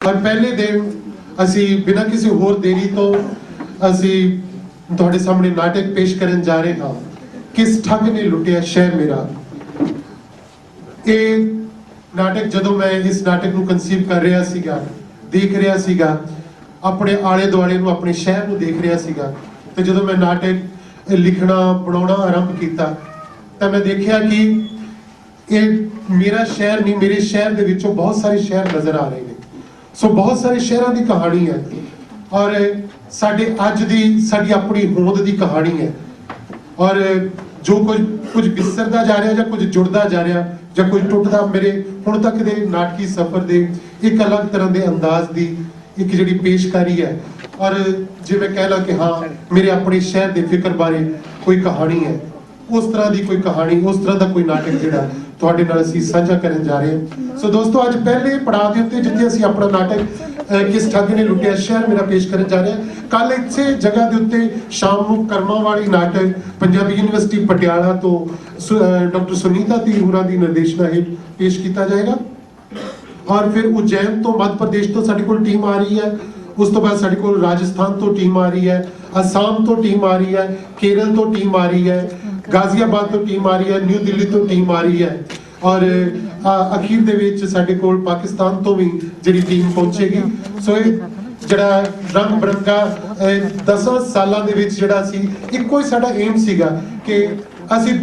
और पहले दिन असी बिना किसी होर देरी तो असी तुहाडे सामने नाटक पेश करन जा रहे हाँ। किस ठग ने लुटिया शहर मेरा। ये नाटक जदों मैं इस नाटक को कंसीव कर रहा सीगा, देख रहा सीगा, अपने आले दुआले नूं, अपने शहर नूं देख रहा सीगा, तो जदों मैं नाटक लिखना बनाना आरंभ किया तो मैं देखा कि ये मेरा शहर नहीं, मेरे शहर दे विचों बहुत सारे शहर नजर आ रहे हैं। सो बहुत सारे शहरों की कहानी है और साडे अज दी साडी अपनी होंद की कहानी है। और जो कुछ विसरदा जा रहा, कुछ जुड़दा जा रहा, या कुछ टुटदा, मेरे हुण तक दे नाटकी सफर दे एक अलग तरह के अंदाज की एक जिहड़ी पेशकारी है। और जे मैं कह ला कि हाँ मेरे अपने शहर के फिक्र बारे कोई कहानी है, उस तरह की कोई कहानी, उस तरह का कोई नाटक जिहड़ा तुहाडे नाल असीं साझा करन जा रहे हैं। सो दोस्तों, अज पहले पड़ाव के उत्ते जिथे असीं अपना नाटक किस ठग ने लुटिया शहर मेरा पेश करन जा रहे हैं। कल इसे जगह के उत्ते शाम नूं कर्मां वाली नाटक पंजाबी यूनिवर्सिटी पटियाला तो डॉक्टर सुनीता धी होरां दी निर्देशना हेठ पेश किया जाएगा। और फिर उज्जैन तो मध्य प्रदेश तो साडी कोल टीम आ रही है, उस तो बाद साडी कोल राजस्थान तो टीम आ रही है, असम तो टीम आ रही है, केरल तो टीम आ रही है, गाजियाबाद तो टीम आ रही है, न्यू दिल्ली तो टीम आ रही है। और अखीर दे विच साडे कोल पाकिस्तान तो भी जिहड़ी टीम पहुंचेगी। सो ये जिहड़ा रंग बिरंगा 10 सालां दे विच जिहड़ा सी इक्को ही साडा एम सीगा कि असीं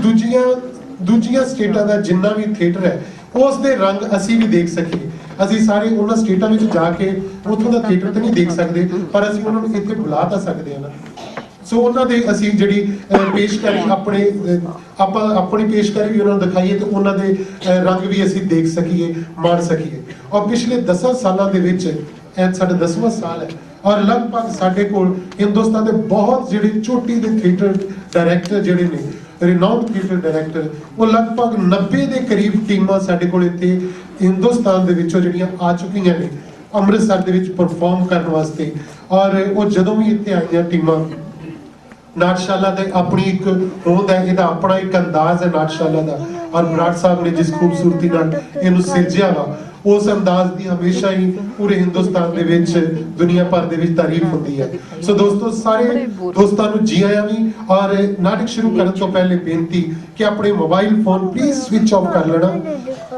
दूजियां स्टेटां दा जिन्ना भी थिएटर है उस दे रंग असीं भी देख सकीए। असीं सारे उन्हां स्टेटां विच जाके उत्थों दा थिएटर तो नहीं देख सकदे, पर असीं उन्हां नूं इत्थे बुला तां सकदे हां ना। सो उन्होंने असी जी पेशकारी अपनी पेशकारी भी उन्होंने दिखाईए तो उन्होंने रंग भी असी देख सकीए, माण सकीए। और पिछले 10 सालों के साढ़े 10वां साल है और लगभग साढ़े को हिंदुस्तान के बहुत जोड़े चोटी के थिएटर डायरैक्टर जोड़े ने, रिनाउंड थिएटर डायरैक्टर, वो लगभग 90 के करीब टीमां साढ़े को इत्थे हिंदुस्तान के विचों जिहड़ियां आ चुकियां ने अमृतसर के विच परफॉर्म करने वास्ते। और वो जदों भी इत्थे आईयां टीमां, नाटशाला दे अपनी एक होंद है, इहदा अपना एक अंदाज है नाटशाला दा। और बराड़ साहब ने जिस खूबसूरती नाल इहनूं सिरजिया वा, उस अंदाज की हमेशा ही पूरे हिंदुस्तान दे विच दुनिया भर दे विच तारीफ होती है। सो दोस्तों, सारे दोस्तों नूं जी आया भी। और नाटक शुरू करने तो पहले बेनती कि अपने mobile phone please switch off कर लेना,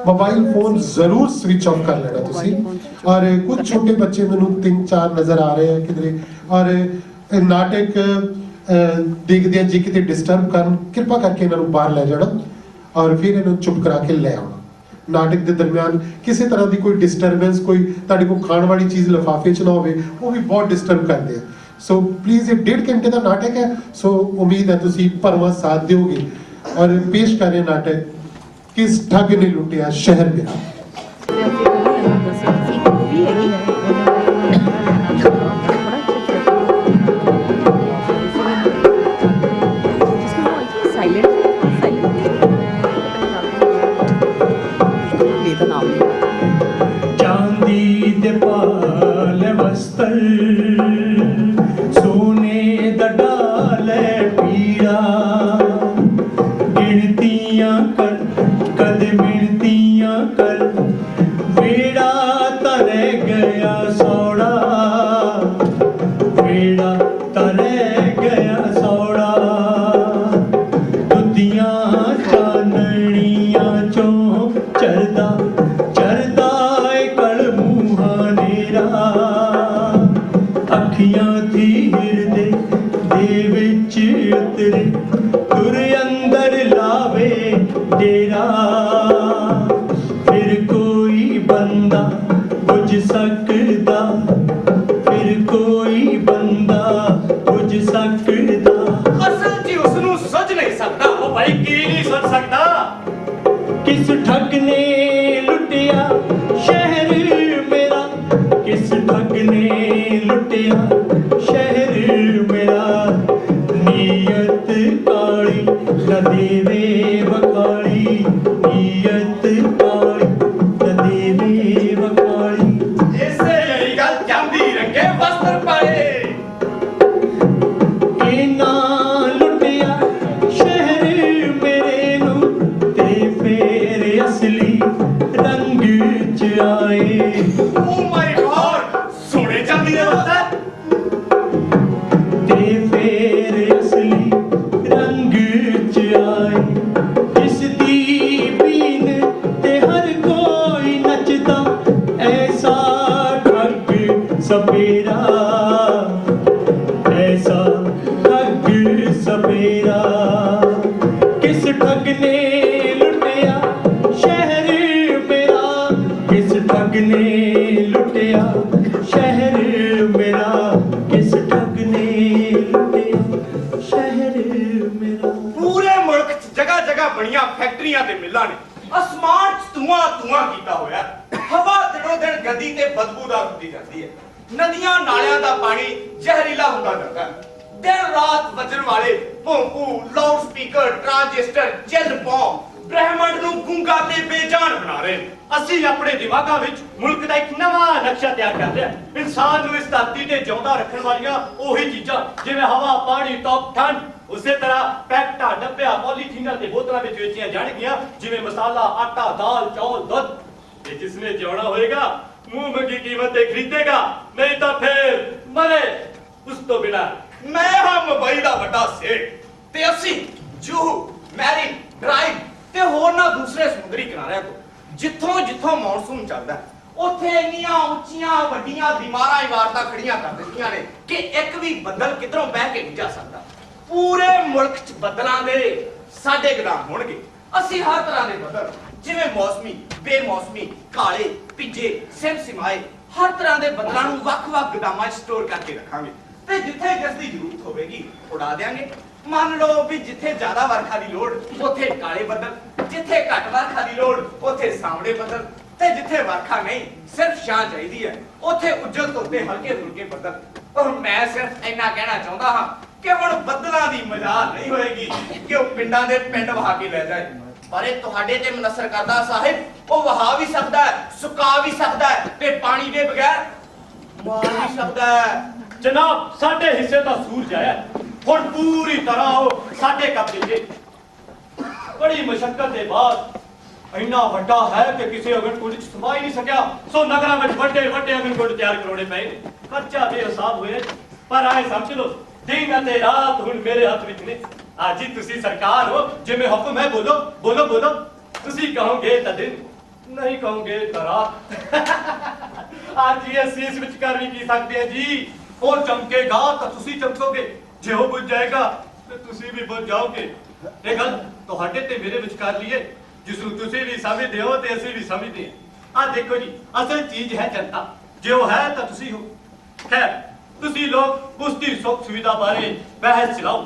मोबाइल फोन जरूर स्विच ऑफ कर लेना तुसीं। और कुछ छोटे बच्चे मैनूं 3-4 नजर आ रहे हैं किधरे, और नाटक देखदे जी किते डिस्टर्ब करन, कृपा करके इन्हों बाहर लै जाना और फिर इन्हों चुप करा के लै आना। नाटक के दरम्यान किसी तरह की कोई डिस्टर्बेंस, कोई तुहाडे कोल खाण वाली चीज़ लिफाफे च ना होवे, वो भी बहुत डिस्टर्ब करते हैं। सो प्लीज़, ये 1.5 घंटे का नाटक है, सो उम्मीद है तुसीं भरवां साथ दोगे। और पेश कर रहे नाटक किस ठग ने लुटिया शहर मेरा। चांदी दे पाल वस्त्र, सोने दा डाल पीड़ा, गिनतियां कर कद मिनतियां कर, बेड़ा तरे गया सौड़ा, बेड़ा तरे गया सौड़ा, दुधियां चाननियां चों चरदा अखियां थी हिरदे दे विच उतरे, तुर अंदर लावे डेरा, फिर कोई बंदा बुझ सकदा, फिर कोई बंदा बुझ सकदा। असल जी उसनू सज नहीं सकता, ओ भाई की नहीं सज सकता। किस ठग ने लुटिया शहर मेरा, किस ठग ने लुटिया शहर मेरा, नीयत काली न देवे बखाली, नीयत काली न देवे बखाली। इसे यही गल चांदी रंगे वस्त्र पाए, इना लुटिया शहर मेरे नू ते फेर असली रंग च आए। ओ माय गॉड, सपेरा, ऐसा ठग सपेरा। किस ठग ने लुटिया शहर मेरा, किस ठग ने लुटिया शहर मेरा, किस ठग ने लुटिया शहर मेरा। ਪੂਰੇ ਮੁਲਕ 'ਚ ਜਗ੍ਹਾ ਜਗ੍ਹਾ ਬਣੀਆਂ ਫੈਕਟਰੀਆਂ ਤੇ ਮਿੱਲਾਂ ਨੇ ਅਸਮਾਨ 'ਚ ਧੂਆਂ ਧੂਆਂ ਕੀਤਾ ਹੋਇਆ। ਹਵਾ ਦਿਨੋਂ ਦਿਨ ਗੰਦੀ ਤੇ ਬਦਬੂਦਾਰ ਹੁੰਦੀ ਜਾਂਦੀ ਹੈ। ਨਦੀਆਂ ਨਾਲਿਆਂ ਦਾ ਪਾਣੀ ਜ਼ਹਿਰੀਲਾ ਹੁੰਦਾ ਜਾਂਦਾ ਹੈ। ਦਿਨ ਰਾਤ ਵੱਜਣ ਵਾਲੇ ਭੌਂਕੂ, ਲਾਊਡ ਸਪੀਕਰ, ਟਰਾਂਜਿਸਟਰ, ਚਿੱਲ ਪੌਂ ਬ੍ਰਹਿਮੰਡ ਨੂੰ ਗੂੰਗਾ ਤੇ ਬੇਜਾਨ ਬਣਾ ਰਹੇ ਨੇ। ਅਸੀਂ ਆਪਣੇ ਦਿਮਾਗਾਂ ਵਿੱਚ ਮੁਲਕ ਦਾ ਇੱਕ ਨਵਾਂ ਨਕਸ਼ਾ ਤਿਆਰ ਕਰ ਲਿਆ। ਇਨਸਾਨ ਨੂੰ ਇਸ ਧਰਤੀ ਤੇ ਜਿਉਂਦਾ ਰੱਖਣ ਵਾਲੀਆਂ ਉਹੀ ਚੀਜ਼ਾਂ ਜਿਵੇਂ ਹਵਾ, ਪਾਣੀ, ਧੁੱਪ, ਠੰਡ, ਉਸੇ ਤਰ੍ਹਾਂ ਪੈਕਟਾਂ, ਡੱਬਿਆਂ, ਪੋਲੀਥੀਨਾਂ ਤੇ ਬੋਤਲਾਂ ਵਿੱਚ ਵੇਚੀਆਂ ਜਾਣਗੀਆਂ ਜਿਵੇਂ ਮਸਾਲਾ, ਆਟਾ, ਦਾਲ, ਚੌਲ, ਦੁੱਧ। ਤੇ ਜਿਸਨੇ ਜਿਉਣਾ ਹੋਏਗਾ ਮੂੰਹ ਮੰਗੀ ਕੀਮਤ ਤੇ ਖਰੀਦੇਗਾ, ਨਹੀਂ ਤਾਂ ਫੇਰ ਮਰੇ ਉਸ ਤੋਂ ਬਿਨਾਂ। ਮੈਂ ਹਾਂ ਮੁੰਬਈ ਦਾ ਵੱਡਾ ਸੇਠ ਤੇ ਅਸੀਂ ਜੂਹੂ, ਮੈਰਿਨ ਡਰਾਈਵ ਤੇ ਹੋਰਨਾਂ ਦੂਸਰੇ ਸਮੁੰਦਰੀ ਕਿਨਾਰਿਆਂ ਤੋਂ ਜਿੱਥੋਂ ਜਿੱਥੋਂ ਮੌਨਸੂਨ ਚੱਲਦਾ ਹੈ, ਉੱਥੇ ਇੰਨੀਆਂ ਉੱਚੀਆਂ ਵੱਡੀਆਂ ਦੀਵਾਰਾਂ ਇਮਾਰਤਾਂ ਖੜੀਆਂ ਕਰ ਦਿੱਤੀਆਂ ਨੇ ਕਿ ਇੱਕ ਵੀ ਬੱਦਲ ਕਿਧਰੋਂ ਬਹਿ ਕੇ ਨਹੀਂ ਜਾ ਸਕਦਾ। ਪੂਰੇ ਮੁਲਕ 'ਚ ਬੱਦਲਾਂ ਦੇ ਸਾਡੇ ਗੋਦਾਮ ਹੋਣਗੇ। ਅਸੀਂ ਹਰ ਤਰ੍ਹਾਂ ਦੇ ਬੱਦਲ ਜਿਵੇਂ ਮੌਸਮੀ, ਬੇਮੌਸਮੀ, ਕਾਲੇ, ਭਿੱਜੇ, ਸਿਮਸਿਮਾਏ ਹਰ ਤਰ੍ਹਾਂ ਦੇ ਬੱਦਲਾਂ ਨੂੰ ਵੱਖ-ਵੱਖ ਗੋਦਾਮਾਂ 'ਚ ਸਟੋਰ ਕਰਕੇ ਰੱਖਾਂਗੇ ਤੇ ਜਿੱਥੇ ਜਿਸ ਦੀ ਜ਼ਰੂਰਤ ਹੋਵੇਗੀ ਉਡਾ ਦੇਾਂਗੇ। ਮੰਨ ਲਓ ਵੀ ਜਿੱਥੇ ਜ਼ਿਆਦਾ ਵਰਖਾ ਦੀ ਲੋੜ ਉੱਥੇ ਕਾਲੇ ਬੱਦਲ, ਜਿੱਥੇ ਘੱਟ ਵਰਖਾ ਦੀ ਲੋੜ ਉੱਥੇ ਸਾਵਲੇ ਬੱਦਲ ਤੇ ਜਿੱਥੇ ਵਰਖਾ ਨਹੀਂ ਸਿਰਫ ਛਾਂ ਚਾਹੀਦੀ ਹੈ ਉੱਥੇ ਉੱਜਲ ਧੁੱਪੇ ਹਲਕੇ ਫੁਲਕੇ ਬੱਦਲ। ਔਰ ਮੈਂ ਸਿਰਫ ਇੰਨਾ ਕਹਿਣਾ ਚਾਹੁੰਦਾ ਹਾਂ ਕਿ ਹੁਣ ਬੱਦਲਾਂ ਦੀ ਮਜਾਲ ਨਹੀਂ ਹੋਏਗੀ ਕਿ ਉਹ ਪਿੰਡਾਂ ਦੇ ਪਿੰਡ ਵਹਾ ਕੇ ਲੈ ਜਾਏ, ਪਰ ਇਹ ਤੁਹਾਡੇ ਤੇ ਮਨਸਰ ਕਰਦਾ ਸਾਹਿਬ। ਉਹ ਵਹਾ ਵੀ ਸਕਦਾ ਹੈ, ਸੁਕਾ ਵੀ ਸਕਦਾ ਹੈ ਤੇ ਪਾਣੀ ਦੇ ਬਗੈਰ ਮਾਰ ਵੀ ਸਕਦਾ ਹੈ। ਜਨਾਬ, ਸਾਡੇ ਹਿੱਸੇ ਦਾ ਸੂਰਜ ਆਇਆ, ਹੁਣ ਪੂਰੀ ਤਰ੍ਹਾਂ ਉਹ ਸਾਡੇ ਕਬਜ਼ੇ 'ਚ। ਬੜੀ ਮੁਸ਼ਕਲ ਦੇ ਬਾਅਦ ਇੰਨਾ ਵੱਡਾ ਹੈ ਕਿ ਕਿਸੇ ਅਗਨ-ਕੁੰਡ 'ਚ ਸਮਾ ਹੀ ਨਹੀਂ ਸਕਿਆ, ਸੋ ਨਗਰਾਂ ਵਿੱਚ ਵੱਡੇ ਵੱਡੇ ਅਗਨ-ਕੁੰਡ ਤਿਆਰ ਕਰਾਉਣੇ ਪਏ। ਖਰਚਾ ਬੇਹਿਸਾਬ ਹੋਇਆ, ਪਰ ਆਏ ਸਮਝ ਲਓ ਦਿਨ ਅਤੇ ਰਾਤ ਹੁਣ ਮੇਰੇ ਹੱਥ ਵਿੱਚ ਨੇ। ਅੱਜ ਹੀ ਤੁਸੀਂ ਸਰਕਾਰ ਹੋ, ਜਿਵੇਂ ਹੁਕਮ ਹੈ ਬੋਲੋ ਬੋਲੋ ਬੋਲੋ। ਤੁਸੀਂ ਕਹੋਗੇ ਤਾਂ ਦਿਨ, ਨਹੀਂ ਕਹੋਗੇ ਤਾਂ ਰਾਤ। ਅੱਜ ਹੀ ਅਸੀਂ ਇਸ ਵਿੱਚ ਕਰ ਵੀ ਕੀ ਸਕਦੇ ਹਾਂ ਜੀ। ਉਹ ਚਮਕੇਗਾ ਤਾਂ ਤੁਸੀਂ ਚਮਕੋਗੇ, ਜੇ ਉਹ ਬੁੱਝ ਜਾਏਗਾ ਤੇ ਤੁਸੀਂ ਵੀ ਬੁੱਝ ਜਾਓਗੇ। ਇਹ ਗੱਲ ਤੁਹਾਡੇ ਤੇ ਮੇਰੇ ਵਿਚਕਾਰ ਲਈ ਹੈ, ਜਿਸ ਨੂੰ ਤੁਸੀਂ ਵੀ ਸਮਝਦੇ ਹੋ ਤੇ ਅਸੀਂ ਵੀ ਸਮਝਦੇ ਹਾਂ। ਆਹ ਦੇਖੋ ਜੀ, ਅਸਲ ਚੀਜ਼ ਹੈ ਜਨਤਾ। ਜੇ ਉਹ ਹੈ ਤਾਂ ਤੁਸੀਂ ਹੋ। ਖੈਰ, ਤੁਸੀਂ ਲੋਕ ਉਸ ਦੀ ਸੁੱਖ ਸੁਵਿਧਾ ਬਾਰੇ ਬਹਿਸ ਚਲਾਓ।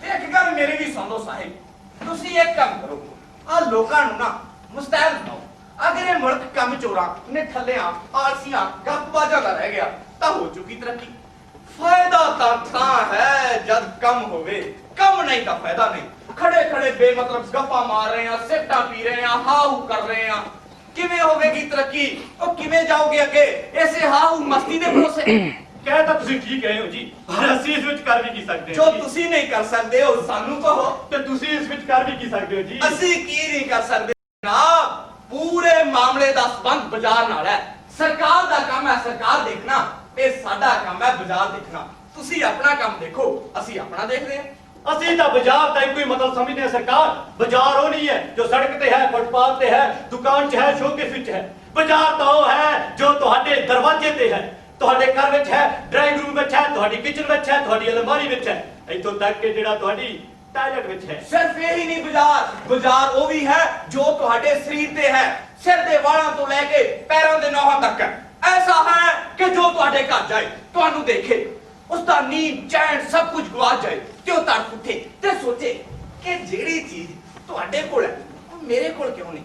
ਤੇ ਇੱਕ ਗੱਲ ਮੇਰੀ ਵੀ ਸੁਣ ਲਓ ਸਾਹਿਬ, ਤੁਸੀਂ ਇੱਕ ਕੰਮ ਕਰੋ, ਆ ਲੋਕਾਂ ਨੂੰ ਨਾ ਮੁਸਤੈਦ ਬਣਾਓ। ਅਗਰ ਇਹ ਮੁਲਕ ਕੰਮ ਚੋਰਾਂ, ਨਿਠੱਲਿਆਂ, ਆਲਸੀਆਂ, ਗੱਪਬਾਜ਼ਾਂ ਦਾ ਰਹਿ ਗਿਆ ਤਾਂ ਹੋ ਚੁੱਕੀ ਤਰੱਕੀ। ਫਾਇਦਾ ਤਾਂ ਹੈ ਜਦ ਕੰਮ ਹੋਵੇ, ਕੰਮ ਨਹੀਂ ਤਾਂ ਫਾਇਦਾ ਨਹੀਂ। ਖੜੇ ਖੜੇ ਬੇਮਤਲਬ ਗੱਪਾਂ ਮਾਰ ਰਹੇ ਆ, ਸਿਗਰਟਾਂ ਪੀ ਰਹੇ ਆ, ਹਾਹੂ ਕਰ ਰਹੇ ਆ। ਕਿਵੇਂ ਹੋਵੇਗੀ ਤਰੱਕੀ? ਉਹ ਕਿਵੇਂ ਜਾਓਗੇ ਅੱਗੇ ਇਸੇ ਹਾਹੂ ਮਸਤੀ ਦੇ ਭਰੋਸੇ? ਕਹਿ ਤਾਂ ਤੁਸੀਂ ਠੀਕ ਕਹੇ ਹੋ ਜੀ, ਪਰ ਅਸੀਂ ਇਸ ਵਿੱਚ ਕਰ ਵੀ ਕੀ ਸਕਦੇ ਜੋ ਹਾਂ ਜੀ? ਤੁਸੀਂ ਨਹੀਂ ਕਰ ਸਕਦੇ ਉਹ ਸਾਨੂੰ ਕਹੋ। ਤੇ ਤੁਸੀਂ ਇਸ ਵਿੱਚ ਕਰ ਵੀ ਕੀ ਸਕਦੇ ਹੋ ਜੀ? ਅਸੀਂ ਕੀ ਨਹੀਂ ਕਰ ਸਕਦੇ ਜਨਾਬ। ਪੂਰੇ ਮਾਮਲੇ ਦਾ ਸੰਬੰਧ ਬਾਜ਼ਾਰ ਨਾਲ ਹੈ। ਸਰਕਾਰ ਦਾ ਕੰਮ ਹੈ ਸਰਕਾਰ ਦੇਖਣਾ ਤੇ ਸਾਡਾ ਕੰਮ ਹੈ ਬਾਜ਼ਾਰ ਦੇਖਣਾ। ਤੁਸੀਂ ਆਪਣਾ ਕੰਮ ਦੇਖੋ, ਅਸੀਂ ਆਪਣਾ ਦੇਖਦੇ ਹਾਂ। ਅਸੀਂ ਤਾਂ ਬਾਜ਼ਾਰ ਦਾ ਇੱਕੋ ਹੀ ਮਤਲਬ ਸਮਝਦੇ ਹਾਂ ਸਰਕਾਰ। ਬਾਜ਼ਾਰ ਉਹ ਨਹੀਂ ਹੈ ਜੋ ਸੜਕ ਤੇ ਹੈ, ਫੁੱਟਪਾਥ ਤੇ ਹੈ, ਦੁਕਾਨ 'ਚ ਹੈ, ਸ਼ੋਕੇਸ ਵਿੱਚ ਹੈ। ਬਾਜ਼ਾਰ ਤਾਂ ਉਹ ਹੈ ਜੋ ਤੁਹਾਡੇ ਦਰਵਾਜ਼ੇ ਤੇ ਹੈ, ਤੁਹਾਡੇ ਘਰ ਵਿੱਚ ਹੈ, ਡਰਾਇੰਗ ਰੂਮ ਵਿੱਚ ਹੈ, ਤੁਹਾਡੀ ਕਿਚਨ ਵਿੱਚ ਹੈ, ਤੁਹਾਡੀ ਅਲਮਾਰੀ ਵਿੱਚ ਹੈ, ਇੱਥੋਂ ਤੱਕ ਕਿ ਜਿਹੜਾ ਤੁਹਾਡੀ ਟਾਇਲਟ ਵਿੱਚ ਹੈ। ਸਿਰਫ ਇਹੀ ਨਹੀਂ ਬਾਜ਼ਾਰ, ਬਾਜ਼ਾਰ ਉਹ ਵੀ ਹੈ ਜੋ ਤੁਹਾਡੇ ਸਰੀਰ ਤੇ ਹੈ, ਸਿਰ ਦੇ ਵਾਲਾਂ ਤੋਂ ਲੈ ਕੇ ਪੈਰਾਂ ਦੇ ਨੋਹਾਂ ਤੱਕ ਹੈ। ਐਸਾ ਹੈ ਕਿ ਜੋ ਤੁਹਾਡੇ ਘਰ ਜਾਏ, ਤੁਹਾਨੂੰ ਦੇਖੇ, ਉਸ ਦਾ ਨੀਂਦ, ਚੈਨ ਸਭ ਕੁਝ ਗਵਾਚ ਜਾਏ ਤੇ ਉਹ ਤੜਫ ਉੱਠੇ ਤੇ ਸੋਚੇ ਕਿ ਜਿਹੜੀ ਚੀਜ਼ ਤੁਹਾਡੇ ਕੋਲ ਹੈ ਉਹ ਮੇਰੇ ਕੋਲ ਕਿਉਂ ਨਹੀਂ?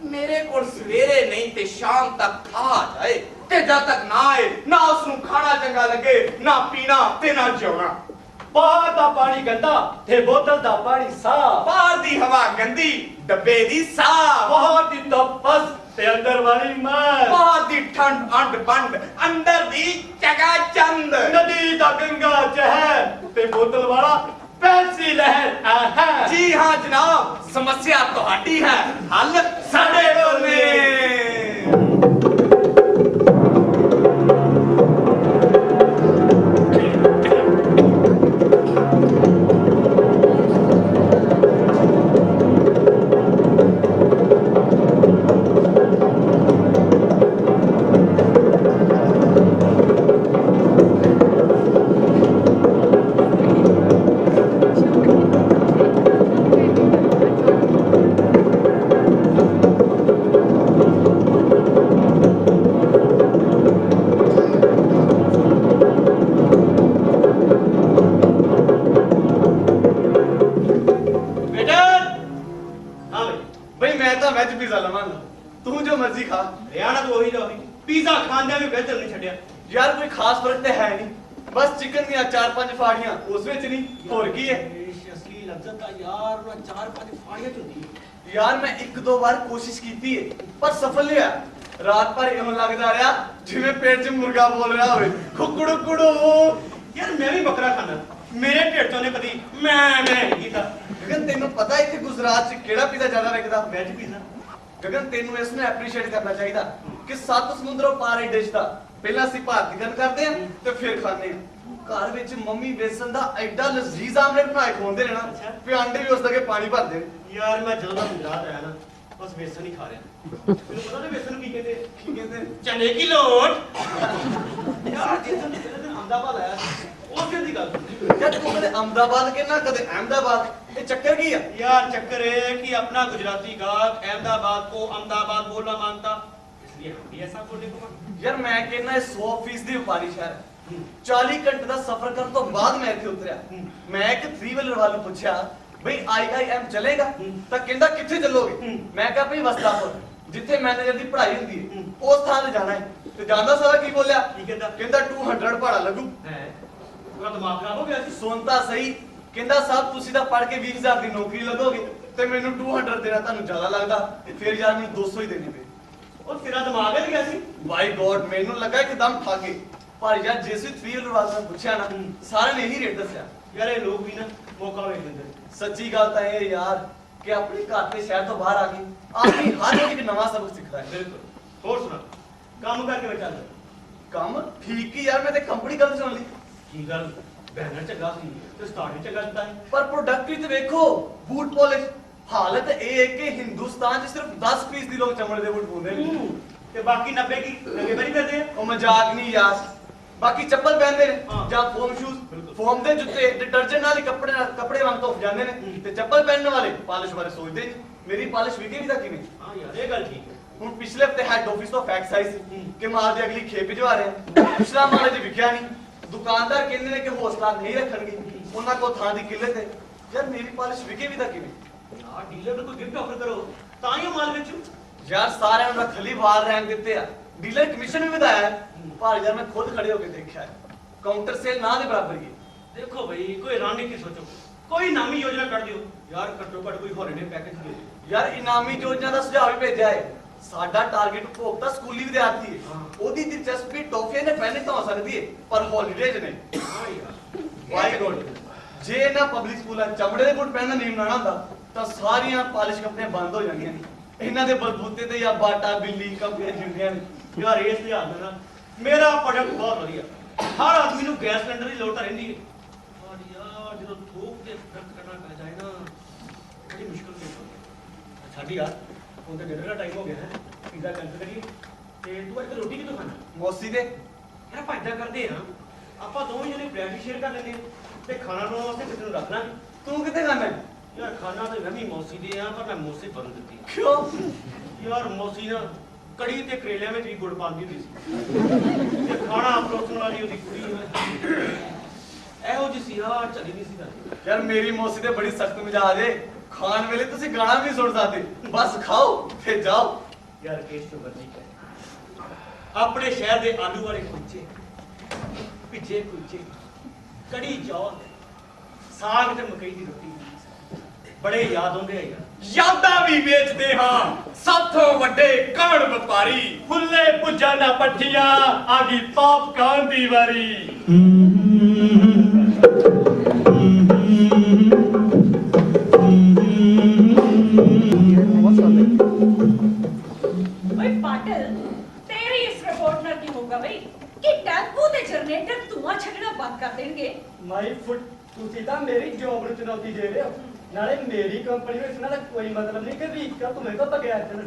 ਮੇਰੇ ਕੋਲ ਸਵੇਰੇ ਨਹੀਂ ਤੇ ਸ਼ਾਮ ਤੱਕ ਆ ਜਾਏ ਤੇ ਜਦ ਤੱਕ ਨਾ ਆਏ ਨਾ ਉਸ ਨੂੰ ਖਾਣਾ ਚੰਗਾ ਲੱਗੇ, ਨਾ ਪੀਣਾ ਤੇ ਨਾ ਜਿਉਣਾ। ਬਾਹਰ ਦਾ ਪਾਣੀ ਗੰਦਾ ਤੇ ਬੋਤਲ ਦਾ ਪਾਣੀ ਸਾਫ਼, ਬਾਹਰ ਦੀ ਹਵਾ ਗੰਦੀ, ਡੱਬੇ ਦੀ ਸਾਫ਼, ਬਾਹਰ ਦੀ ਤਪਸ ਤੇ ਅੰਦਰ ਵਾਲੀ ਮਾਰ, ਬਾਹਰ ਦੀ ਠੰਡ ਅੰਡ ਬੰਡ, ਅੰਦਰ ਦੀ ਚਗਾ ਚੰਦ, ਨਦੀ ਦਾ ਗੰਗਾ ਜ਼ਹਿਰ ਤੇ ਬੋਤਲ ਵਾਲਾ ਪੈਂਸੀ ਲਹਿਰ। ਆਹਾ ਜੀ ਹਾਂ ਜਨਾਬ, ਸਮੱਸਿਆ ਤੁਹਾਡੀ ਹੈ, ਹੱਲ ਸਾਡੇ ਕੋਲ ਨੇ। ਮਰਜ਼ੀ ਖਾ। ਹਰਿਆਣਾ ਤੋਂ ਉਹੀ ਦਾ ਉਹੀ ਪੀਜ਼ਾ ਖਾਂਦਿਆਂ ਵੀ ਬਿਹਤਰ ਨਹੀਂ ਛੱਡਿਆ। ਯਾਰ ਕੋਈ ਖਾਸ ਫਰਕ ਤੇ ਹੈ ਨਹੀਂ, ਬਸ ਚਿਕਨ ਦੀਆਂ 4-5 ਫਾੜੀਆਂ ਉਸ ਵਿੱਚ ਨਹੀਂ, ਹੋਰ ਕੀ ਹੈ। ਅਸਲੀ ਲਫ਼ਜ਼ਤ ਤਾਂ ਯਾਰ ਉਹਨਾਂ 4-5 ਫਾੜੀਆਂ ਚ ਹੁੰਦੀ ਹੈ। ਯਾਰ ਮੈਂ 1-2 ਵਾਰ ਕੋਸ਼ਿਸ਼ ਕੀਤੀ ਹੈ ਪਰ ਸਫਲ ਨਹੀਂ ਹੋਇਆ। ਰਾਤ ਭਰ ਇਉਂ ਲੱਗਦਾ ਰਿਹਾ ਜਿਵੇਂ ਪੇਟ 'ਚ ਮੁਰਗਾ ਬੋਲ ਰਿਹਾ ਹੋਵੇ, ਕੁਕੜੂ ਕੁੜੂ। ਯਾਰ ਮੈਂ ਵੀ ਬੱਕਰਾ ਖਾਣਾ, ਮੇਰੇ ਢਿੱਡ ਤੋਂ ਨੇ ਕਦੀ ਮੈਂ ਨਹੀਂ ਕੀਤਾ। ਗਗਨ ਤੈਨੂੰ ਪਤਾ ਇੱਥੇ ਗੁਜਰਾਤ 'ਚ ਕਿਹੜਾ ਪੀਜ਼ਾ ਜ਼ਿਆਦਾ ਵਿਕਦਾ? Veg pizza. ਗਗਨ ਤੈਨੂੰ ਇਸ ਨੂੰ ਐਪਰੀਸ਼ੀਏਟ ਕਰਨਾ ਚਾਹੀਦਾ ਕਿ 7 ਸਮੁੰਦਰੋਂ ਪਾਰ ਇਹ ਡਿਸ਼ ਦਾ ਪਹਿਲਾਂ ਅਸੀਂ ਭਾਰਤ ਦੀ ਗੱਲ ਕਰਦੇ ਹਾਂ ਤੇ ਫਿਰ ਖਾਂਦੇ ਹਾਂ। ਘਰ ਵਿੱਚ ਮੰਮੀ ਬੇਸਨ ਦਾ ਐਡਾ ਲਜ਼ੀਜ਼ ਆਮਲੇਟ ਬਣਾ ਕੇ ਖਵਾਉਂਦੇ ਨੇ ਨਾ ਕਿ ਆਂਡੇ ਵੀ ਉਸ ਦੇ ਪਾਣੀ ਭਰਦੇ ਨੇ। ਯਾਰ ਮੈਂ ਜਦੋਂ ਦਾ ਗੁਜਰਾਤ ਆਇਆ ਨਾ ਬਸ ਵੇਸਣ ਹੀ ਖਾ ਰਿਹਾ। ਮੈਨੂੰ ਪਤਾ ਨਹੀਂ ਵੇਸਣ ਨੂੰ ਕੀ ਕਹਿੰਦੇ? ਕੀ ਕਹਿੰਦੇ? ਚਨੇ ਕੀ ਲੋਟ। ਯਾਰ ਜਿਸ ਦਿਨ ਅਹਿਮਦਾਬਾਦ ਆਇਆ ਉਸ ਦਿਨ ਦੀ ਗੱਲ ਸੁਣ। ਯਾਰ ਤੂੰ ਕਦੇ ਅਹਿਮਦਾਬਾਦ ਕਹਿੰਦਾ ਕਦੇ ਅਹਿਮਦਾਬਾਦ, ਇਹ ਚੱਕਰ ਕੀ ਆ? यार चक्कर है कि अपना गुजराती गाहक अहमदाबाद को अहमदाबाद बोलना मानता, इसलिए हम भी ऐसा बोलने को मानते। ਯਾਰ ਮੈਂ ਕਹਿੰਦਾ ਇਹ 100% ਵਪਾਰੀ ਸ਼ਹਿਰ ਹੈ। 40 ਘੰਟੇ ਦਾ ਸਫ਼ਰ ਕਰਨ ਤੋਂ ਬਾਅਦ ਮੈਂ ਇੱਥੇ ਉਤਰਿਆ। ਮੈਂ ਇੱਕ 3 ਵੀਲਰ ਵਾਲੇ ਪੁੱਛਿਆ ਬਈ IIM ਚਲੇਗਾ ਤਾਂ ਕਹਿੰਦਾ ਕਿੱਥੇ ਚੱਲੋਗੇ? ਮੈਂ ਕਿਹਾ ਭਈ ਵਸਤਾਪੁਰ, ਜਿੱਥੇ ਮੈਨੇਜਰ ਦੀ ਪੜ੍ਹਾਈ ਹੁੰਦੀ ਹੈ ਉਸ ਥਾਂ ਤੇ ਜਾਣਾ ਹੈ। ਤੇ ਜਾਂਦਾ ਸਾਰਾ ਕੀ ਬੋਲਿਆ? ਕੀ ਕਹਿੰਦਾ? ਕਹਿੰਦਾ 200 ਭਾੜਾ ਲੱਗੂ। हैं पूरा दिमाग खराब हो गया जी। ਸੁਣਤਾ ਸਹੀ, ਕਹਿੰਦਾ ਸਾਹਿਬ ਤੁਸੀਂ ਤਾਂ ਪੜ੍ਹ ਕੇ 20,000 ਦੀ ਨੌਕਰੀ ਲੱਗੋਗੇ ਤੇ ਮੈਨੂੰ 200 ਦੇਣਾ ਤੁਹਾਨੂੰ ਜ਼ਿਆਦਾ ਲੱਗਦਾ, ਫਿਰ ਯਾਰ ਮੈਨੂੰ 200 ਹੀ ਦੇਣੇ ਪਏ। और तेरा दिमाग है क्या सी? ਬਾਈ ਗੋਡ ਮੈਨੂੰ ਲੱਗਾ ਇੱਕਦਮ ਠਾਗੇ। ਪਰ ਯਾਰ ਜਿਸ ਵੀ 3 ਵੀਲਰ ਵਾਲਾ ਪੁੱਛਿਆ ਨਾ ਸਾਰਿਆਂ ਨੇ ਇਹੀ ਰੇਟ ਦੱਸਿਆ। यार ये लोग भी ना मौका वे देंगे। ਸੱਚੀ ਗੱਲ ਤਾਂ ਇਹ ਯਾਰ ਕਿ ਆਪਣੇ ਘਰ ਤੇ ਸ਼ਹਿਰ ਤੋਂ ਬਾਹਰ ਆ ਕੇ ਆਦਮੀ ਹਰ ਰੋਜ਼ ਇੱਕ ਨਵਾਂ ਸਬਕ ਸਿੱਖਦਾ ਹੈ। बिल्कुल। और सुना काम करके मैं चल ਕੰਮ ਠੀਕ ਹੀ ਯਾਰ, ਮੈਂ ਤੇ ਕੰਪਨੀ ਗੱਲ ਸੁਣ ਲਈ की गल बैनर चंगा सी ते स्टार्ट चंगा दिता है। ਪਰ ਪ੍ਰੋਡਕਟ ਵੀ ਤੇ ਵੇਖੋ, ਬੂਟ ਪਾਲਿਸ਼। ਹਾਲਤ ਇਹ ਹੈ ਕਿ ਹਿੰਦੁਸਤਾਨ 'ਚ ਸਿਰਫ 10% ਦੀ ਲੋਕ ਚਮੜੇ ਦੇ ਬੂਟ ਪਾਉਂਦੇ ਨੇ ते बाकी 90 की लगे बड़ी करते हैं। ਉਹ ਮਜ਼ਾਕ ਨਹੀਂ ਯਾਰ। ਬਾਕੀ ਚੱਪਲ ਪਹਿਨਦੇ ਨੇ ਹਾਂ। ਜਾਂ ਫੋਮ ਸ਼ੂਜ਼, ਬਿਲਕੁਲ। ਫੋਮ ਦੇ ਜੁੱਤੇ ਡਿਟਰਜੈਂਟ ਨਾਲ ਹੀ ਕੱਪੜੇ ਵਾਂਗ ਧੁੱਪ ਜਾਂਦੇ ਨੇ ਤੇ ਚੱਪਲ ਪਹਿਨਣ ਵਾਲੇ ਪਾਲਿਸ਼ ਬਾਰੇ ਸੋਚਦੇ ਨਹੀਂ। ਮੇਰੀ ਪਾਲਿਸ਼ ਵਿਕੇ ਵੀ ਤਾਂ ਕਿਵੇਂ? हाँ यार ये गल ठीक है। ਹੁਣ ਪਿਛਲੇ ਹਫਤੇ ਹੈਡ ਆਫਿਸ ਤੋਂ ਫੈਕਸ ਆਈ ਸੀ ਕਿ ਮਾਲ ਦੀ ਅਗਲੀ ਖੇਪ ਭਿਜਵਾ ਰਹੇ ਆ। ਪਿਛਲਾ ਮਾਲ ਅਜੇ ਵਿਕਿਆ ਨਹੀਂ। ਦੁਕਾਨਦਾਰ ਕਹਿੰਦੇ ਨੇ ਕਿ ਹੌਸਲਾ ਨਹੀਂ ਰੱਖਣਗੇ, ਉਹਨਾਂ ਕੋਲ ਥਾਂ ਦੀ ਕਿੱਲਤ ਹੈ। ਯਾਰ ਮੇਰੀ ਪਾਲਿਸ਼ ਵਿਕੇ ਵੀ ਤਾਂ ਕਿਵੇਂ? यार डीलर को गिफ्ट ऑफर करो ताई माल बेचो। ਯਾਰ ਸਾਰਿਆਂ ਨੂੰ ਖਲੀ ਵਾਰ ਰੈਂਕ ਦਿੱਤੇ ਆ, ਡੀਲਰ ਕਮਿਸ਼ਨ ਵੀ ਵਧਾਇਆ ਹੈ। ਪਰ ਯਾਰ ਮੈਂ ਖੁਦ ਖੜੇ ਹੋ ਕੇ ਦੇਖਿਆ ਹੈ, ਕਾਊਂਟਰ ਸੇਲ ਨਾ ਦੇ ਬਰਾਬਰ ਹੀ ਹੈ। देखो भाई कोई रणनीति सोचो, कोई नामी योजना कर दियो यार, घट्टो घट कोई हॉलीडे पैकेज दे दियो। ਯਾਰ ਇਨਾਮੀ ਯੋਜਨਾ ਦਾ ਸੁਝਾਅ ਵੀ ਭੇਜਿਆ ਹੈ। ਸਾਡਾ ਟਾਰਗੇਟ ਉਪਭੋਗਤਾ ਸਕੂਲੀ ਵਿਦਿਆਰਥੀ ਹੈ। ਹਾਂ। ਉਹਦੀ ਦਿਲਚਸਪੀ ਟੌਫੀਆਂ ਦੇ ਪੈਨੇ ਤਾਂ ਹੋ ਸਕਦੀ ਹੈ ਪਰ ਹੌਲੀਡੇ 'ਚ ਨਹੀਂ। हाँ यार ਬਾਈ ਗੋਡ, ਜੇ ਇਹਨਾਂ ਪਬਲਿਕ ਸਕੂਲਾਂ 'ਚ ਚਮੜੇ ਦੇ ਬੂਟ ਪਹਿਨਣਾ ਨਹੀਂ ਬਣਾਉਣਾ ਹੁੰਦਾ ਤਾਂ ਸਾਰੀਆਂ ਪਾਲਿਸ਼ ਕੰਪਨੀਆਂ ਬੰਦ ਹੋ ਜਾਣਗੀਆਂ ਨੇ। ਇਹਨਾਂ ਦੇ ਬਲਬੂਤੇ ਤੇ ਜਾਂ ਬਾਟਾ ਬਿੱਲੀ ਕੰਪਨੀਆਂ ਜਿੰਦੀਆਂ ਨੇ। यार इस लिहाज से ना मेरा प्रोडक्ट बहुत बढ़िया, हर आदमी ਨੂੰ ਗੈਸ ਸਿਲੰਡਰ ਦੀ ਲੋੜ ਤਾਂ ਰਹਿੰਦੀ ਹੈ। ਪਰ ਯਾਰ ਜਦੋਂ ਥੋਕ ਦੇ ਪ੍ਰੋਡਕਟ ਕਰਨਾ ਪੈ ਜਾਏ ਨਾ ਬੜੀ ਮੁਸ਼ਕਲ ਹੋ ਜਾਂਦੀ ਹੈ। ਛੱਡ ਯਾਰ, ਹੁਣ ਤਾਂ ਡਿਨਰ ਦਾ ਟਾਈਮ ਹੋ ਗਿਆ ਹੈ, ਪੀਜ਼ਾ ਕੈਂਸਲ ਕਰੀਏ ਤੇ ਤੂੰ ਅੱਜ ਰੋਟੀ ਕਿੱਥੋਂ ਖਾਣਾ? ਮੌਸੀ ਦੇ ਯਾਰ ਆਪਾਂ ਏਦਾਂ ਕਰਦੇ ਆ, ਆਪਾਂ ਦੋਵੇਂ ਜਣੇ ਪਲੇਟ ਸ਼ੇਅਰ ਕਰ ਲੈਂਦੇ ਆ ਤੇ ਖਾਣਾ ਬਣਾਉਣ ਵਾਸਤੇ ਕਿਸੇ ਨੂੰ ਰੱਖ ਲਾਂਗੇ। ਤੂੰ ਕਿੱਥੇ ਖਾਣਾ ਹੈ? ਯਾਰ ਖਾਣਾ ਤੇ ਮੈਂ ਵੀ ਮੌਸੀ ਦੇ ਆ, ਪਰ ਮੈਂ ਮੌਸੀ ਬਦਲ ਦਿੱਤੀ। ਕਿਉਂ? ਯਾਰ ਮੌਸੀ ਨਾ ਕੜੀ ਤੇ ਕਰੇਲਿਆਂ ਵਿੱਚ ਵੀ ਗੁੜ ਪਾਉਂਦੀ ਹੁੰਦੀ ਸੀ ਤੇ ਖਾਣਾ ਪਰੋਸਣ ਵਾਲੀ ਉਹਦੀ ਕੁੜੀ ਇਹੋ ਜਿਹੀ ਸੀ ਯਾਰ, ਚੱਲੀ ਨਹੀਂ ਸੀ ਗੱਲ। ਯਾਰ ਮੇਰੀ ਮੌਸੀ ਤੇ ਬੜੀ ਸਖਤ ਮਿਜਾਜ ਹੈ। ਖਾਣ ਵੇਲੇ ਤੁਸੀਂ ਗਾਣਾ ਵੀ ਸੁਣ ਸਕਦੇ, ਬਸ ਖਾਓ ਤੇ ਜਾਓ। ਯਾਰ ਕੇਸ ਤੋਂ ਮਰਜ਼ੀ ਕਰੇ, ਆਪਣੇ ਸ਼ਹਿਰ ਦੇ ਆਲੂ ਵਾਲੇ ਕੁਲਚੇ, ਭਿੱਜੇ ਕੁਲਚੇ, ਕੜੀ ਚੌਲ, ਸਾਗ ਤੇ ਮਕਈ ਦੀ ਰੋਟੀ ਬੜੇ ਯਾਦ ਆਉਂਦੇ ਆ ਯਾਰ। ਯਾਦਾਂ ਵੀ ਵੇਚਦੇ ਹਾਂ, ਸਭ ਤੋਂ ਵੱਡੇ ਕਣ ਵਪਾਰੀ। ਫੁੱਲੇ ਪੁੱਜਾ ਨਾ ਪੱਠੀਆਂ, ਆ ਗਈ ਪਾਪਕਾਰਨ ਦੀ ਵਾਰੀ। भाई पाटिल, तेरी इस रिपोर्ट ਨਾਲ ਕੀ ਹੋਊਗਾ ਬਈ ਕਿ ਟੈਂਪੂ ਤੇ ਜਨਰੇਟਰ ਧੂਆਂ ਛੱਡਣਾ ਬੰਦ ਕਰ ਦੇਣਗੇ। ਮਾਈ ਫੁੱਟ, ਤੁਸੀਂ ਤਾਂ ਮੇਰੀ ਜੌਬ ਨੂੰ ਚੁਣੌਤੀ ਦੇ ਰਹੇ ਹੋ। ਨਾਲੇ ਮੇਰੀ ਕੰਪਨੀ ਵਿੱਚ ਇਹਨਾਂ ਦਾ ਕੋਈ ਮਤਲਬ ਨਹੀਂ ਕਿ ਵਹੀਕਲ ਧੂਏ ਤੋਂ ਬਗੈਰ ਚੱਲਣ।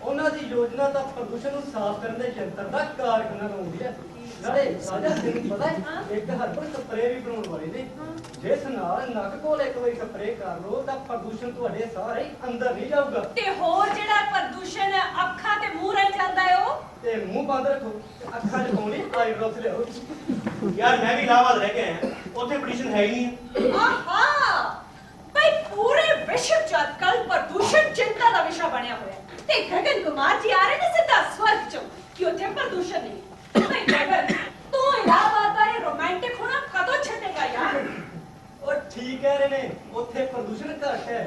ਉਹਨਾਂ ਦੀ ਯੋਜਨਾ ਤਾਂ ਪ੍ਰਦੂਸ਼ਣ ਨੂੰ ਸਾਫ਼ ਕਰਨ ਦੇ ਯੰਤਰ ਦਾ ਕਾਰਖਾਨਾ ਲਾਉਂਦੀ ਹੈ। ਨਾਲੇ ਸਾਡਾ ਤੈਨੂੰ ਪਤਾ ਹੈ ਇੱਕ ਹਰਬਲ ਸਪਰੇਅ ਵੀ ਬਣਾਉਣ ਵਾਲੇ ਨੇ, ਜਿਸ ਨਾਲ ਨੱਕ ਕੋਲ ਇੱਕ ਵਾਰੀ ਸਪਰੇਅ ਕਰ ਲਓ ਤਾਂ ਪ੍ਰਦੂਸ਼ਣ ਤੁਹਾਡੇ ਸਾਰੇ ਅੰਦਰ ਨਹੀਂ ਜਾਊਗਾ। ਤੇ ਹੋਰ ਜਿਹੜਾ ਪ੍ਰਦੂਸ਼ਣ ਅੱਖਾਂ ਤੇ ਮੂੰਹ ਰਹਿ ਜਾਂਦਾ ਹੈ ਉਹ ਤੇ ਮੂੰਹ ਬੰਦ ਰੱਖੋ ਤੇ ਅੱਖਾਂ 'ਚ ਪਾਉਣੀ ਆਈ ਡ੍ਰੌਪਸ ਲਿਆਓ। ਯਾਰ ਮੈਂ ਵੀ ਇਲਾਹਾਬਾਦ ਰਹਿ ਕੇ ਆਇਆ, ਉੱਥੇ ਪੋਲਿਊਸ਼ਨ ਹੈ ਹੀ ਨਹੀਂ। ਆਹਾ, ਭਾਈ ਪੂਰੇ ਵਿਸ਼ਵ 'ਚ ਅੱਜਕੱਲ ਪ੍ਰਦੂਸ਼ਣ ਚਿੰਤਾ ਦਾ ਵਿਸ਼ਾ ਬਣਿਆ ਹੋਇਆ ਹੈ। ਤੇ ਗਗਨ ਕੁਮਾਰ ਜੀ ਆ ਰਹੇ ਨੇ ਸਿੱਧਾ ਸਵਰਗ ਚੋਂ ਕਿ ਉੱਥੇ ਪ੍ਰਦੂਸ਼ਣ ਨਹੀਂ। ਨਹੀਂ ਗਗਨ, ਤੂੰ ਇਲਾਹਾਬਾਦ ਬਾਰੇ ਰੋਮਾਂਟਿਕ ਹੋਣਾ ਕਦੋਂ ਛੱਡੇਗਾ ਯਾਰ? ਉਹ ਠੀਕ ਕਹਿ ਰਹੇ ਨੇ, ਉੱਥੇ ਪ੍ਰਦੂਸ਼ਣ ਘੱਟ ਹੈ।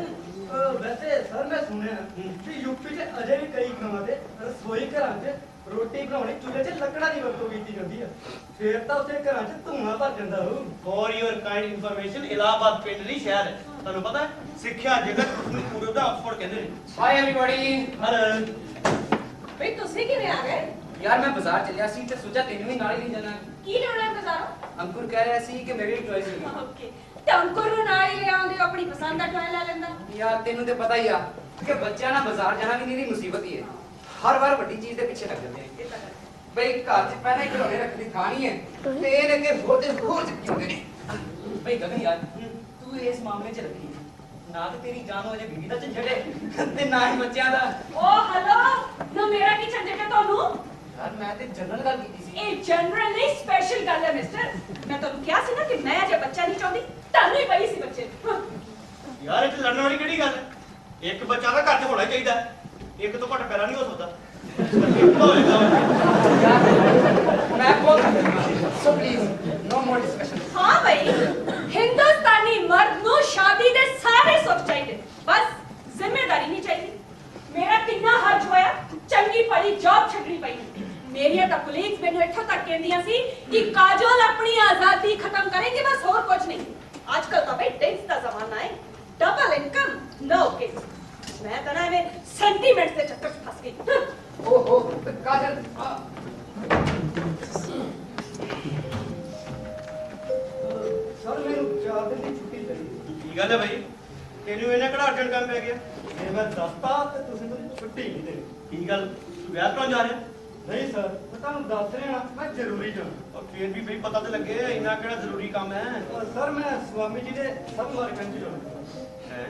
ਵੈਸੇ ਸਰ ਮੈਂ ਸੁਣਿਆ ਕਿ ਯੂਪੀ 'ਚ ਅਜੇ ਵੀ ਕਈ ਥਾਵਾਂ ਤੇ ਰਸੋਈ ਘਰਾਂ 'ਚ ਰੋਟੀ ਬਣਾਉਣੀ ਚੁੱਲ੍ਹੇ 'ਚ ਲੱਕੜਾਂ ਦੀ ਵਰਤੋਂ ਕੀਤੀ ਜਾਂਦੀ ਹੈ। ਫੇਰ ਤਾਂ ਉੱਥੇ ਘਰਾਂ 'ਚ ਧੂਆਂ ਭਰ ਜਾਂਦਾ ਹੋਊ। For your kind information Allahabad ਪਿੰਡ ਨਹੀਂ ਸ਼ਹਿਰ ਹੈ। ਤੁਹਾਨੂੰ ਪਤਾ ਹੈ ਸਿੱਖਿਆ ਜਗਤ ਨੂੰ ਪੂਰੇ ਦਾ ਆਕਸਫੋਰਡ ਕਹਿੰਦੇ ਨੇ। High everybody. ਹਰ ਬਈ ਤੁਸੀਂ ਕਿਵੇਂ ਆ ਗਏ? ਯਾਰ ਮੈਂ ਬਾਜ਼ਾਰ ਚੱਲਿਆ ਸੀ ਤੇ ਸੋਚਿਆ ਤੈਨੂੰ ਵੀ ਨਾਲ ਹੀ ਨਹੀਂ ਜਾਣਾ। ਕੀ ਲੈਣਾ ਹੈ ਬਾਜ਼ਾਰੋਂ? ਅੰਕੁਰ ਕਹਿ ਰਿਹਾ ਸੀ ਕਿ ਮੇਰੀ ਚੋਇਸ ਨਹੀਂ। ਓਕੇ, ਤੇ ਅੰਕੁਰ ਨੂੰ ਨਾਲ ਹੀ ਲਿਆਉਂਦੇ ਹੋ, ਆਪਣੀ ਪਸੰਦ ਦਾ ਟੋਏ ਲੈ ਲੈਂਦਾ। ਯਾਰ ਤੈਨੂੰ ਤੇ ਪਤਾ ਹੀ ਆ ਕਿ ਬੱਚਿਆਂ ਨਾਲ ਬਾਜ਼ਾਰ ਜਾਣਾ ਵੀ ਨਹੀਂ ਮੁਸੀਬਤ ਹੀ ਹੈ। ਹਰ ਵਾਰ ਵੱਡੀ ਚੀਜ਼ ਦੇ ਪਿੱਛੇ ਲੱਗ ਜਾਂਦੇ ਨੇ। ਬਈ ਘਰ 'ਚ ਪਹਿਲਾਂ ਹੀ ਘਰੋਂ ਰੱਖਣੀ ਖਾਣੀ ਹੈ ਤੇ ਇਹ ਲੱਗੇ ਹੋਰ ਚਿਪਕੀ ਹੁੰਦੇ ਨੇ। ਬਈ ਗਗਨ ਯਾਰ ਤੂੰ ਇਸ ਮਾਮਲੇ 'ਚ ਰੱਖੀ ਨਾ ਤੇ ਤੇਰੀ ਜਾਨ ਹੋ ਜੇ ਬੀਵੀ ਦਾ ਝੰਜਟ ਹੈ ਤੇ ਨਾ ਹੀ ਬੱਚਿਆਂ ਦਾ। ਓ ਹੈਲੋ, ਨਾ ਮੇਰਾ ਕੀ ਝੰਜਟ ਹੈ ਤੁਹਾਨੂੰ? ਯਾਰ ਮੈਂ ਤੇ ਜਨਰਲ ਗੱਲ ਕੀਤੀ ਸੀ। ਇਹ ਜਨਰਲ ਨਹੀਂ ਸਪੈਸ਼ਲ ਗੱਲ ਹੈ ਮਿਸਟਰ। ਮੈਂ ਤੁਹਾਨੂੰ ਕਿਹਾ ਸੀ ਨਾ ਕਿ ਮੈਂ ਅਜੇ ਬੱਚਾ ਨਹੀਂ ਚਾਹੁੰਦੀ, ਤੁਹਾਨੂੰ ਹੀ ਪਈ ਸੀ ਬੱਚੇ। ਯਾਰ ਇਹ 'ਚ ਲੜਨ ਵਾਲੀ ਕਿਹੜੀ ਗੱਲ ਹੈ? ਇੱਕ ਬੱਚਾ ਤਾਂ ਘਰ 'ਚ ਹੋਣਾ ਹੀ ਚਾਹੀਦਾ ਹੈ। ਇੱਕ ਤੋਂ ਘੱਟ ਪੈਦਾ ਨਹੀਂ ਹੋ ਸਕਦਾ। ਇੱਕ ਹੋਏਗਾ। ਮੈਂ ਬਹੁਤ so please no more discussion. ਹਾਂ ਬਈ, ਹਿੰਦੁਸਤਾਨੀ ਮਰਦ ਨੂੰ ਸ਼ਾਦੀ ਦੇ ਸਾਰੇ ਸੁੱਖ ਚਾਹੀਦੇ, ਬਸ ਜ਼ਿੰਮੇਵਾਰੀ ਨਹੀਂ ਚਾਹੀਦੀ। ਮੇਰਾ ਕਿੰਨਾ ਹਰਜ ਹੋਇਆ, ਚੰਗੀ ਭਲੀ ਜੌਬ ਛੱਡਣੀ ਪਈ। ਮੇਰੀਆਂ ਤਾਂ ਕੁਲੀਗਸ ਮੈਨੂੰ ਇੱਥੋਂ ਤੱਕ ਕਹਿੰਦੀਆਂ ਸੀ ਕਿ ਕਾਜੋਲ ਆਪਣੀ ਆਜ਼ਾਦੀ ਖਤਮ ਕਰੇਗੀ, ਬਸ ਹੋਰ ਕੁਝ ਨਹੀਂ। ਅੱਜ ਕੱਲ ਤਾਂ ਬਈ ਟੈਕਸ ਦਾ ਜ਼ਮਾਨਾ ਹੈ, ਡਬਲ ਇਨਕਮ ਨੋ ਕਿਡਸ। ਮੈਂ ਤਾਂ ਨਾ ਐਵੇਂ ਸੈਂਟੀਮੈਂਟਸ ਦੇ ਚੱਕਰ 'ਚ ਫਸ ਗਈ। ਓਹੋ ਕਾਜਲ ਸਰ ਮੈਨੂੰ 4 ਦਿਨ ਦੀ ਛੁੱਟੀ ਚਾਹੀਦੀ। ਕੀ ਗੱਲ ਹੈ ਭਾਈ? ਤੈਨੂੰ ਇਹਨਾਂ ਕਿਹੜਾ ਅਰਜੈਂਟ ਕੰਮ ਪੈ ਗਿਆ? ਜੇ ਮੈਂ ਦੱਸਤਾ ਤੇ ਤੁਸੀਂ ਮੈਨੂੰ ਛੁੱਟੀ ਨਹੀਂ ਦੇਣੀ। ਕੀ ਗੱਲ ਤੂੰ ਵਿਆਹ ਕਰਾਉਣ ਜਾ ਰਿਹਾ? ਨਹੀਂ ਸਰ, ਮੈਂ ਤੁਹਾਨੂੰ ਦੱਸ ਰਿਹਾ ਮੈਂ ਜ਼ਰੂਰੀ ਜਾਣਾ। ਔਰ ਫੇਰ ਵੀ ਬਈ ਪਤਾ ਤੇ ਲੱਗੇ ਇੰਨਾ ਕਿਹੜਾ ਜ਼ਰੂਰੀ ਕੰਮ ਹੈ? ਸਰ ਮੈਂ ਸਵਾਮੀ ਜੀ ਦੇ ਸਭ ਮਾਰਕਾਂ 'ਚ ਜਾਣਾ। ਹੈ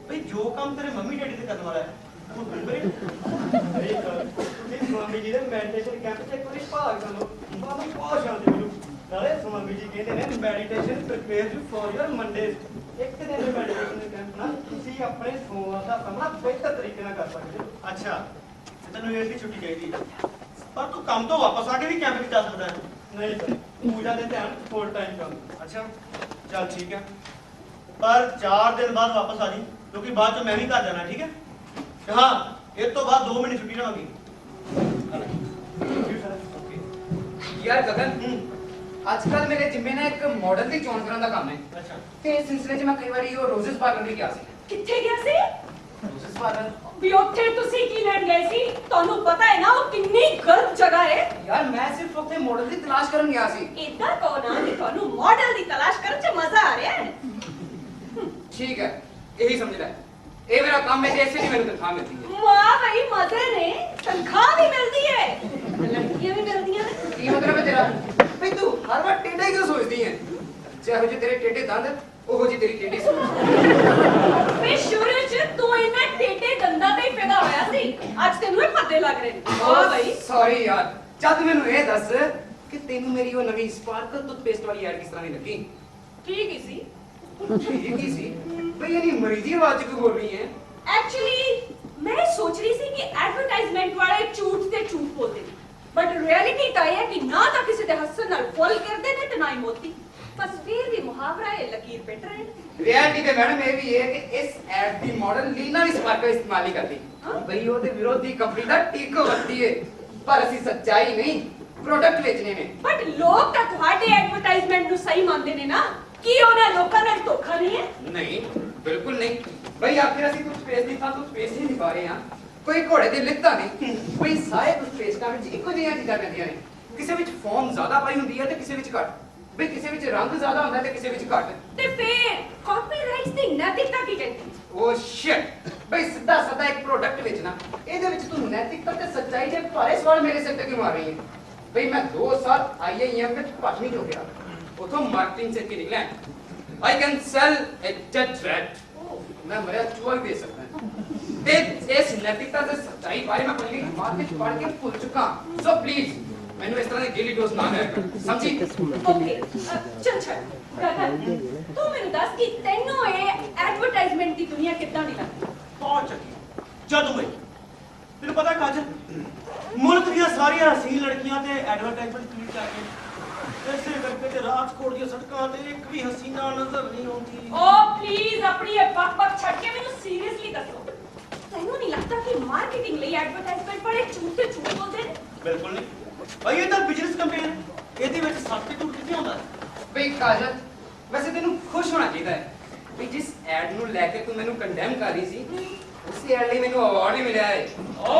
ਬਈ ਜੋ ਕੰਮ ਤੇਰੇ ਮੰਮੀ ਡੈਡੀ ਤੇ ਕਰਨ ਵਾਲਾ ਹੈ ਉਹ ਤੂੰ ਕਰੇ। ਨਹੀਂ ਸਰ, ਤੁਸੀਂ ਸਵਾਮੀ ਜੀ ਦੇ ਮੈਡੀਟੇਸ਼ਨ ਕੈਂਪ 'ਚ ਇੱਕ ਵਾਰੀ ਭਾਗ ਲਓ, ਤੁਹਾਨੂੰ ਬਹੁਤ ਸ਼ਾਂਤੀ ਮਿਲੂ। ਨਾਲੇ ਸਵਾਮੀ ਜੀ ਕਹਿੰਦੇ ਨੇ meditation prepare you for your Mondays. ਇੱਕ ਦਿਨ ਦੇ ਮੈਡੀਟੇਸ਼ਨ ਦੇ ਕੈਂਪ ਨਾਲ ਤੁਸੀਂ ਆਪਣੇ ਸੋਮਵਾਰ ਦਾ ਕੰਮ ਬਿਹਤਰ ਤਰੀਕੇ ਨਾਲ ਕਰ ਸਕਦੇ ਹੋ। ਅੱਛਾ ਤੇ ਤੈਨੂੰ ਇਸ ਦੀ ਛੁੱਟੀ ਚਾਹੀਦੀ ਹੈ, ਪਰ ਤੂੰ ਕੰਮ ਤੋਂ ਵਾਪਸ ਆ ਕੇ ਵੀ ਕੈਂਪ ਵਿੱਚ ਜਾ ਸਕਦਾ ਹੈ। ਨਹੀਂ ਸਰ, ਪੂਜਾ ਦੇ ਧਿਆਨ ਫੁੱਲ ਟਾਈਮ ਕੰਮ। ਅੱਛਾ ਚੱਲ ਠੀਕ ਹੈ, ਪਰ 4 ਦਿਨ ਬਾਅਦ ਵਾਪਸ ਆ ਜੀ, ਕਿਉਂਕਿ ਬਾਅਦ ਚ ਮੈਂ ਵੀ ਘਰ ਜਾਣਾ, ਠੀਕ ਹੈ? ਤੇ ਹਾਂ, ਇਸ ਤੋਂ ਬਾਅਦ 2 ਮਹੀਨੇ ਛੁੱਟੀ ਨਾ ਹੋਗੀ। ਯਾਰ ਗਗਨ ਅੱਜ ਕੱਲ ਮੇਰੇ ਜਿੰਮੇ ਨਾ ਇੱਕ ਮਾਡਲ ਦੀ ਚੋਣ ਕਰਨ ਦਾ ਕੰਮ ਹੈ ਅੱਛਾ ਤੇ ਇਸ ਸਿਲਸਿਲੇ 'ਚ ਮੈਂ ਕਈ ਵਾਰੀ ਉਹ ਰੋਜ਼ਸ ਪਾਰਲਰ ਵੀ ਗਿਆ ਸੀ। ਕਿੱਥੇ ਗਿਆ ਸੀ? ਰੋਜ਼ਸ ਪਾਰਲਰ ਵੀ ਉੱਥੇ ਤੁਸੀਂ ਕੀ ਲੈਣ ਗਏ ਸੀ? ਤੁਹਾਨੂੰ ਪਤਾ ਹੈ ਨਾ ਉਹ ਕਿੰਨੀ ਗਲਤ ਜਗ੍ਹਾ ਹੈ। ਯਾਰ ਮੈਂ ਸਿਰਫ ਉੱਥੇ ਮਾਡਲ ਦੀ ਤਲਾਸ਼ ਕਰਨ ਗਿਆ ਸੀ। ਇਦਾਂ ਕਹੋ ਨਾ ਕਿ ਤੁਹਾਨੂੰ ਮਾਡਲ ਦੀ ਤਲਾਸ਼ ਕਰਨ 'ਚ ਮਜ਼ਾ ਆ ਰਿਹਾ ਹੈ। ਠੀਕ ਹੈ, ਇਹੀ ਸਮਝ ਲੈ, ਇਹ ਮੇਰਾ ਕੰਮ ਹੈ ਤੇ ਇਸੇ ਲਈ ਮੈਨੂੰ ਤਨਖਾਹ ਮਿਲਦੀ ਹੈ। ਵਾਹ ਭਾਈ ਮਜ਼ੇ ਨੇ, ਤਨਖਾਹ ਵੀ ਮਿਲਦੀ ਹੈ, ਲੜਕੀਆਂ ਵੀ ਮਿਲਦੀਆਂ ਨੇ। ਕੀ ਮਤਲਬ ਹੈ ਤੇਰਾ? ਭਈ ਤੂੰ ਹਰ ਵਾਰ ਟੇਢਾ ਕਿਉਂ ਸੋਚਦੀ ਹੈ? ਜਿਹੋ ਜਿਹੇ ਤੇਰੇ ਟੇਢੇ ਦੰਦ ਉਹੋ ਜਿਹੀ ਤੇਰੀ ਟੇਢੀ ਸੋਚ। ਵੇ ਸ਼ੁਰੂ 'ਚ ਤੂੰ ਇਹਨਾਂ ਟੇਢੇ ਦੰਦਾਂ ਤੇ ਹੀ ਪੈਦਾ ਹੋਇਆ ਸੀ, ਅੱਜ ਤੈਨੂੰ ਇਹ ਪੱਤੇ ਲੱਗ ਰਹੇ ਨੇ। ਵਾਹ ਭਾਈ। ਸੌਰੀ ਯਾਰ, ਜਦ ਮੈਨੂੰ ਇਹ ਦੱਸ ਕਿ ਤੈਨੂੰ ਮੇਰੀ ਉਹ ਨਵੀਂ ਸਪਾਰਕਲ ਟੂਥਪੇਸਟ ਵਾਲੀ ਐਡ ਕਿਸ ਤਰ੍ਹਾਂ ਦੀ ਲੱਗੀ? ਠੀਕ ਹੀ ਸੀ। ਠੀਕ ਹੀ ਸੀ। ਭਈ ਇਹਨੀ ਮਰੀਜ਼ੀ ਆਵਾਜ਼ ਕਿਉਂ ਬੋਲ ਰਹੀ ਹੈ? ਐਕਚੁਅਲੀ ਮੈਂ ਸੋਚ ਰਹੀ ਸੀ ਕਿ ਐਡਵਰਟਾਈਜ਼ਮੈਂਟ ਵਾਲੇ ਝੂਠ ਤੇ ਝੂਠ ਬੋਲਦੇ ਨੇ, ਬਟ ਰਿਐਲਿਟੀ ਤਾਂ ਇਹ ਹੈ ਕਿ ਨਾ ਤਾਂ ਕਿਸੇ ਦੇ ਹੱਸਣ ਨਾਲ ਫੁੱਲ ਕਰਦੇ ਨੇ ਤੇ ਨਾ ਹੀ ਮੋਤੀ। ਬਸ ਫਿਰ ਵੀ ਮੁਹਾਵਰਾ ਹੈ, ਲਕੀਰ ਪਿੱਟ ਰਹੇ ਨੇ। ਰਿਐਲਿਟੀ ਤੇ ਮੈਡਮ ਇਹ ਵੀ ਹੈ ਕਿ ਇਸ ਐਡ ਦੀ ਮਾਡਲ ਲੀਨਾ ਵੀ ਸਪਾਰਕਲ ਇਸਤੇਮਾਲ ਨਹੀਂ ਕਰਦੀ। ਭਈ ਉਹਦੇ ਵਿਰੋਧੀ ਕੰਪਨੀ ਦਾ ਟੀਕੋ ਵਰਤੀ ਹੈ, ਪਰ ਅਸੀਂ ਸੱਚਾਈ ਨਹੀਂ ਪ੍ਰੋਡਕਟ ਵੇਚਣੇ ਨੇ। ਬਟ ਲੋਕ ਤਾਂ ਤੁਹਾਡੇ ਐਡਵਰਟਾਈਜ਼ਮੈਂਟ ਨੂੰ ਸਹੀ ਮੰਨਦੇ ਨੇ ਨਾ। ਕੀ ਉਹਨਾਂ ਲੋਕਾਂ ਨਾਲ ਧੋਖਾ ਨਹੀਂ ਹੈ? ਨਹੀਂ, ਬਿਲਕੁਲ ਨਹੀਂ। ਭਈ ਆਖਿਰ ਅਸੀਂ ਕੁਝ ਪੇਸ਼ ਦੀ ਥਾਂ ਤੋਂ ਪੇਸ਼ ਹੀ ਨਹੀਂ ਪਾ ਰਹੇ ਹਾਂ। ਕੋਈ ਘੋੜੇ ਦੀ ਲਿੱਤਾ ਨਹੀਂ। ਭਈ ਸਾਰੇ ਕੁਝ ਪੇਸ਼ਕਾਂ ਵਿੱਚ ਇੱਕੋ ਜਿਹੀਆਂ ਚੀਜ਼ਾਂ ਪੈਂਦੀਆਂ ਨੇ। ਕਿਸੇ ਵਿੱਚ ਫੋਮ ਜ਼ਿਆਦਾ ਪਾਈ ਹੁੰਦੀ ਹੈ ਤੇ ਕਿਸੇ ਵਿੱਚ ਘੱਟ। ਭਈ ਕਿਸੇ ਵਿੱਚ ਰੰਗ ਜ਼ਿਆਦਾ ਹੁੰਦਾ ਤੇ ਕਿਸੇ ਵਿੱਚ ਘੱਟ। ਤੇ ਫਿਰ ਕਾਪੀਰਾਈਟਸ ਦੀ ਨੈਤਿਕਤਾ ਕੀ ਕਹਿੰਦੀ? Oh shit. ਭਈ ਸਿੱਧਾ ਸਦਾ ਇੱਕ ਪ੍ਰੋਡਕਟ ਵੇਚਣਾ, ਇਹਦੇ ਵਿੱਚ ਤੂੰ ਨੈਤਿਕਤਾ ਤੇ ਸੱਚਾਈ ਦੇ ਭਾਰੇ ਸਵਾਲ ਮੇਰੇ ਸਿਰ ਤੇ ਕਿਉਂ ਮਾਰ ਰਹੀ ਹੈ? ਭਈ ਮੈਂ 2 ਸਾਲ IIM ਵਿੱਚ ਪੜ੍ਹਨੀ ਹੋ ਗਿਆ, ਉਥੋਂ ਮਾਰਕੀਟਿੰਗ ਸਿੱਖ ਕੇ ਨਿਕਲਿਆ। I can sell a dead rat। मैं मरिया चूहा भी दे सकता है। ते इस नैतिकता से सच्चाई बारे में पहले मार्केट पढ़ के भूल चुका। सो प्लीज मैंने इस तरह की गिली डोज ना है, समझी? ਓਕੇ ਚੱਲ ਛੱਡ। ਗਗਨ ਤੂੰ ਮੈਨੂੰ ਦੱਸ ਕਿ ਤੈਨੂੰ ਇਹ ਐਡਵਰਟਾਈਜ਼ਮੈਂਟ ਦੀ ਦੁਨੀਆ ਕਿੱਦਾਂ ਦੀ ਲੱਗਦੀ? ਬਹੁਤ ਚੰਗੀ। ਜਦੋਂ ਮੈਂ ਤੈਨੂੰ ਪਤਾ ਕਾਜਲ, ਮੁਲਕ ਦੀਆਂ ਸਾਰੀਆਂ ਹਸੀਨ ਲੜਕੀਆਂ ਤੇ ਐਡਵਰਟਾਈਜ਼ਮੈਂਟ ਕਲਿੱਕ ਕਰਕੇ ਇਸੇ ਕਰਕੇ ਤੇ ਰਾਜਕੋਟ ਦੀਆਂ ਸੜਕਾਂ ਤੇ ਇੱਕ ਵੀ ਹਸੀਨਾ ਨਜ਼ਰ ਨਹੀਂ ਆਉਂਦੀ। ਓ ਪਲੀਜ਼ ਆਪਣੀ ਇਹ ਬਕ ਛੱਡ ਕੇ ਮੈਨੂੰ ਸੀਰੀਅਸਲੀ ਦੱਸੋ, ਤੈਨੂੰ ਨਹੀਂ ਲੱਗਦਾ ਕਿ ਮਾਰਕੀਟਿੰਗ ਲਈ ਐਡਵਰਟਾਈਜ਼ਮੈਂਟ ਬੜੇ ਝੂਠ ਤੇ ਝੂਠ ਬੋਲਦੇ ਨੇ? ਬਿਲਕੁਲ ਨਹੀਂ ਭਾਈ, ਇਹ ਤਾਂ ਬਿਜ਼ਨਸ ਕੈਂਪੇਨ ਹੈ, ਇਹਦੇ ਵਿੱਚ ਸਬਸਟੀਟਿਊਟ ਕਿੱਥੇ ਆਉਂਦਾ? ਬਈ ਕਾਜਲ, ਵੈਸੇ ਤੈਨੂੰ ਖੁਸ਼ ਹੋਣਾ ਚਾਹੀਦਾ ਹੈ ਵੀ ਜਿਸ ਐਡ ਨੂੰ ਲੈ ਕੇ ਤੂੰ ਮੈਨੂੰ ਕੰਡੈਮ ਕਰ ਰਹੀ ਸੀ, ਉਸੇ ਐਡ ਲਈ ਮੈਨੂੰ ਅਵਾਰਡ ਹੀ ਮਿਲਿਆ ਹੈ। ਓ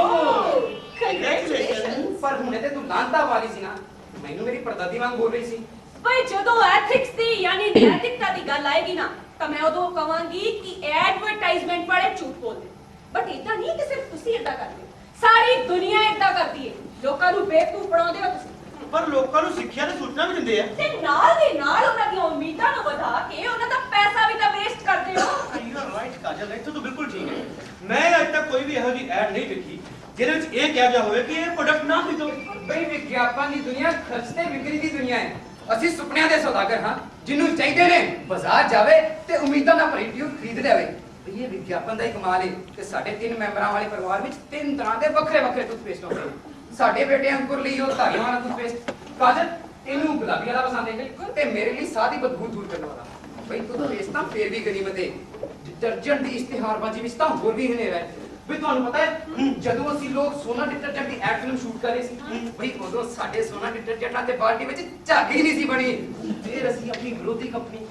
ਕੰਗ੍ਰੈਚੁਲੇਸ਼ਨ। ਪਰ ਹੁਣੇ ਤੇ ਤੂੰ ਲਾਂਤਾ ਵਾਲੀ ਸੀ ਨਾ, ਮੈਨੂੰ ਮੇਰੀ ਪਰਦਾਦੀ ਵਾਂਗ ਬੋਲ ਰਹੀ ਸੀ। ਭਾਈ ਜਦੋਂ ਐਥਿਕਸ ਦੀ ਯਾਨੀ ਨੈਤਿਕਤਾ ਦੀ ਗੱਲ ਆਏਗੀ ਨਾ, ਤਾਂ ਮੈਂ ਉਦੋਂ ਕਵਾਂਗੀ ਕਿ ਐਡਵਰਟਾਈਜ਼ਮੈਂਟ ਵਾਲੇ ਝੂਠ ਬੋਲਦੇ। ਬਟ ਇਦਾਂ ਨਹੀਂ ਕਿ ਸਿਰਫ ਤੁਸੀਂ ਇਦਾਂ ਕਰਦੇ ਹੋ, ਸਾਰੀ ਦੁਨੀਆ ਇਦਾਂ ਕਰਦੀ ਹੈ। ਲੋਕਾਂ ਨੂੰ ਬੇਵਕੂਫ ਬਣਾਉਂਦੇ ਹੋ ਤੁਸੀਂ, ਪਰ ਲੋਕਾਂ ਨੂੰ ਸਿੱਖਿਆ ਤੇ ਸੂਚਨਾ ਵੀ ਦਿੰਦੇ ਆ। ਤੇ ਨਾਲ ਦੇ ਨਾਲ ਉਹਨਾਂ ਦੀਆਂ ਉਮੀਦਾਂ ਨੂੰ ਵਧਾ ਕੇ ਉਹਨਾਂ ਦਾ ਪੈਸਾ ਵੀ ਤਾਂ ਵੇਸਟ ਕਰਦੇ ਹੋ। ਯੂ ਆਰ ਰਾਈਟ ਕਾਜਲ, ਇੱਥੇ ਤਾਂ ਬਿਲਕੁਲ ਠੀਕ ਹੈ। ਮੈਂ ਅੱਜ ਤੱਕ ਕੋਈ ਵੀ ਇਹੋ ਜਿਹੀ ਐਡ ਨਹੀਂ ਦੇਖੀ ਜਿਹਦੇ ਵਿੱਚ ਇਹ ਕਿਹਾ ਗਿਆ ਹੋਵੇ ਕਿ ਇਹ ਪ੍ਰੋਡਕਟ ਨਾ ਖਰੀਦੋ। ਬਈ ਵਿਗਿਆਪਨ ਦੀ ਦੁਨੀਆ ਖਰਚ ਤੇ ਵਿਕਰੀ ਦੀ ਦੁਨੀਆ ਹੈ। ਅਸੀਂ ਸੁਪਨਿਆਂ ਦੇ ਸੌਦਾਗਰ ਹਾਂ, ਜਿਹਨੂੰ ਚਾਹੀਦੇ ਨੇ ਬਾਜ਼ਾਰ ਜਾਵੇ ਤੇ ਉਮੀਦਾਂ ਦਾ ਭਰੀ ਟਿਊਬ ਖਰੀਦ ਲਿਆਵੇ। ਬਈ ਇਹ ਵਿਗਿਆਪਨ ਦਾ ਹੀ ਕਮਾਲ ਹੈ ਕਿ ਸਾਡੇ 3 ਮੈਂਬਰਾਂ ਵਾਲੇ ਪਰਿਵਾਰ ਵਿੱਚ 3 ਤਰ੍ਹਾਂ ਦੇ ਵੱਖਰੇ ਵੱਖਰੇ ਟੂਥਪੇਸਟ ਹੁੰਦੇ ਨੇ। ਸਾਡੇ ਬੇਟੇ ਅੰਕੁਰ ਲਈ ਉਹ ਧਾਰੀਆਂ ਵਾਲਾ ਟੂਥਪੇਸਟ, ਕਾਜਲ ਇਹਨੂੰ ਗੁਲਾਬੀ ਵਾਲਾ ਪਸੰਦ ਹੈ ਤੇ ਮੇਰੇ ਲਈ ਸਾਦੀ ਬਦਬੂ ਦੂਰ ਕਰਨ ਵਾਲਾ। ਬਈ ਟੂਥਪੇਸਟ ਤਾਂ ਫੇਰ ਵੀ ਗਨੀਮਤ ਹੈ, ਡਿਟਰਜੈਂਟ ਦੀ ਇਸ਼ਤਿਹਾਰਬਾਜ਼ੀ ਵਿੱਚ ਤਾਂ ਹੋਰ ਵੀ ਹਨੇਰਾ ਹੈ। ਵੀ ਤੁਹਾਨੂੰ ਪਤਾ ਹੈ ਜਦੋਂ ਅਸੀਂ ਲੋਕ ਸੋਨਾ ਡਿਟਰਜੈਂਟ ਦੀ ਐਡ ਫਿਲਮ ਸ਼ੂਟ ਕਰ ਰਹੇ ਸੀ, ਬਈ ਉਦੋਂ ਸਾਡੇ ਸੋਨਾ ਡਿਟਰਜੈਂਟਾਂ ਤੇ ਬਾਲਟੀ ਵਿੱਚ ਝੱਗ ਹੀ ਨਹੀਂ ਸੀ ਬਣੀ। ਫਿਰ ਅਸੀਂ ਆਪਣੀ ਵਿਰੋਧੀ ਕੰਪਨੀ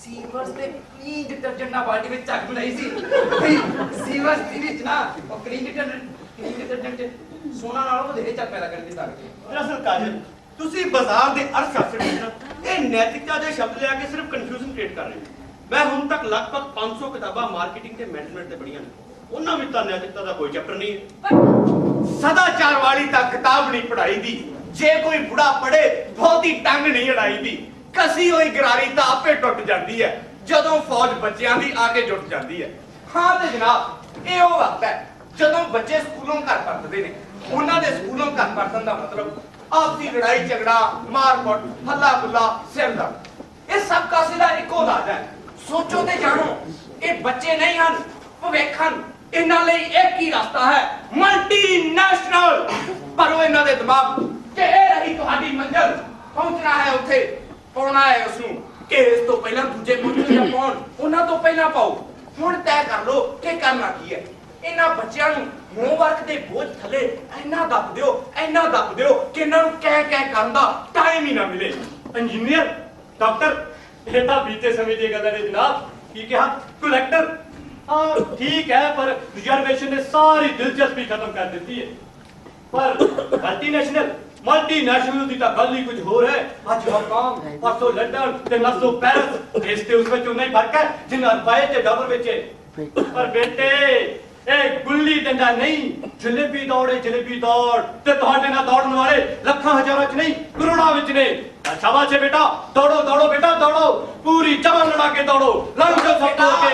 ਸੀਵਰਸ ਤੇ ਕਲੀਨ ਡਿਟਰਜੈਂਟ ਨਾਲ ਬਾਲਟੀ ਵਿੱਚ ਝੱਗ ਬਣਾਈ ਸੀ। ਬਈ ਸੀਵਰਸ ਦੀ ਵਿੱਚ ਨਾ ਉਹ ਕਲੀਨ ਡਿਟਰਜੈਂਟ ਸੋਨਾ ਨਾਲੋਂ ਵਧੇਰੇ ਝੱਗ ਪੈਦਾ ਕਰਨ ਦੀ ਤਾਕਤ ਹੈ। ਦਰਅਸਲ ਕਾਜਲ, ਤੁਸੀਂ ਬਾਜ਼ਾਰ ਦੇ ਅਰਥ ਸ਼ਾਸਤਰ ਵਿੱਚ ਇਹ ਨੈਤਿਕਤਾ ਦੇ ਸ਼ਬਦ ਲਿਆ ਕੇ ਸਿਰਫ ਕਨਫਿਊਜ਼ਨ ਕ੍ਰੀਏਟ ਕਰ ਰਹੇ ਹੋ। ਮੈਂ ਹੁਣ ਤੱਕ ਲਗਭਗ 500 ਕਿਤਾਬਾਂ ਮਾਰਕੀਟਿੰਗ ਤੇ ਮੈਨੇਜਮੈਂਟ ਤੇ ਪੜ੍ਹੀਆਂ ਨੇ, ਉਹਨਾਂ ਵਿੱਚ ਤਾਂ ਨੈਤਿਕਤਾ ਦਾ ਕੋਈ ਚੈਪਟਰ ਨਹੀਂ ਹੈ। ਸਦਾਚਾਰ ਵਾਲੀ ਤਾਂ ਕਿਤਾਬ ਨਹੀਂ ਪੜਾਈ ਦੀ। ਜੇ ਕੋਈ ਬੁੜਾ ਪੜੇ ਬਹੁਤੀ ਟੰਗ ਨਹੀਂ ਅੜਾਈ ਦੀ। ਕਸੀ ਹੋਈ ਗਰਾਰੀ ਤਾਂ ਆਪੇ ਟੁੱਟ ਜਾਂਦੀ ਹੈ ਜਦੋਂ ਫੌਜ ਬੱਚਿਆਂ ਦੀ ਆ ਕੇ ਜੁਟ ਜਾਂਦੀ ਹੈ। ਹਾਂ ਤੇ ਜਨਾਬ, ਇਹ ਉਹ ਵਕਤ ਹੈ ਜਦੋਂ ਬੱਚੇ ਸਕੂਲੋਂ ਘਰ ਪਰਤਦੇ ਨੇ। ਉਹਨਾਂ ਦੇ ਸਕੂਲੋਂ ਘਰ ਪਰਤਣ ਦਾ ਮਤਲਬ ਆਪਸੀ ਲੜਾਈ ਝਗੜਾ, ਮਾਰ-ਕੁੱਟ, ਹੱਲਾ ਗੁੱਲਾ, ਸਿਰ ਦਰਦ। ਇਹ ਸਭ ਕਾਸੇ ਦਾ ਇੱਕੋ ਇਲਾਜ ਹੈ। ਸੋਚੋ ਤੇ ਜਾਣੋ, ਇਹ ਬੱਚੇ ਨਹੀਂ ਹਨ, ਭਵਿੱਖ ਹਨ। ਇਹਨਾਂ ਲਈ ਇੱਕ ਹੀ ਰਸਤਾ ਹੈ, ਮਲਟੀਨੈਸ਼ਨਲ। ਪਰ ਉਹ ਇਹਨਾਂ ਦੇ ਦਿਮਾਗ ਕਿ ਇਹ ਰਹੀ ਤੁਹਾਡੀ ਮੰਜ਼ਿਲ, ਪਹੁੰਚਣਾ ਹੈ ਉੱਥੇ, ਪਾਉਣਾ ਹੈ ਉਸ ਨੂੰ ਕਿ ਇਸ ਤੋਂ ਪਹਿਲਾਂ ਦੂਜੇ ਪਹੁੰਚਣ ਜਾਂ ਪਾਉਣ, ਉਹਨਾਂ ਤੋਂ ਪਹਿਲਾਂ ਪਾਓ। ਹੁਣ ਤੈਅ ਕਰ ਲਓ ਕਿ ਕਰਨਾ ਕੀ ਹੈ। ਇਹਨਾਂ ਬੱਚਿਆਂ ਨੂੰ ਹੋਮਵਰਕ ਦੇ ਬੋਝ ਥੱਲੇ ਇੰਨਾ ਦੱਬ ਦਿਓ ਕਿ ਇਹਨਾਂ ਨੂੰ ਕਹਿ ਕਰਨ ਦਾ ਟਾਈਮ ਹੀ ਨਾ ਮਿਲੇ। ਇੰਜੀਨੀਅਰ, ਡਾਕਟਰ, ਇਹ ਤਾਂ ਬੀਤੇ ਸਮੇਂ ਦੀਆਂ ਗੱਲਾਂ ਨੇ ਜਨਾਬ। ਕੀ ਕਿਹਾ? ਕਲੈਕਟਰ। ਹਾਂ ਠੀਕ ਹੈ, ਪਰ ਰਿਜ਼ਰਵੇਸ਼ਨ ਨੇ ਸਾਰੀ ਦਿਲਚਸਪੀ ਖਤਮ ਕਰ ਦਿੱਤੀ ਹੈ। ਪਰ ਮਲਟੀਨੈਸ਼ਨਲ ਦੀ ਤਾਂ ਗੱਲ ਹੀ ਕੁਝ ਹੋਰ ਹੈ। ਅੱਜ ਹਾਂਗਕਾਂਗ, ਪਰਸੋਂ ਲੰਡਨ ਤੇ ਨਰਸੋਂ ਪੈਰਿਸ। ਇਸ ਤੇ ਉਸ ਵਿੱਚ ਉਨਾ ਹੀ ਫਰਕ ਹੈ ਜਿੰਨਾ ਰੁਪਏ ਤੇ ਡਾਲਰ ਵਿੱਚ ਹੈ। ਪਰ ਬੇਟੇ, ਇਹ ਗੁੱਲੀ ਡੰਡਾ ਨਹੀਂ, ਜਲੇਬੀ ਦੌੜ ਤੇ ਤੁਹਾਡੇ ਨਾਲ ਦੌੜਨ ਵਾਲੇ ਲੱਖਾਂ ਹਜ਼ਾਰਾਂ ਚ ਨਹੀਂ, ਕਰੋੜਾਂ ਵਿੱਚ ਨੇ। ਸ਼ਾਬਾਸ਼ ਬੇਟਾ, ਦੌੜੋ ਬੇਟਾ, ਦੌੜੋ, ਪੂਰੀ ਜਾਨ ਲੜਾ ਕੇ ਦੌੜੋ, ਲੰਘ ਜਾਓ ਸਭ ਤੋਂ ਅੱਗੇ,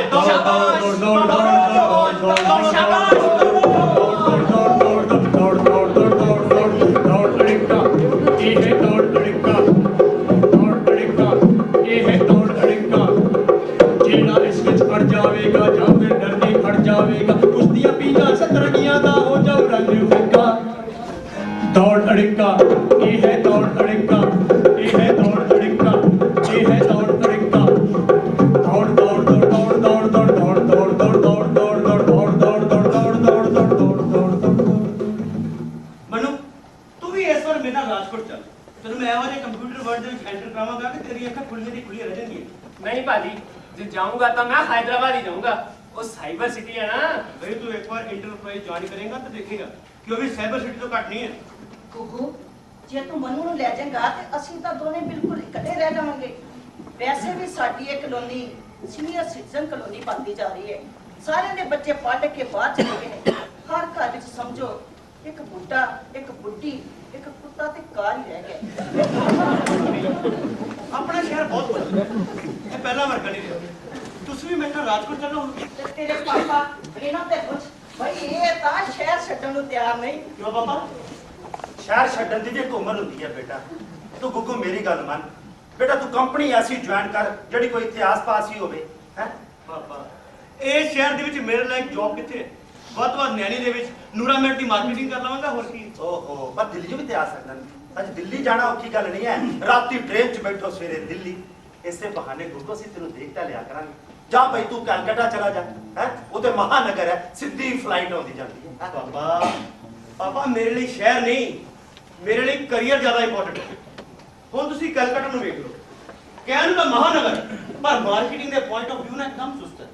ਜਾਵੇਗਾ ਜਾਂ ਫਿਰ ਡਰਦੀ ਖੜ ਜਾਵੇਗਾ। ਕੁਸ਼ਤੀਆਂ ਪੀਣਾ ਸਤਰੰਗੀਆਂ ਦਾ ਹੋ ਜਾਊ ਰੰਗ ਫਿੱਕਾ। ਦੌੜ ਅੜਿੱਕਾ, ਇਹ ਹੈ ਦੌੜ ਅੜਿੱਕਾ, ਇਹ ਹੈ ਦੌੜ ਅੜਿੱਕਾ, ਇਹ ਹੈ ਦੌੜ ਅੜਿੱਕਾ। ਦੌੜ ਦੌੜ ਦੌੜ ਦੌੜ ਦੌੜ ਦੌੜ ਦੌੜ ਦੌੜ ਦੌੜ ਦੌੜ ਦੌੜ ਦੌੜ ਦੌੜ ਦੌੜ ਦੌੜ ਦੌੜ ਦੌੜ ਦੌੜ ਦੌੜ। ਮਨੂ, ਤੂੰ ਵੀ ਇਸ ਵਾਰ ਮੇਰੇ ਨਾਲ ਰਾਜਕੋਟ ਚੱਲ। ਤੈਨੂੰ ਮੈਂ ਇਹੋ ਜਿਹੇ ਕੰਪਿਊਟਰ ਵਰਲਡ ਦੇ ਵਿੱਚ ਐਂਟਰ ਕਰਾਵਾਂਗਾ ਕਿ ਤੇਰੀ ਅੱਖਾਂ ਖੁੱਲੀਆਂ ਦੀ ਖੁੱਲੀਆਂ ਰਹਿ ਜਾਣਗੀਆਂ। ਨਹੀਂ ਭਾਜੀ, ਜੇ ਜਾਊਂਗਾ ਤਾਂ ਮੈਂ हैदराबाद ही जाऊंगा। वो साइबर सिटी है ना। भाई तू एक बार इंटरप्राइज ज्वाइन करेगा तो देखेगा कि वो भी साइबर सिटी तो घट नहीं है। ਗੁੱਗੂ, ਜੇ ਤੂੰ ਮਨੂ ਨੂੰ ਲੈ ਜਾਏਗਾ ਤੇ ਅਸੀਂ ਤਾਂ ਦੋਨੇ ਬਿਲਕੁਲ ਇਕੱਠੇ ਰਹਿ ਜਾਵਾਂਗੇ। ਵੈਸੇ ਵੀ ਸਾਡੀ ਇਹ ਕਲੋਨੀ ਸੀਨੀਅਰ ਸਿਟੀਜ਼ਨ ਕਲੋਨੀ ਬਣਦੀ ਜਾ ਰਹੀ ਹੈ। ਸਾਰਿਆਂ ਦੇ ਬੱਚੇ ਪੜ੍ਹ ਕੇ ਬਾਹਰ ਚਲੇ ਗਏ ਨੇ। ਹਰ ਘਰ ਵਿੱਚ ਸਮਝੋ ਇੱਕ ਬੁੱਢਾ, ਇੱਕ ਬੁੱਢੀ, ਇੱਕ ਕੁੱਤਾ ਤੇ ਕਾਰ ਹੀ ਰਹਿ ਗਏ। अपना शहर बहुत बड़ा है, पहला वर्ग नहीं रहा। ਤੁਸੀਂ ਵੀ ਮੇਰੇ ਨਾਲ ਰਾਜਕੋਟ ਚੱਲੋ। ਤੇ ਤੇਰੇ ਪਾਪਾ ਇਹਨਾਂ ਤੇ ਕੁਝ ਭਾਈ ਇਹ ਤਾਂ ਸ਼ਹਿਰ ਛੱਡਣ ਨੂੰ ਤਿਆਰ ਨਹੀਂ। ਕਿਉਂ ਪਾਪਾ? ਸ਼ਹਿਰ ਛੱਡਣ ਦੀ ਜੇ ਕੋਮਲ ਹੁੰਦੀ ਹੈ ਬੇਟਾ। ਤੂੰ ਗੁੱਗੂ ਮੇਰੀ ਗੱਲ ਮੰਨ ਬੇਟਾ, ਤੂੰ ਕੰਪਨੀ ਐਸੀ ਜੁਆਇਨ ਕਰ ਜਿਹੜੀ ਕੋਈ ਇਤਿਹਾਸ ਪਾਸ ਹੀ ਹੋਵੇ। ਹੈ ਪਾਪਾ, ਇਹ ਸ਼ਹਿਰ ਦੇ ਵਿੱਚ ਮੇਰੇ ਲਈ ਜੌਬ ਕਿੱਥੇ ਹੈ? ਵੱਧ ਤੋਂ ਵੱਧ ਨੈਣੀ ਦੇ ਵਿੱਚ ਨੂਰਾਮੈਂਟ ਦੀ ਮਾਰਕੀਟਿੰਗ ਕਰ ਲਵਾਂਗਾ, ਹੋਰ ਕੀ। ਓਹੋ, ਪਰ ਦਿੱਲੀ ਵੀ ਤੇ ਆ ਸਕਦਾ ਨੇ। ਅੱਜ ਦਿੱਲੀ ਜਾਣਾ ਔਖੀ ਗੱਲ ਨਹੀਂ ਹੈ। ਰਾਤੀ ਟ੍ਰੇਨ 'ਚ ਬੈਠੋ, ਸਵੇਰੇ ਦਿੱਲੀ। ਇਸੇ ਬਹਾਨੇ ਗੁੱਗੂ ਅਸੀਂ ਤੈਨੂੰ ਦੇਖ ਤਾਂ ਲਿਆ ਕਰਾਂਗੇ। ਜਾ ਭਾਈ ਤੂੰ ਕਲਕੱਤਾ ਚਲਾ ਜਾ, ਹੈ ਉਹ ਤੇ ਮਹਾਨਗਰ ਹੈ, ਸਿੱਧੀ ਫਲਾਈਟ ਆਉਂਦੀ ਜਾਂਦੀ ਹੈ। ਪਾਪਾ ਮੇਰੇ ਲਈ ਸ਼ਹਿਰ ਨਹੀਂ, ਮੇਰੇ ਲਈ ਕਰੀਅਰ ਜ਼ਿਆਦਾ ਇੰਪੋਰਟੈਂਟ ਹੈ। ਹੁਣ ਤੁਸੀਂ ਕਲਕੱਤਾ ਨੂੰ ਵੇਖ ਲਓ, ਕਹਿਣ ਨੂੰ ਤਾਂ ਮਹਾਨਗਰ, ਪਰ ਮਾਰਕੀਟਿੰਗ ਦੇ ਪੁਆਇੰਟ ਆਫ View ਨਾਲ ਇੱਕਦਮ ਸੁਸਤ ਹੈ।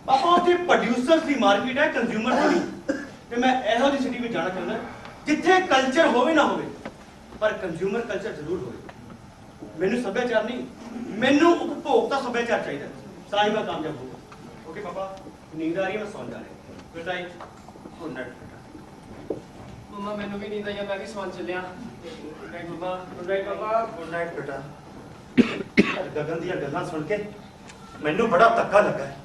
ਪਾਪਾ ਉੱਥੇ ਪ੍ਰੋਡਿਊਸਰਸ ਦੀ ਮਾਰਕੀਟ ਹੈ, ਕੰਜ਼ਿਊਮਰ ਦੀ ਨਹੀਂ। ਤੇ ਮੈਂ ਇਹੋ ਜਿਹੀ ਸਿਟੀ ਵਿੱਚ ਜਾਣਾ ਚਾਹੁੰਦਾ ਜਿੱਥੇ ਕਲਚਰ ਹੋਵੇ ਨਾ ਹੋਵੇ, ਪਰ ਕੰਜ਼ਿਊਮਰ ਕਲਚਰ ਜ਼ਰੂਰ ਹੋਵੇ। ਮੈਨੂੰ ਸੱਭਿਆਚਾਰ ਨਹੀਂ, ਮੈਨੂੰ ਉਪਭੋਗਤਾ ਸੱਭਿਆਚਾਰ ਚਾਹੀਦਾ, ਤਾਂ ਹੀ ਮੈਂ ਕਾਮਯਾਬ ਹੋਊਗਾ। ਓਕੇ ਪਾਪਾ, ਨੀਂਦ ਆ ਰਹੀ ਹੈ, ਮੈਂ ਸੌਂ ਜਾ ਰਿਹਾ। Good night. Good night. ਮੰਮਾ ਮੈਨੂੰ ਵੀ ਨੀਂਦ ਆਈ ਆ, ਮੈਂ ਵੀ ਸੌਣ ਚੱਲਿਆ। ਗੁੱਡ ਨਾਈਟ ਮੰਮਾ। ਗੁੱਡ ਨਾਈਟ ਪਾਪਾ। ਗੁੱਡ ਨਾਈਟ ਬੇਟਾ। ਗਗਨ ਦੀਆਂ ਗੱਲਾਂ ਸੁਣ ਕੇ ਮੈਨੂੰ ਬੜਾ ਧੱਕਾ ਲੱਗਾ ਹੈ।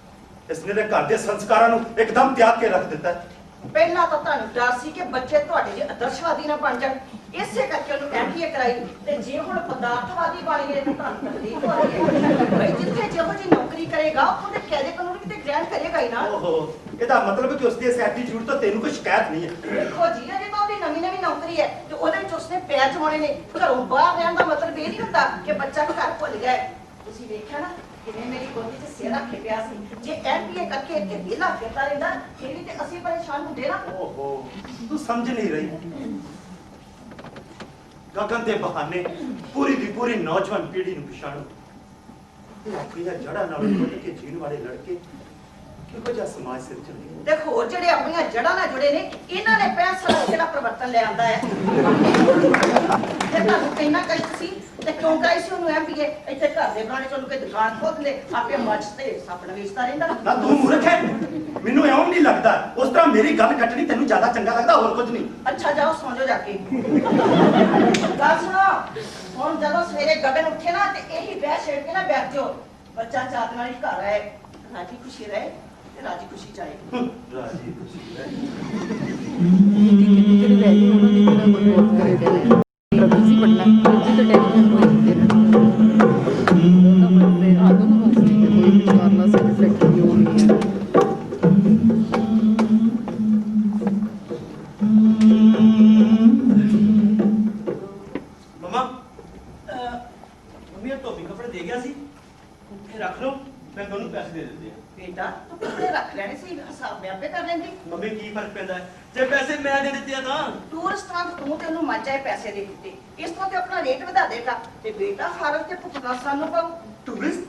ਇਸਨੇ ਦੇ ਘਰ ਦੇ ਸੰਸਕਾਰਾਂ ਨੂੰ ਇੱਕਦਮ ਤਿਆਗ ਕੇ ਰੱਖ ਦਿੱਤਾ ਹੈ। ਪਹਿਲਾਂ ਤਾਂ ਤੁਹਾਨੂੰ ਡਰ ਸੀ ਕਿ ਬੱਚੇ ਤੁਹਾਡੇ ਜਿਹੇ ਆਦਰਸ਼ਵਾਦੀ ਨਾ ਬਣ ਜਾਣ, ਇਸੇ ਕਰਕੇ ਉਹਨੂੰ MBA ਕਰਾਈ। ਤੇ ਜੇ ਹੁਣ ਪਦਾਰਥਵਾਦੀ ਬਣ ਗਏ ਤਾਂ ਤੁਹਾਨੂੰ ਤਕਲੀਫ ਹੋ ਰਹੀ ਹੈ। ਭਾਈ ਜਿੱਥੇ ਜਿਹੋ ਜਿਹੀ ਨੌਕਰੀ ਕਰੇਗਾ ਉੱਥੋਂ ਦੇ ਕਾਇਦੇ ਕਾਨੂੰਨ ਵੀ ਤੇ ਗ੍ਰਹਿਣ ਕਰੇਗਾ ਹੀ ਨਾ। ਓਹੋ, ਇਹਦਾ ਮਤਲਬ ਹੈ ਕਿ ਉਸਦੀ ਇਸ ਐਟੀਟਿਊਡ ਤੋਂ ਤੈਨੂੰ ਕੋਈ ਸ਼ਿਕਾਇਤ ਨਹੀਂ ਹੈ। ਦੇਖੋ ਜੀ, ਅਜੇ ਤਾਂ ਉਹਦੀ ਨਵੀਂ ਨੌਕਰੀ ਹੈ ਤੇ ਉਹਦੇ ਵਿੱਚ ਉਸਨੇ ਪੈਰ ਜਮਾਉਣੇ ਨੇ। ਘਰੋਂ ਬਾਹਰ ਰਹਿਣ ਦਾ ਮਤਲਬ ਇਹ ਨਹੀਂ ਹੁੰਦਾ ਕਿ ਬੱਚਾ ਘਰ ਭੁੱਲ ਗਿਆ ਹੈ। ਤੁਸੀਂ ਵੇਖਿਆ ਨਾ ਕਿਵੇਂ ਮੇਰੀ ਗੋਦੀ 'ਚ ਸਿਰ ਰੱਖ ਕੇ ਪਿਆ ਸੀ। ਜੇ MBA ਕਰਕੇ ਇੱਥੇ ਵਿਹਲਾ ਫਿਰਦਾ ਰਹਿੰਦਾ ਫਿਰ ਵੀ ਤੇ ਅਸੀਂ ਪਰੇਸ਼ਾਨ ਹੁੰਦੇ ਨਾ। ਓਹੋ, ਤੂੰ ਸਮਝ ਨਹੀਂ ਰਹੀ। ਗਗਨ ਦੇ ਬਹਾਨੇ ਪੂਰੀ ਦੀ ਪੂਰੀ ਨੌਜਵਾਨ ਪੀੜ੍ਹੀ ਨੂੰ ਪਛਾਣੋ। ਆਪਣੀਆਂ ਜੜ੍ਹਾਂ ਨਾਲ ਉੱਠ ਕੇ ਜੀਣ ਵਾਲੇ ਲੜਕੇ ਕਿਹੋ ਜਿਹਾ ਸਮਾਜ ਸਿਰ ਚੱਲੇ। ਦੇਖੋ ਜਿਹੜੇ ਆਪਣੀਆਂ ਜੜ੍ਹਾਂ ਨਾਲ ਜੁੜੇ ਨੇ, ਇਹਨਾਂ ਨੇ 65 ਸਾਲਾਂ ਜਿਹੜਾ ਪਰਿਵਰਤਨ ਲੈ ਆਂਦਾ ਹੈ। ਜੇ ਤੁਹਾਨੂੰ ਇੰਨਾ ਕਸ਼ਟ ਸੀ ਤੇ ਕਿਉਂ ਕਰਾਈ ਸੀ ਉਹਨੂੰ MBA? ਇੱਥੇ ਘਰ ਦੇ ਬਣਾਣੇ ਚ ਉਹਨੂੰ ਕੋਈ ਦੁਕਾਨ ਖੋਲ ਲੈ, ਆਪੇ ਮੱਝ ਤੇ ਸਾਪਣ ਵੇਚਦਾ ਰਹਿੰਦਾ। ਨਾ ਤੂੰ ਮੂਰਖ ਹੈ, ਮੈਨੂੰ ਇਉਂ ਨਹੀਂ ਲੱਗਦਾ। ਉਸ ਤਰ੍ਹਾਂ ਮੇਰੀ ਗੱਲ ਕੱਟਣੀ ਤੈਨੂੰ ਜ਼ਿਆਦਾ ਚੰਗਾ ਲੱਗਦਾ, ਹੋਰ ਕੁਝ ਨਹੀਂ। ਅੱਛਾ ਜਾਓ ਸੌਂ ਜਾਓ ਜਾ ਕੇ। ਗੱਲ ਸੁਣੋ, ਹੁਣ ਜਦੋਂ ਸਵੇਰੇ ਗਗਨ ਉੱਠੇ ਨਾ ਤੇ ਇਹੀ ਬਹਿ ਛੇੜ ਕੇ ਨਾ ਬੈਠ ਜਾਓ। ਬੱਚਾ ਚਾਤ ਨਾਲ ਹੀ ਘਰ ਆਏ, ਰਾਜੀ ਖੁਸ਼ੀ ਰਹੇ ਤੇ ਰਾਜੀ ਖੁਸ਼ੀ ਜਾਏ। ਰਾਜੀ ਖੁਸ਼ੀ ਰਹਿ। ਮਮਾ, ਮੰਮੀ ਇਹ ਧੋਬੀ ਕੱਪੜੇ ਦੇ ਗਿਆ ਸੀ, ਇਹ ਰੱਖ ਲਓ, ਮੈਂ ਤੁਹਾਨੂੰ ਪੈਸੇ ਦੇ ਦਿੰਦੇ ਆ। ਬੇਟਾ ਤੂੰ ਕੱਪੜੇ ਰੱਖ ਲੈਣੇ ਸੀ, ਹਿਸਾਬ ਮੈਂ ਆਪੇ ਕਰ ਲੈਂਦੀ। ਮੰਮੀ ਕੀ ਫਰਕ ਪੈਂਦਾ ਹੈ ਜੇ ਪੈਸੇ ਮੈਂ ਦੇ ਦਿੱਤੇ ਆ ਤਾਂ? ਟੂਰਿਸਟ ਨਾਲ ਤੂੰ ਤੇ ਉਹਨੂੰ ਮਾਝਾ ਪੈਸੇ ਦੇ ਦਿੱਤੇ, ਇਸ ਤੋਂ ਤੇ ਆਪਣਾ ਰੇਟ ਵਧਾ ਦੇਗਾ ਤੇ ਬੇਟਾ ਹਰ ਤੇ ਭੁਗਤਣਾ ਸਾਨੂੰ ਪਊ। ਟੂਰਿਸਟ?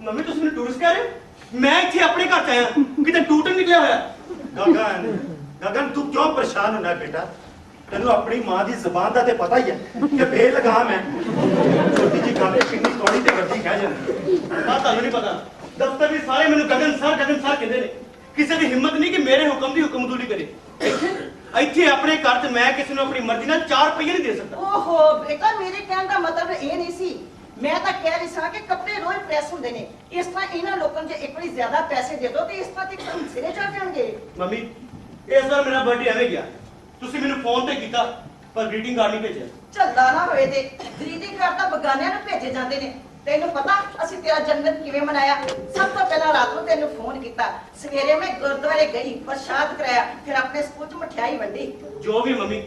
ਮੰਮੀ ਤੁਸੀਂ ਮੈਨੂੰ ਟੂਰਿਸਟ ਕਹਿ ਰਹੇ ਹੋ? ਮੈਂ ਇੱਥੇ ਆਪਣੇ ਘਰ ਚ ਆਇਆ, ਕਿਤੇ ਟੂਟ ਨਿਕਲਿਆ ਹੋਇਆ। ਗਗਨ, ਗਗਨ ਤੂੰ ਕਿਉਂ ਪਰੇਸ਼ਾਨ ਹੋਣਾ ਬੇਟਾ? ਤੈਨੂੰ ਆਪਣੀ ਮਾਂ ਦੀ ਜ਼ੁਬਾਨ ਦਾ ਤੇ ਪਤਾ ਹੀ ਹੈ ਕਿ ਬੇਲਗਾਮ ਹੈ। ਛੋਟੀ ਜੀ ਗੱਲ ਕਿੰਨੀ ਕੌੜੀ ਤੇ ਵੱਡੀ ਕਹਿ ਜਾਂਦੀ। ਆ ਤੁਹਾਨੂੰ ਨਹੀਂ ਪਤਾ, ਦਫ਼ਤਰ ਵੀ ਸਾਰੇ ਮੈਨੂੰ ਗਗਨ ਸਰ ਕਹਿੰਦੇ ਨੇ। ਕਿਸੇ ਦੀ ਹਿੰਮਤ ਨਹੀਂ ਕਿ ਮੇਰੇ ਹੁਕਮ ਦੀ ਹੁਕਮਦੂਲੀ ਕਰੇ। ਇੱਥੇ ਆਪਣੇ ਘਰ ਤੇ ਮੈਂ ਕਿਸੇ ਨੂੰ ਆਪਣੀ ਮਰਜ਼ੀ ਨਾਲ 4 ਰੁਪਏ ਨਹੀਂ ਦੇ ਸਕਦਾ। ਓਹੋ ਬੇਟਾ, ਮੇਰੇ ਕਹਿਣ ਦਾ ਮਤਲਬ ਇਹ ਨਹੀਂ ਸੀ। ਮੈਂ ਤਾਂ ਕਹਿ ਰਹੀ ਸਾਂ ਕਿ ਕੱਪੜੇ ਰੋਜ਼ ਪ੍ਰੈਸ ਹੁੰਦੇ ਨੇ, ਇਸ ਤਰ੍ਹਾਂ ਇਹਨਾਂ ਲੋਕਾਂ ਨੂੰ ਜੇ ਇੱਕ ਵਾਰੀ ਜ਼ਿਆਦਾ ਪੈਸੇ ਦੇ ਦੋ ਤੇ ਇਸ ਤਰ੍ਹਾਂ ਤੇ ਸਿਰੇ ਚੜ ਜਾਣਗੇ। ਮੰਮੀ, ਇਸ ਵਾਰ ਮੇਰਾ ਬਰਥਡੇ ਐਵੇਂ ਗਿਆ, ਤੁਸੀਂ ਮੈਨੂੰ ਫੋਨ ਤੇ ਕੀਤਾ ਪਰ ਗ੍ਰੀਟਿੰਗ ਕਾਰਡ ਨਹੀਂ ਭੇਜਿਆ। ਝੱਲਾ ਨਾ ਹੋਏ ਤੇ ਗ੍ਰੀਟਿੰਗ ਕਾਰਡ ਤਾਂ ਬਗਾਨਿਆਂ ਨੂੰ ਭੇਜੇ ਜਾਂਦੇ ਨੇ। ਤੈਨੂੰ ਪਤਾ ਅਸੀਂ ਤੇਰਾ ਜਨਮ ਕਿਵੇਂ ਮਨਾਇਆ? ਸਭ ਤੋਂ ਪਹਿਲਾਂ ਰਾਤ ਨੂੰ ਤੈਨੂੰ ਫੋਨ ਕੀਤਾ, ਸਵੇਰੇ ਮੈਂ ਗੁਰਦੁਆਰੇ ਗਈ, ਪ੍ਰਸ਼ਾਦ ਕਰਾਇਆ, ਫਿਰ ਆਪਣੇ ਸਕੂਲ 'ਚ ਮਠਿਆਈ ਵੰਡੀ। ਜੋ ਵੀ ਮੰਮੀ,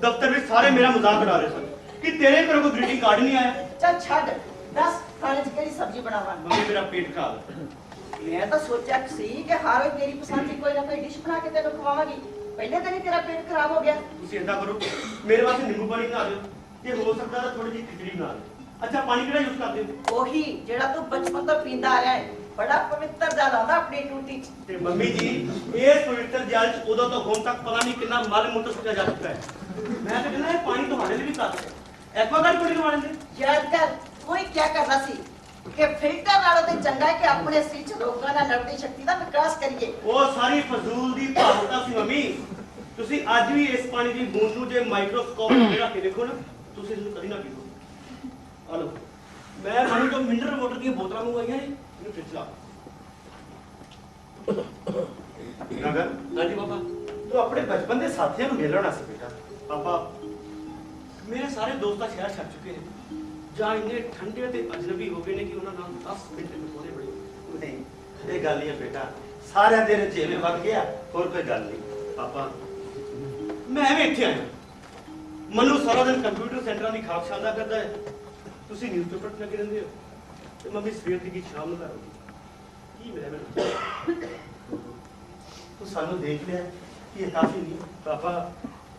ਦਫ਼ਤਰ ਵਿੱਚ ਸਾਰੇ ਮੇਰਾ ਮਜ਼ਾਕ ਉਡਾ ਰਹੇ ਸਨ ਕਿ ਤੇਰੇ ਘਰੋਂ ਕੋਈ ਗ੍ਰੀਟਿੰਗ ਕਾਰਡ ਨਹੀਂ ਆਇਆ। ਚੱਲ ਛੱਡ, ਦੱਸ ਖਾਣੇ 'ਚ ਕਿਹੜੀ ਸਬਜ਼ੀ ਬਣਾਵਾਂ? ਮੰਮੀ ਮੇਰਾ ਪੇਟ ਖਰਾਬ ਹੈ। ਮੈਂ ਤਾਂ ਸੋਚਿਆ ਸੀ ਕਿ ਹਰ ਰੋਜ਼ ਤੇਰੀ ਪਸੰਦ ਦੀ ਕੋਈ ਨਾ ਕੋਈ ਡਿਸ਼ ਬਣਾ ਕੇ ਤੈਨੂੰ ਖਵਾਵਾਂਗੀ। ਪਹਿਲੇ ਦਿਨ ਹੀ ਤੇਰਾ ਪੇਟ ਖਰਾਬ ਹੋ ਗਿਆ। ਤੁਸੀਂ ਏਦਾਂ ਕਰੋ, ਮੇਰੇ ਵਾਸਤੇ ਨਿੰਬੂ ਪਾਣੀ ਬਣਾ ਦਿਓ, ਜੇ ਹੋ ਸਕਦਾ ਤਾਂ ਥੋੜੀ ਜਿਹੀ ਖਿਚੜੀ ਬਣਾ ਦਿਓ। ਅੱਛਾ, ਪਾਣੀ ਕਿਹੜਾ ਯੂਜ਼ ਕਰਦੇ ਹੋ? ਉਹੀ ਜਿਹੜਾ ਤੂੰ ਬਚਪਨ ਤੋਂ ਪੀਂਦਾ ਆ ਰਿਹਾ ਹੈ, ਬੜਾ ਪਵਿੱਤਰ ਜਲ ਆਉਂਦਾ ਆਪਣੀ ਟੂਟੀ 'ਚ। ਤੇ ਮੰਮੀ ਜੀ, ਇਸ ਪਵਿੱਤਰ ਜਲ 'ਚ ਉਦੋਂ ਤੋਂ ਹੁਣ ਤੱਕ ਪਤਾ ਨਹੀਂ ਕਿੰਨਾ ਮਲ ਮੂਤਰ ਸੁੱਟਿਆ ਜਾ ਚੁੱਕਾ ਹੈ। ਮੈਂ ਤਾਂ ਕਹਿੰਦਾ ਇਹ ਪਾਣੀ ਤੁਹਾਡੇ ਲਈ ਵੀ ਘੱਟ ਹੈ। ਐਕਵਾਗਾਰਡ ਕਿਉਂ ਨਹੀਂ ਲਵਾ ਲੈਂਦੇ? ਯਾਦ ਕਰ, ਤੂੰ ਹੀ ਕਿਆ ਕਰਦਾ ਸੀ ਕਿ ਫਿਲਟਰ ਨਾਲੋਂ ਤੇ ਚੰਗਾ ਹੈ ਕਿ ਆਪਣੇ ਸਰੀਰ 'ਚ ਰੋਗਾਂ ਨਾਲ ਲੜਨ ਦੀ ਸ਼ਕਤੀ ਦਾ ਵਿਕਾਸ ਕਰੀਏ। ਉਹ ਸਾਰੀ ਫਜ਼ੂਲ ਦੀ ਭਾਵਨਾ ਸੀ ਮੰਮੀ। ਤੁਸੀਂ ਅੱਜ ਵੀ ਇਸ ਪਾਣੀ ਦੀ ਬੂੰਦ ਨੂੰ ਜੇ ਮਾਈਕਰੋਸਕੋਪ ਤੇ ਰੱਖ ਕੇ ਦੇਖੋ ਨਾ, ਤੁਸੀਂ ਇਸ ਨੂੰ ਕਦੀ ਨਾ ਪੀਓ। ਆ ਲਓ, ਮੈਂ ਤੁਹਾਨੂੰ ਜੋ ਮਿਨਰਲ ਵਾਟਰ ਦੀਆਂ ਬੋਤਲਾਂ ਮੰਗਵਾਈਆਂ ਨੇ, ਇਹਨੂੰ ਫ੍ਰਿਜ ਲਾ। ਗਗਨ, ਹਾਂਜੀ ਪਾਪਾ। ਤੂੰ ਆਪਣੇ ਬਚਪਨ ਦੇ ਸਾਥੀਆਂ ਨੂੰ ਮਿਲਣਾ ਸੀ ਬੇਟਾ। ਪਾਪਾ, ਮੇਰੇ ਸਾਰੇ ਦੋਸਤ ਤਾਂ ਸ਼ਹਿਰ ਛੱਡ ਚੁੱਕੇ ਨੇ, ਜਾਂ ਇੰਨੇ ਠੰਡੇ ਤੇ ਅਜਨਬੀ ਹੋ ਗਏ ਨੇ ਕਿ ਉਹਨਾਂ ਨਾਲ 10 ਮਿੰਟ ਬਿਤਾਉਣੇ ਬੜੇ। ਨਹੀਂ, ਇਹ ਗੱਲ ਹੀ ਹੈ ਬੇਟਾ। ਸਾਰਿਆਂ ਦੇ ਰਜੇਵੇਂ ਵੱਧ ਗਿਆ, ਹੋਰ ਕੋਈ ਗੱਲ ਨਹੀਂ। ਪਾਪਾ ਮੈਂ ਵੀ ਇੱਥੇ ਆਇਆ, ਮੈਨੂੰ ਸਾਰਾ ਦਿਨ ਕੰਪਿਊਟਰ ਸੈਂਟਰਾਂ ਦੀ ਖਾਕ ਛਾਂਦਾ ਕਰਦਾ ਹੈ, ਤੁਸੀਂ ਨਿਊਜ਼ਪੇਪਰ ਤੇ ਲੱਗੇ ਰਹਿੰਦੇ ਹੋ ਤੇ ਮੰਮੀ ਸਵੇਰ ਦੀ ਸ਼ਾਮ ਨੂੰ ਘਰ ਆਉਂਦੀ। ਕੀ ਮਿਲਿਆ ਮੈਨੂੰ? ਤੂੰ ਸਾਨੂੰ ਦੇਖ ਲਿਆ ਕਿ ਇਹ ਕਾਫੀ ਨਹੀਂ। ਪਾਪਾ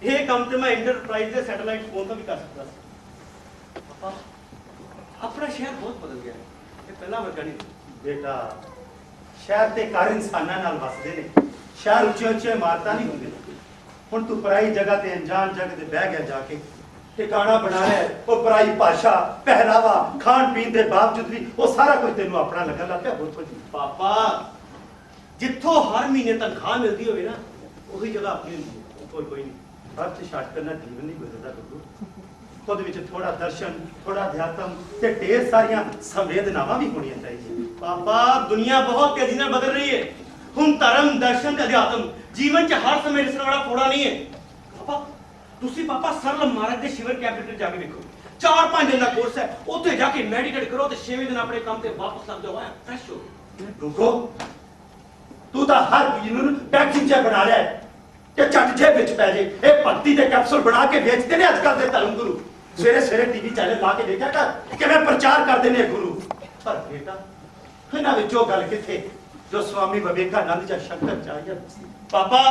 ਇਹ ਕੰਮ ਤੇ ਮੈਂ ਇੰਟਰਪ੍ਰਾਈਜ਼ ਦੇ ਸੈਟੇਲਾਈਟ ਫੋਨ ਤੋਂ ਵੀ ਕਰ ਸਕਦਾ ਸੀ। ਪਾਪਾ ਆਪਣਾ ਸ਼ਹਿਰ ਬਹੁਤ ਬਦਲ ਗਿਆ ਹੈ, ਇਹ ਪਹਿਲਾਂ ਵਰਗਾ ਨਹੀਂ। ਬੇਟਾ ਸ਼ਹਿਰ ਤੇ ਘਰ ਇਨਸਾਨਾਂ ਨਾਲ ਵਸਦੇ ਨੇ, ਸ਼ਹਿਰ ਉੱਚੇ ਉੱਚੇ ਇਮਾਰਤਾਂ ਨਹੀਂ ਹੁੰਦੇ। ਹੁਣ ਤੂੰ ਪਰਾਈ ਜਗ੍ਹਾ ਤੇ ਅਣਜਾਣ ਜਗ੍ਹਾ ਤੇ ਬਹਿ ਗਿਆ ਜਾ ਕੇ, ਟਿਕਾਣਾ ਬਣਾ ਲਿਆ, ਉਹ ਪਰਾਈ ਭਾਸ਼ਾ, ਪਹਿਰਾਵਾ, ਖਾਣ ਪੀਣ ਦੇ ਬਾਵਜੂਦ ਵੀ ਉਹ ਸਾਰਾ ਕੁਝ ਤੈਨੂੰ ਆਪਣਾ ਲੱਗਣ ਲੱਗ ਪਿਆ। ਬਹੁਤ ਕੁਝ ਪਾਪਾ ਜਿੱਥੋਂ ਹਰ ਮਹੀਨੇ ਤਨਖਾਹ ਮਿਲਦੀ ਹੋਵੇ ਨਾ, ਉਹੀ ਜਗ੍ਹਾ ਆਪਣੀ ਹੁੰਦੀ ਹੈ, ਹੋਰ ਕੋਈ ਨਹੀਂ। ਅਰਥ ਛੱਡ ਕਰਨਾ ਜੀਵਨ ਨਹੀਂ ਗੁਜ਼ਰਦਾ ਗੁਰੂ। ਉਹਦੇ ਵਿੱਚ ਥੋੜਾ ਦਰਸ਼ਨ, ਥੋੜਾ ਅਧਿਆਤਮ ਤੇ ਢੇਰ ਸਾਰੀਆਂ ਸੰਵੇਦਨਾਵਾਂ ਵੀ ਹੋਣੀਆਂ ਚਾਹੀਦੀਆਂ। ਪਾਪਾ ਦੁਨੀਆ ਬਹੁਤ ਤੇਜ਼ੀ ਨਾਲ ਬਦਲ ਰਹੀ ਹੈ। ਹੁਣ ਧਰਮ, ਦਰਸ਼ਨ ਤੇ ਅਧਿਆਤਮ ਜੀਵਨ 'ਚ ਹਰ ਸਮੇਂ ਰਿਸਣ ਵਾਲਾ ਥੋੜਾ ਨਹੀਂ ਹੈ। ਪਾਪਾ ਤੁਸੀਂ ਪਾਪਾ ਸਰਲ ਮਾਰਗ ਦੇ ਸ਼ਿਵਰ ਕੈਪੀਟਲ ਜਾ ਕੇ ਵੇਖੋ, 4-5 ਦਿਨ ਦਾ ਕੋਰਸ ਹੈ, ਉੱਥੇ ਜਾ ਕੇ ਮੈਡੀਟੇਟ ਕਰੋ ਤੇ 6ਵੇਂ ਦਿਨ ਆਪਣੇ ਕੰਮ ਤੇ ਵਾਪਸ ਲੱਗ ਜਾਓ, ਫਰੈਸ਼ ਹੋ। ਰੁਕੋ, ਤੂੰ ਤਾਂ ਹਰ ਚੀਜ਼ ਨੂੰ ਪੈਕਿੰਗ 'ਚ ਬਣਾ ਲਿਆ ਹੈ ਕਿ ਝੱਟ ਜੇ ਵਿੱਚ ਪੈ ਜੇ। ਇਹ ਭਗਤੀ ਦੇ ਕੈਪਸੂਲ ਬਣਾ ਕੇ ਵੇਚਦੇ ਨੇ ਅੱਜ ਕੱਲ ਦੇ ਧਰਮ ਗੁਰੂ। ਸਵੇਰੇ ਸਵੇਰੇ ਟੀਵੀ ਚੈਨਲ ਲਾ ਕੇ ਦੇਖਿਆ ਕਰ ਕਿਵੇਂ ਪ੍ਰਚਾਰ ਕਰਦੇ ਨੇ ਗੁਰੂ। ਪਰ ਬੇਟਾ ਇਹਨਾਂ ਵਿੱਚੋਂ ਗੱਲ ਕਿੱਥੇ ਜੋ ਸਵਾਮੀ ਵਿਵੇਕਾਨੰਦ ਜਾਂ ਸ਼ੰਕਰ ਚਾਰਿਆ। ਪਾਪਾ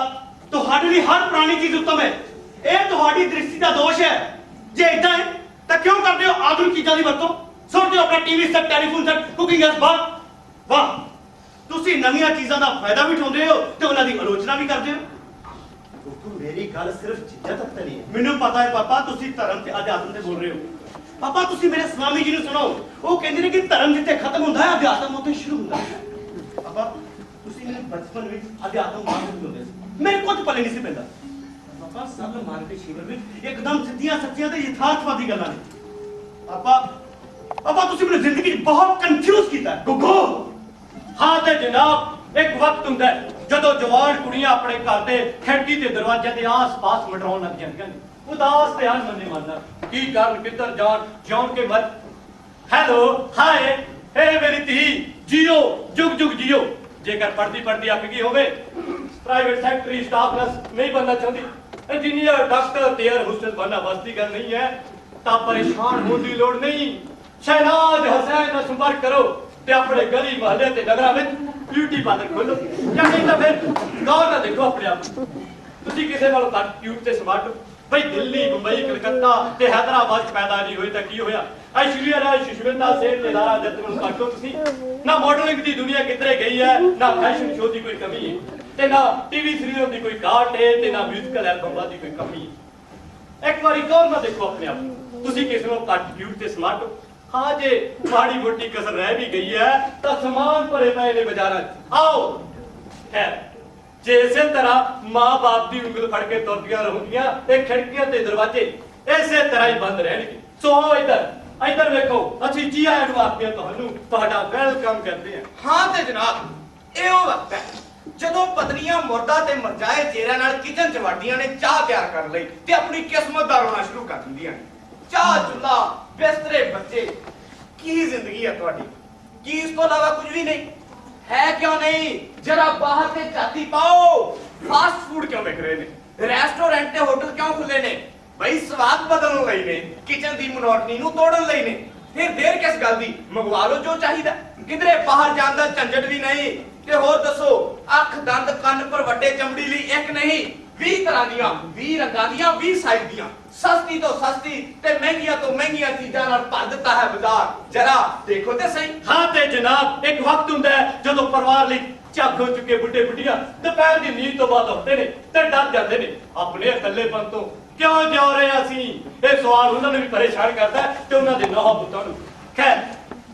ਤੁਹਾਡੇ ਲਈ ਹਰ ਪੁਰਾਣੀ ਚੀਜ਼ ਉੱਤਮ ਹੈ, ਇਹ ਤੁਹਾਡੀ ਦ੍ਰਿਸ਼ਟੀ ਦਾ ਦੋਸ਼ ਹੈ। ਜੇ ਇਦਾਂ ਹੈ ਤਾਂ ਕਿਉਂ ਕਰਦੇ ਹੋ ਆਧੁਨਿਕ ਚੀਜ਼ਾਂ ਦੀ ਵਰਤੋਂ? ਸੁਣਦੇ ਹੋ ਆਪਣਾ TV set, telephone set, cooking gas ਬਾਹਰ। ਵਾਹ, ਤੁਸੀਂ ਨਵੀਆਂ ਚੀਜ਼ਾਂ ਦਾ ਫਾਇਦਾ ਵੀ ਉਠਾਉਂਦੇ ਹੋ ਤੇ ਉਹਨਾਂ ਦੀ ਆਲੋਚਨਾ ਵੀ ਕਰਦੇ ਹੋ। ਤੂੰ ਮੇਰੀ ਗੱਲ ਸਿਰਫ ਚੀਜ਼ਾਂ ਤੱਕ ਨਹੀਂ ਹੈ। ਮੈਨੂੰ ਪਤਾ ਹੈ ਪਾਪਾ, ਤੁਸੀਂ ਧਰਮ ਤੇ ਅਧਿਆਤਮ ਤੇ ਬੋਲ ਰਹੇ ਹੋ। ਪਾਪਾ ਤੁਸੀਂ ਮੇਰੇ ਸਵਾਮੀ ਜੀ ਨੂੰ ਸੁਣੋ, ਉਹ ਕਹਿੰਦੇ ਨੇ ਕਿ ਧਰਮ ਜਿੱਥੇ ਖਤਮ ਹੁੰਦਾ ਹੈ ਅਧਿਆਤਮ ਉੱਥੇ ਸ਼ੁਰੂ ਹੁੰਦਾ ਹੈ। ਪਾਪਾ ਤੁਸੀਂ ਮੇਰੇ ਬਚਪਨ ਵਿੱਚ ਅਧਿਆਤਮ ਮਾਰਗ ਹੁੰਦੇ ਸੀ, ਮੇਰੇ ਕੁਝ ਪਲੇ ਨਹੀਂ ਸੀ ਪੈਂਦਾ। ਪਾਪਾ ਸਰਲ ਮਾਰਗ ਦੇ ਸ਼ਿਵਰ ਵਿੱਚ ਇੱਕਦਮ ਸਿੱਧੀਆਂ ਸੱਚੀਆਂ ਤੇ ਯਥਾਰਥਵਾਦੀ ਗੱਲਾਂ ਨੇ। ਪਾਪਾ ਤੁਸੀਂ ਮੈਨੂੰ ਜ਼ਿੰਦਗੀ 'ਚ ਬਹੁਤ ਕਨਫਿਊਜ਼ ਕੀਤਾ। ਗੁੱਗੂ ਹਾਂ ਤੇ ਜਨਾਬ, ਇੱਕ ਵਕਤ ਹੁੰਦਾ ਹੈ ਜਦੋਂ ਜਵਾਨ ਕੁੜੀਆਂ ਆਪਣੇ ਘਰ ਦੇ ਖਿੜਕੀ ਤੇ ਦਰਵਾਜ਼ੇ ਦੇ ਆਸ-ਪਾਸ ਮੰਡਰਾਉਣ ਲੱਗ ਜਾਂਦੀਆਂ ਨੇ, ਉਦਾਸ ਤੇ ਅਣਮਨੇ ਮਨ ਨਾਲ। ਕੀ ਕਰਨ, ਕਿੱਧਰ ਜਾਣ, ਜਿਉਣ ਕੇ ਮਰ। ਹੈਲੋ, ਹਾਏ, ਏ ਮੇਰੀ ਧੀ, ਜੀਓ, ਜੁਗ ਜੁਗ ਜੀਓ। ਜੇਕਰ ਪੜਦੀ ਅੱਕ ਗਈ ਹੋਵੇ, ਪ੍ਰਾਈਵੇਟ ਸੈਕਟਰੀ, ਸਟਾਫ ਨਰਸ ਨਹੀਂ ਬਣਨਾ ਚਾਹੁੰਦੀ, ਇੰਜੀਨੀਅਰ, ਡਾਕਟਰ, ਏਅਰ ਹੋਸਟਸ ਬਣਨਾ ਬਸ ਦੀ ਗੱਲ ਨਹੀਂ ਹੈ, ਤਾਂ ਪਰੇਸ਼ਾਨ ਹੋਣ ਦੀ ਲੋੜ ਨਹੀਂ। ਸ਼ਹਿਨਾਜ਼ ਹਸੈਨ ਨਾਲ ਸੰਪਰਕ ਕਰੋ ਤੇ ਆਪਣੇ ਗਲੀ ਮੁਹੱਲੇ ਤੇ ਨਗਰਾਂ ਵਿੱਚ ਬਿਊਟੀ ਪਾਰਲਰ ਖੋਲੋ, ਜਾਂ ਨਹੀਂ ਤਾਂ ਫਿਰ ਗੌਰ ਨਾਲ ਦੇਖੋ ਆਪਣੇ ਆਪ। ਤੁਸੀਂ ਕਿਸੇ ਨਾਲੋਂ ਘੱਟ ਕਿਊਟ ਤੇ ਸਮਾਰਟ ਹੋ। ਬਈ ਦਿੱਲੀ, ਮੁੰਬਈ, ਕਲਕੱਤਾ ਤੇ ਹੈਦਰਾਬਾਦ 'ਚ ਪੈਦਾ ਨਹੀਂ ਹੋਏ ਤਾਂ ਕੀ ਹੋਇਆ? ਐਸ਼ਵਰਿਆ ਰਾਏ, ਸੁਸ਼ਮਿਤਾ ਸੇਨ ਤੇ ਲਾਰਾ ਦਤ ਨੂੰ ਘੱਟ ਹੋ ਤੁਸੀਂ। ਨਾ ਮਾਡਲਿੰਗ ਦੀ ਦੁਨੀਆ ਕਿੱਧਰੇ ਗਈ ਹੈ, ਨਾ ਫੈਸ਼ਨ ਸ਼ੋਅ ਦੀ ਕੋਈ ਕਮੀ ਹੈ, ਤੇ ਨਾ ਟੀਵੀ ਸੀਰੀਅਲ ਦੀ ਕੋਈ ਘਾਟ ਹੈ, ਤੇ ਨਾ ਮਿਊਜ਼ੀਕਲ ਐਲਬਮਾਂ ਦੀ ਕੋਈ ਕਮੀ ਹੈ। ਇੱਕ ਵਾਰੀ ਗੌਰ ਨਾਲ ਦੇਖੋ ਆਪਣੇ ਆਪ, ਤੁਸੀਂ ਕਿਸੇ ਨੂੰ ਘੱਟ ਕਿਊਟ ਤੇ ਸਮਾਰਟ ਹੋ। ਹਾਂ, ਜੇ ਮਾੜੀ ਮੋਟੀ ਕਸਰ ਰਹਿ ਵੀ ਗਈ ਹੈ ਤਾਂ ਸਮਾਨ ਭਰੇ ਪਏ ਨੇ ਬਾਜ਼ਾਰਾਂ 'ਚ। ਆਓ ਖੈਰ, ਜੇ ਇਸੇ ਤਰ੍ਹਾਂ ਮਾਂ-ਬਾਪ ਦੀ ਉਂਗਲ ਫੜ ਕੇ ਤੁਰਦੀਆਂ ਰਹੂਗੀਆਂ ਤੇ ਖਿੜਕੀਆਂ ਤੇ ਦਰਵਾਜ਼ੇ ਇਸੇ ਤਰ੍ਹਾਂ ਹੀ ਬੰਦ ਰਹਿਣਗੇ। ਸੋ ਇੱਧਰ ਵੇਖੋ, ਅਸੀਂ ਜੀ ਆਇਆਂ ਨੂੰ ਆਖਦੇ ਹਾਂ, ਤੁਹਾਨੂੰ ਤੁਹਾਡਾ ਵੈਲਕਮ ਕਰਦੇ ਹਾਂ। ਹਾਂ ਤੇ ਜਨਾਬ, ਇਹ ਉਹ ਵਕਤ ਹੈ ਜਦੋਂ ਪਤਨੀਆਂ ਮੁਰਦਾ ਤੇ ਮਰਜਾਏ ਚਿਹਰਿਆਂ ਨਾਲ ਕਿਚਨ 'ਚ ਵੜਦੀਆਂ ਨੇ ਚਾਹ ਤਿਆਰ ਕਰਨ ਲਈ ਤੇ ਆਪਣੀ ਕਿਸਮਤ ਦਾ ਰੋਣਾ ਸ਼ੁਰੂ ਕਰ ਦਿੰਦੀਆਂ ਨੇ। ਚਾਹ, ਚੁੱਲ੍ਹਾ, ਬਿਸਤਰੇ, ਬੱਚੇ, ਕੀ ਜ਼ਿੰਦਗੀ ਹੈ ਤੁਹਾਡੀ? ਕੀ ਇਸ ਤੋਂ ਇਲਾਵਾ ਕੁਝ ਵੀ ਨਹੀਂ ਹੈ? ਕਿਉਂ ਨਹੀਂ? ਜਰਾ ਬਾਹਰ ਤੇ ਝਾਤੀ ਪਾਓ। ਫਾਸਟ ਫੂਡ ਕਿਉਂ ਵਿਕ ਰਹੇ ਨੇ? ਰੈਸਟੋਰੈਂਟ ਤੇ ਹੋਟਲ ਕਿਉਂ ਖੁੱਲੇ ਨੇ? ਬਈ ਸਵਾਦ ਬਦਲਣ ਲਈ ਨੇ, ਕਿਚਨ ਦੀ ਮੋਨੋਟਨੀ ਨੂੰ ਤੋੜਨ ਲਈ ਨੇ। ਫਿਰ ਦੇਰ ਕਿਸ ਗੱਲ ਦੀ? ਮੰਗਵਾ ਲਓ ਜੋ ਚਾਹੀਦਾ, ਕਿਧਰੇ ਬਾਹਰ ਜਾਣ ਦਾ ਝੰਜਟ ਵੀ ਨਹੀਂ। ਤੇ ਹੋਰ ਦੱਸੋ, ਅੱਖ, ਦੰਦ, ਕੰਨ ਪਰ ਵੱਡੇ ਚਮੜੀ ਲਈ ਇੱਕ ਨਹੀਂ 20 ਤਰ੍ਹਾਂ ਦੀਆਂ, 20 ਰੰਗਾਂ ਦੀਆਂ, 20 ਸਾਈਜ਼ ਦੀਆਂ, ਸਸਤੀ ਤੋਂ ਸਸਤੀ ਤੇ ਮਹਿੰਗੀਆਂ ਤੋਂ ਮਹਿੰਗੀਆਂ ਚੀਜ਼ਾਂ ਨਾਲ ਭਰ ਦਿੱਤਾ ਹੈ ਬਾਜ਼ਾਰ। ਜਰਾ ਦੇਖੋ ਤੇ ਸਹੀ। ਹਾਂ ਤੇ ਜਨਾਬ, ਇੱਕ ਵਕਤ ਹੁੰਦਾ ਹੈ ਜਦੋਂ ਪਰਿਵਾਰ ਲਈ ਝੱਗ ਹੋ ਚੁੱਕੇ ਬੁੱਢੇ ਬੁੱਢੀਆਂ ਦੁਪਹਿਰ ਦੀ ਨੀਂਦ ਤੋਂ ਬਾਅਦ ਉੱਠਦੇ ਨੇ ਤੇ ਡਰ ਜਾਂਦੇ ਨੇ ਆਪਣੇ ਇਕੱਲੇਪਨ ਤੋਂ। ਕਿਉਂ ਜਿਉ ਰਹੇ ਅਸੀਂ? ਇਹ ਸਵਾਲ ਉਹਨਾਂ ਨੂੰ ਵੀ ਪਰੇਸ਼ਾਨ ਕਰਦਾ ਤੇ ਉਹਨਾਂ ਦੇ ਨੌ ਪੁੱਤਾਂ ਨੂੰ। ਖੈਰ,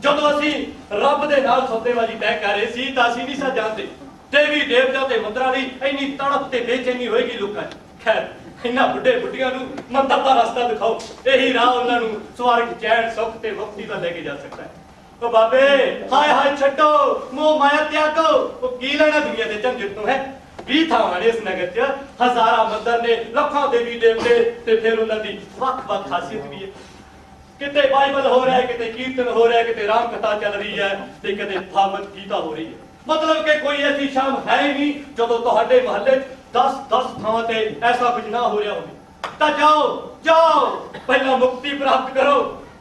ਜਦੋਂ ਅਸੀਂ ਰੱਬ ਦੇ ਨਾਲ ਸੌਦੇਬਾਜ਼ੀ ਤੈਅ ਕਰ ਰਹੇ ਸੀ ਤਾਂ ਅਸੀਂ ਨਹੀਂ ਸਾਂ ਜਾਣਦੇ ਦੇਵੀ ਦੇਵਤਾ ਤੇ ਮੰਦਰਾਂ ਦੀ ਇੰਨੀ ਤੜਪ ਤੇ ਬੇਚੈਨੀ ਹੋਏਗੀ ਲੋਕਾਂ 'ਚ। ਖੈਰ, ਇਹਨਾਂ ਬੁੱਢੇ ਬੁੱਢੀਆਂ ਨੂੰ ਮੰਦਰ ਦਾ ਰਸਤਾ ਦਿਖਾਓ, ਇਹੀ ਰਾਹ ਉਹਨਾਂ ਨੂੰ ਸਵਰਗ, ਚੈਨ, ਸੁੱਖ ਤੇ ਮੁਕਤੀ ਦਾ ਲੈ ਕੇ ਜਾ ਸਕਦਾ ਹੈ। ਉਹ ਬਾਬੇ, ਹਾਏ ਹਾਏ ਛੱਡੋ, ਮੋਹ ਮਾਇਆ ਤਿਆਗੋ। ਉਹ ਕੀ ਲੈਣਾ ਦੁਨੀਆ ਦੇ ਝੰਜਟ ਤੋਂ ਹੈ? 20 ਥਾਵਾਂ ਨੇ ਇਸ ਨਗਰ 'ਚ, ਹਜ਼ਾਰਾਂ ਮੰਦਰ ਨੇ, ਲੱਖਾਂ ਦੇਵੀ ਦੇਵਤੇ, ਤੇ ਫਿਰ ਉਹਨਾਂ ਦੀ ਵੱਖ-ਵੱਖ ਖਾਸੀਅਤ ਵੀ ਹੈ। ਕਿਤੇ ਬਾਈਬਲ ਹੋ ਰਿਹਾ ਹੈ, ਕਿਤੇ ਕੀਰਤਨ ਹੋ ਰਿਹਾ ਹੈ, ਕਿਤੇ ਰਾਮ ਕਥਾ ਚੱਲ ਰਹੀ ਹੈ, ਤੇ ਕਿਤੇ ਭਾਗਵਤ ਗੀਤਾ ਹੋ ਰਹੀ ਹੈ। मतलब कि कोई ऐसी शाम है ही नहीं जो ਤੁਹਾਡੇ ਮਹੱਲੇ 10 ਥਾਵਾਂ ਤੇ ऐसा कुछ ना हो रहा होਵੇ ਤਾਂ ਜਾਓ ਪਹਿਲਾਂ ਮੁਕਤੀ ਪ੍ਰਾਪਤ ਕਰੋ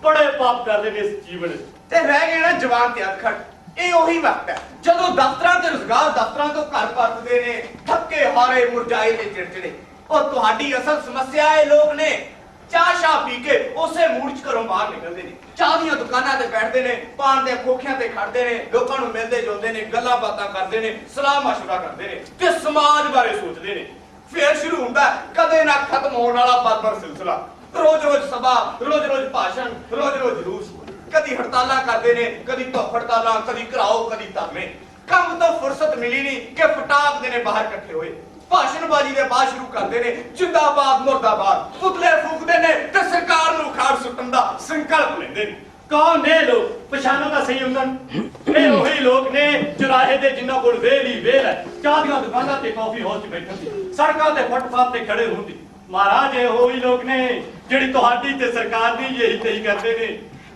ਬੜੇ ਪਾਪ ਕਰਦੇ ਨੇ ਇਸ ਜੀਵਨ ਤੇ ਰਹਿ ਗਏ ਨਾ ਜਵਾਨ ਤੇ ਅਖੜ ਇਹ ਉਹੀ ਵਕਤ ਹੈ ਜਦੋਂ ਦਫ਼ਤਰਾਂ ਤੇ ਰੁਜ਼ਗਾਰ ਦਫ਼ਤਰਾਂ ਤੋਂ ਘਰ ਪਰਤਦੇ ਨੇ ਥੱਕੇ ਹਾਰੇ ਮੁਰਝਾਏ ਤੇ ਚਿੜਚਿੜੇ ਔਰ ਤੁਹਾਡੀ ਅਸਲ ਸਮੱਸਿਆ ਇਹ ਲੋਕ ਨੇ ਚਾਹ ਸ਼ਾਹ ਪੀ ਕੇ ਉਸੇ ਮੂਡ 'ਚ ਘਰੋਂ ਬਾਹਰ ਨਿਕਲਦੇ ਨੇ ਚਾਹ ਦੀਆਂ ਦੁਕਾਨਾਂ ਤੇ ਬੈਠਦੇ ਨੇ ਪਾਨ ਦੇ ਖੋਖਿਆਂ ਤੇ ਖੜਦੇ ਨੇ ਲੋਕਾਂ ਨੂੰ ਮਿਲਦੇ ਜੁਲਦੇ ਨੇ ਗੱਲਾਂ ਬਾਤਾਂ ਕਰਦੇ ਨੇ ਸਲਾਹ ਮਸ਼ਵਰਾ ਕਰਦੇ ਨੇ ਤੇ ਸਮਾਜ ਬਾਰੇ ਸੋਚਦੇ ਨੇ ਫਿਰ ਸ਼ੁਰੂ ਹੁੰਦਾ ਕਦੇ ਨਾ ਖਤਮ ਹੋਣ ਵਾਲਾ ਬਰਬਰ ਸਿਲਸਿਲਾ ਰੋਜ਼ ਸਭਾ ਰੋਜ਼ ਭਾਸ਼ਣ ਰੋਜ਼ ਜਲੂਸ ਕਦੀ ਹੜਤਾਲਾਂ ਕਰਦੇ ਨੇ ਕਦੀ ਧੁੱਪ ਹੜਤਾਲਾਂ ਕਦੀ ਘਰਾਓ ਕਦੀ ਧਰਨੇ ਕੰਮ ਤੋਂ ਫੁਰਸਤ ਮਿਲੀ ਨਹੀਂ ਕਿ ਫਟਾਕਦੇ ਨੇ ਬਾਹਰ ਇਕੱਠੇ ਹੋਏ ਭਾਸ਼ਣਬਾਜ਼ੀ ਦੇ ਬਾਅਦ ਸ਼ੁਰੂ ਕਰਦੇ ਨੇ ਜਿੰਦਾਬਾਦ ਮੁਰਦਾਬਾਦ ਪੁਤਲੇ ਫੂਕਦੇ ਨੇ ਤੇ ਸਰਕਾਰ ਨੂੰ ਖਾੜ ਸੁੱਟਣ ਦਾ ਸੰਕਲਪ ਲੈਂਦੇ ਨੇ ਕੌਣ ਨੇ ਲੋਕ ਪਛਾਣੋ ਤਾਂ ਸਹੀ ਉਹਨਾਂ ਨੂੰ ਇਹ ਉਹੀ ਲੋਕ ਨੇ ਚੁਰਾਹੇ ਦੇ ਜਿਨ੍ਹਾਂ ਕੋਲ ਵੇਲ ਹੈ ਚਾਹ ਦੀਆਂ ਦੁਕਾਨਾਂ ਤੇ ਕਾਫੀ ਹਾਊਸ 'ਚ ਬੈਠੇ ਸੀ ਸੜਕਾਂ ਤੇ ਫੁੱਟਪਾਥ ਤੇ ਖੜੇ ਹੁੰਦੇ ਮਹਾਰਾਜ ਇਹ ਉਹੀ ਲੋਕ ਨੇ ਜਿਹੜੀ ਤੁਹਾਡੀ ਤੇ ਸਰਕਾਰ ਦੀ ਇਹੀ ਤੇਈ ਕਰਦੇ ਨੇ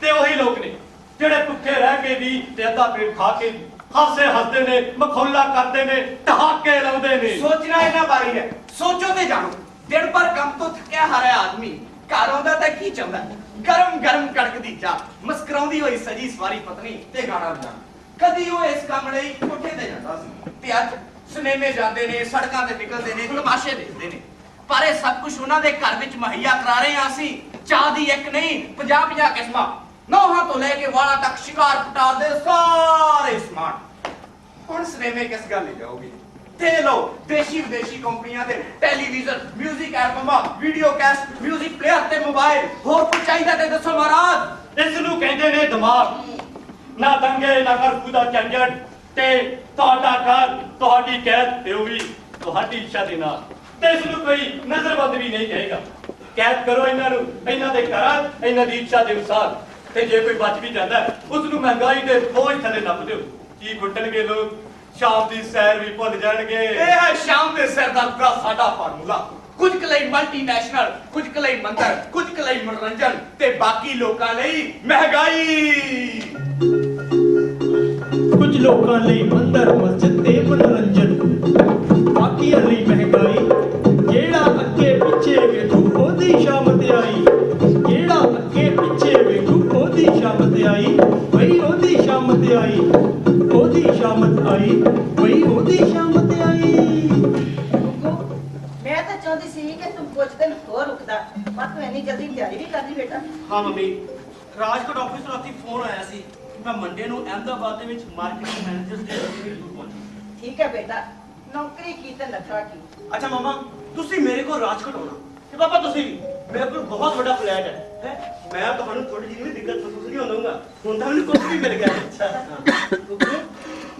ਤੇ ਉਹੀ ਲੋਕ ਨੇ ਜਿਹੜੇ ਭੁੱਖੇ ਰਹਿ ਕੇ ਵੀ ਤੇ ਅੱਧਾ ਪੇਟ ਖਾ ਕੇ ਹਾਸੇ ਹੱਸਦੇ ਨੇ ਮਖੌਲਾ ਕਰਦੇ ਨੇ ਠਹਾਕੇ ਲਾਉਂਦੇ ਨੇ ਸੋਚਣਾ ਇਹਨਾਂ ਬਾਰੇ ਹੈ ਸੋਚੋ ਤੇ ਜਾਣੋ ਦਿਨ ਭਰ ਕੰਮ ਤੋਂ ਥੱਕਿਆ ਹਾਰਿਆ ਆਦਮੀ ਘਰ ਆਉਂਦਾ ਤਾਂ ਕੀ ਚਾਹੁੰਦਾ ਗਰਮ ਕੜਕਦੀ ਚਾਹ ਮੁਸਕਰਾਉਂਦੀ ਹੋਈ ਸਜੀ ਸਵਾਰੀ ਪਤਨੀ ਤੇ ਗਾਣਾ ਵਜਾਉਣਾ ਕਦੀ ਉਹ ਇਸ ਕੰਮ ਲਈ ਕੋਠੇ ਤੇ ਜਾਂਦਾ ਸੀ ਤੇ ਅੱਜ ਸਿਨੇਮੇ ਜਾਂਦੇ ਨੇ ਸੜਕਾਂ ਤੇ ਨਿਕਲਦੇ ਨੇ ਤਮਾਸ਼ੇ ਦੇਖਦੇ ਨੇ ਪਰ ਇਹ ਸਭ ਕੁਝ ਉਹਨਾਂ ਦੇ ਘਰ ਵਿੱਚ ਮੁਹੱਈਆ ਕਰਾ ਰਹੇ ਹਾਂ ਅਸੀਂ ਚਾਹ ਦੀ ਇੱਕ ਨਹੀਂ 50 ਕਿਸਮਾਂ ਨੌਹਾਂ ਤੋਂ ਲੈ ਕੇ ਵਾਲਾਂ ਤੱਕ ਸ਼ਿਕਾਰ ਪਟਾ ਦੇ ਸਾਰੇ ਸਮਾਨ ਹੁਣ ਸਿਨੇਮੇ ਕਿਸ ਗੱਲ ਲਈ ਜਾਓਗੇ ਤੇ ਲੋ ਦੇਸ਼ੀ ਵਿਦੇਸ਼ੀ ਕੰਪਨੀਆਂ ਦੇ ਟੈਲੀਵਿਜ਼ਨ 뮤직 ਐਲਬਮਾਂ ਵੀਡੀਓ ਕੈਸਟ 뮤직 ਪਲੇਅਰ ਤੇ ਮੋਬਾਈਲ ਹੋਰ ਕੁਝ ਚਾਹੀਦਾ ਤੇ ਦੱਸੋ ਮਹਾਰਾਜ ਇਸ ਨੂੰ ਕਹਿੰਦੇ ਨੇ ਦਿਮਾਗ ਨਾ ਦੰਗੇ ਨਾ ਕਰਫੂ ਦਾ ਝੰਜਟ ਤੇ ਤੁਹਾਡਾ ਘਰ ਤੁਹਾਡੀ ਕੈਦ ਤੇ ਉਹ ਵੀ ਤੁਹਾਡੀ ਇੱਛਾ ਦੇ ਨਾਲ ਤੇ ਇਸ ਨੂੰ ਕੋਈ ਨਜ਼ਰਬੰਦ ਵੀ ਨਹੀਂ ਕਹੇਗਾ ਕੈਦ ਕਰੋ ਇਹਨਾਂ ਨੂੰ ਇਹਨਾਂ ਦੇ ਘਰਾਂ ਇਹਨਾਂ ਦੀ ਇੱਛਾ ਦੇ ਅਨੁਸਾਰ ਤੇ ਜੇ ਕੋਈ ਬਚ ਵੀ ਜਾਂਦਾ ਉਸ ਨੂੰ ਮਹਿੰਗਾਈ ਦੇ ਬੋਝ ਥੱਲੇ ਨੱਪ ਦਿਓ ਕੀ ਗੁੱਟਣਗੇ ਲੋਕ ਸ਼ਾਮ ਦੀ ਸੈਰ ਵੀ ਭੁੱਲ ਜਾਣਗੇ ਇਹ ਹੈ ਸ਼ਾਮ ਦੇ ਸਰਦਰਦ ਦਾ ਸਾਡਾ ਫਾਰਮੂਲਾ ਕੁਝ ਕੁ ਲਈ ਮਲਟੀਨੈਸ਼ਨਲ ਕੁਝ ਕੁ ਲਈ ਮੰਦਰ ਕੁਝ ਕੁ ਲਈ ਮਨੋਰੰਜਨ ਤੇ ਬਾਕੀ ਲੋਕਾਂ ਲਈ ਮਹਿੰਗਾਈ ਕੁਝ ਲੋਕਾਂ ਲਈ ਮੰਦਰ ਮਸਜਿਦ ਤੇ ਮਨੋਰੰਜਨ ਬਾਕੀਆਂ ਲਈ ਮਹਿੰਗਾਈ ਜਿਹੜਾ ਅੱਗੇ ਪਿੱਛੇ ਵੇਖੂ ਉਹਦੀ ਸ਼ਾਮਤ ਆਈ ਜਿਹੜਾ ਅੱਗੇ ਪਿੱਛੇ ਵੇਖੂ ਉਹਦੀ ਸ਼ਾਮਤ ਆਈ ਬਈ ਉਹਦੀ ਸ਼ਾਮਤ ਆਈ ਉਹਦੀ ਸ਼ਾਮਤ ਆਈ ਬਈ ਉਹਦੀ ਸ਼ਾਮਤ ਆਈ ਮੈਂ ਤਾਂ ਚਾਹੁੰਦੀ ਸੀ ਕਿ ਤੂੰ ਕੁਝ ਦਿਨ ਹੋਰ ਰੁਕਦਾ ਪਰ ਤੂੰ ਇੰਨੀ ਜਲਦੀ ਤਿਆਰੀ ਵੀ ਕਰਦੀ ਬੇਟਾ ਹਾਂ ਮੰਮੀ ਰਾਜਕੋਟ ਆਫਿਸ ਤੋਂ ਰਾਤੀ ਫੋਨ ਆਇਆ ਸੀ ਮੈਂ ਮੰਡੇ ਨੂੰ ਅਹਿਮਦਾਬਾਦ ਦੇ ਵਿੱਚ ਮਾਰਕੀਟਿੰਗ ਮੈਨੇਜਰ ਦੇ ਇੰਟਰਵਿਊ ਪਹੁੰਚਾ ਠੀਕ ਹੈ ਬੇਟਾ ਨੌਕਰੀ ਕੀ ਤੇ ਨਖਰਾ ਕੀ ਅੱਛਾ ਮਾਮਾ ਤੁਸੀਂ ਮੇਰੇ ਕੋਲ ਰਾਜਕੋਟ ਆਉਣਾ ਤੇ ਪਾਪਾ ਤੁਸੀਂ ਵੀ ਮੇਰੇ ਕੋਲ ਬਹੁਤ ਵੱਡਾ ਫਲੈਟ ਹੈ ਮੈਂ ਤੁਹਾਨੂੰ ਥੋੜੀ ਜਿਹੀ ਵੀ ਦਿੱਕਤ ਮਹਿਸੂਸ ਨਹੀਂ ਹੋਊਗਾ ਹੁਣ ਤਾਂ ਮੈਨੂੰ ਕੁਝ ਵੀ ਮਿਲ ਗਿਆ ਅੱਛਾ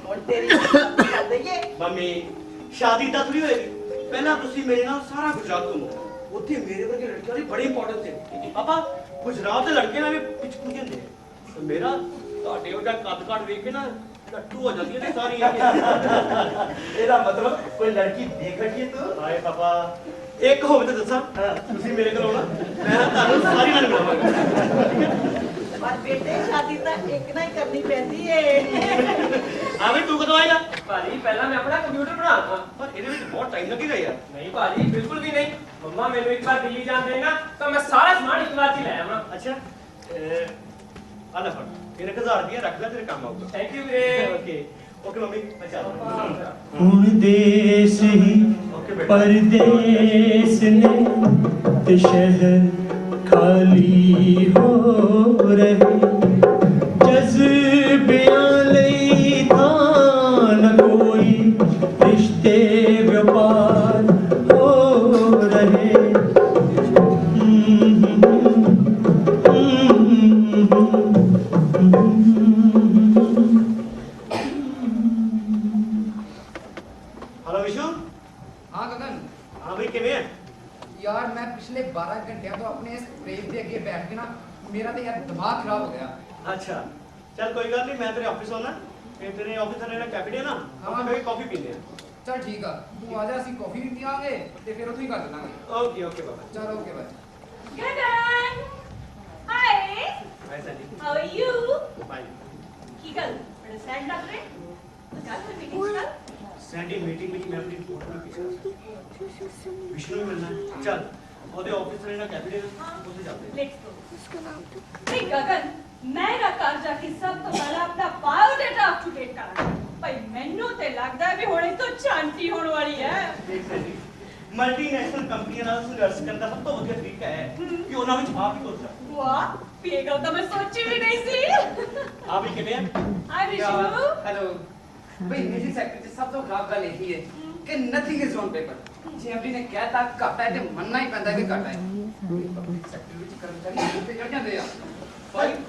ਹੁਣ ਤੇਰੀ ਸ਼ਾਦੀ ਕਰ ਦਈਏ ਮੰਮੀ ਸ਼ਾਦੀ ਤਾਂ ਥੋੜੀ ਹੋਏਗੀ ਪਹਿਲਾਂ ਤੁਸੀਂ ਮੇਰੇ ਨਾਲ ਸਾਰਾ ਗੁਜਰਾਤ ਘੁੰਮੋ ਉੱਥੇ ਮੇਰੇ ਵਰਗੇ ਲੜਕਿਆਂ ਦੀ ਬੜੀ ਇੰਪੋਰਟੈਂਸ ਹੈ ਪਾਪਾ ਗੁਜਰਾਤ ਦੇ ਲੜਕੇ ਨਾਲ ਵੀ ਪਿਛਪੂ ਜਾਂਦੇ ਆ ਮੇਰਾ ਤੁਹਾਡੇ ਉਹਦਾ ਕੱਦ ਕਾਠ ਵੇਖ ਕੇ ਨਾ ਲੱਟੂ ਹੋ ਜਾਂਦੀਆਂ ਨੇ ਸਾਰੀਆਂ ਇਹਦਾ ਮਤਲਬ ਕੋਈ ਲੜਕੀ ਦੇਖ ਹਟੀਏ ਤੂੰ ਹਾਏ ਪਾਪਾ ਇੱਕ ਹੋਵੇ ਤਾਂ ਦੱਸਾਂ ਤੁਸੀਂ ਮੇਰੇ ਕੋਲ ਆਉਣਾ ਮੈਂ ਤੁਹਾਨੂੰ ਸਾਰੀ ਨਾਲ ਮਿਲਾਵਾਂਗਾ ਪਰ ਬੇਟੇ ਸ਼ਾਦੀ ਤਾਂ ਇੱਕ ਨਾ ਹੀ ਕਰਨੀ ਪੈਂਦੀ ਏ ਆਵੇਂ ਤੂੰ ਕਦੋਂ ਆਏਗਾ ਭਾਜੀ ਪਹਿਲਾਂ ਮੈਂ ਆਪਣਾ ਕੰਪਿਊਟਰ ਬਣਾਉਂਦਾ ਪਰ ਇਹਦੇ ਵਿੱਚ ਬਹੁਤ ਟਾਈਮ ਲੱਗੇਗਾ ਯਾਰ ਨਹੀਂ ਭਾਜੀ ਬਿਲਕੁਲ ਵੀ ਨਹੀਂ ਮੰਮਾ ਮੈਨੂੰ ਇੱਕ ਵਾਰ ਦਿੱਲੀ ਜਾਣ ਦੇਣਾ ਤਾਂ ਮੈਂ ਸਾਰਾ ਸਮਾਨ ਇੱਕ ਵਾਰ 'ਚ ਹੀ ਲੈ ਆਵਾਂ ਅੱਛਾ ਆ ਲੈ ਫੜ ਤੇਰੇ 1000 ਰੁਪਏ ਰੱਖ ਲੈ ਤੇਰੇ ਕੰਮ ਆਊਗਾ ਥੈਂਕ ਯੂ ਵੀਰੇ ਓਕੇ ਓਕੇ ਮੰਮੀ ਅੱਛਾ ਹੁਣ ਦੇਸ ਹੀ परदेस ने ते शहर खाली हो रहे जज्बियां लई थां न कोई रिश्ते व्यापार हो रहे हेलो विशु हाँ गगन हाँ भाई किवें है यार मैं पिछले 12 घंटिया तो अपने इस फ्रेम के अगे बैठ के ना मेरा तो यार दिमाग खराब हो गया अच्छा चल कोई गल नहीं मैं तेरे ऑफिस आना फिर तेरे ऑफिस का कैफे है ना वहां पे कॉफी पीने हैं चल ठीक है तू आ जा ਅਸੀਂ ਕਾਫੀ ਵੀ ਪੀਵਾਂਗੇ ਤੇ ਫਿਰ ਉੱਥੇ ਹੀ ਕਰ ਲਾਂਗੇ ओके ओके बाबा चल okay bye Gagan hi hi Sunny how are you bye ਕੀ ਗੱਲ ਬੜਾ ਸੈਡ ਲੱਗ ਰਿਹਾ ਗੱਲ सैंडी मीटिंग में मैं अपनी रिपोर्ट में पेश कर सकता विष्णु भी मिलना है चल ਉਹਦੇ ਆਫਿਸ ਨੇ ਨਾ ਕੈਬਿਨੇਟ ਉੱਥੇ ਜਾਂਦੇ लेट्स गो नहीं गगन मैं ना कार जाके सब तो पहला अपना बायोडाटा अप टू डेट करा भाई ਮੈਨੂੰ ਤੇ ਲੱਗਦਾ ਹੈ ਵੀ ਹੁਣੇ ਤੋਂ ਚਾਂਟੀ ਹੋਣ ਵਾਲੀ ਹੈ ਦੇਖ ਸੈਂਡੀ ਮਲਟੀਨੈਸ਼ਨਲ ਕੰਪਨੀਆਂ ਨਾਲ ਸੰਘਰਸ਼ ਕਰਨ ਦਾ ਸਭ ਤੋਂ ਵਧੀਆ ਤਰੀਕਾ ਹੈ ਕਿ ਉਹਨਾਂ ਵਿੱਚ ਆਪ ਹੀ ਤੁਰ ਜਾ ਵਾਹ ਵੀ ਇਹ ਗੱਲ ਤਾਂ ਮੈਂ ਸੋਚੀ ਵੀ ਨਹੀਂ ਸੀ ਆ ਵੀ ਕਿਵੇਂ ਆ ਹਾਈ ਵਿਸ਼ੂ हेलो भाई निजी सेक्टर से सब तो खराब गल यही है कि nothing is on paper J MD ने कहता घाटा है ते मनना ही पैंदा कि घाटा है पब्लिक सेक्टर ਵਿੱਚ ਕਰਮਚਾਰੀ ਤੇ ਚੜ ਜਾਂਦੇ ਆ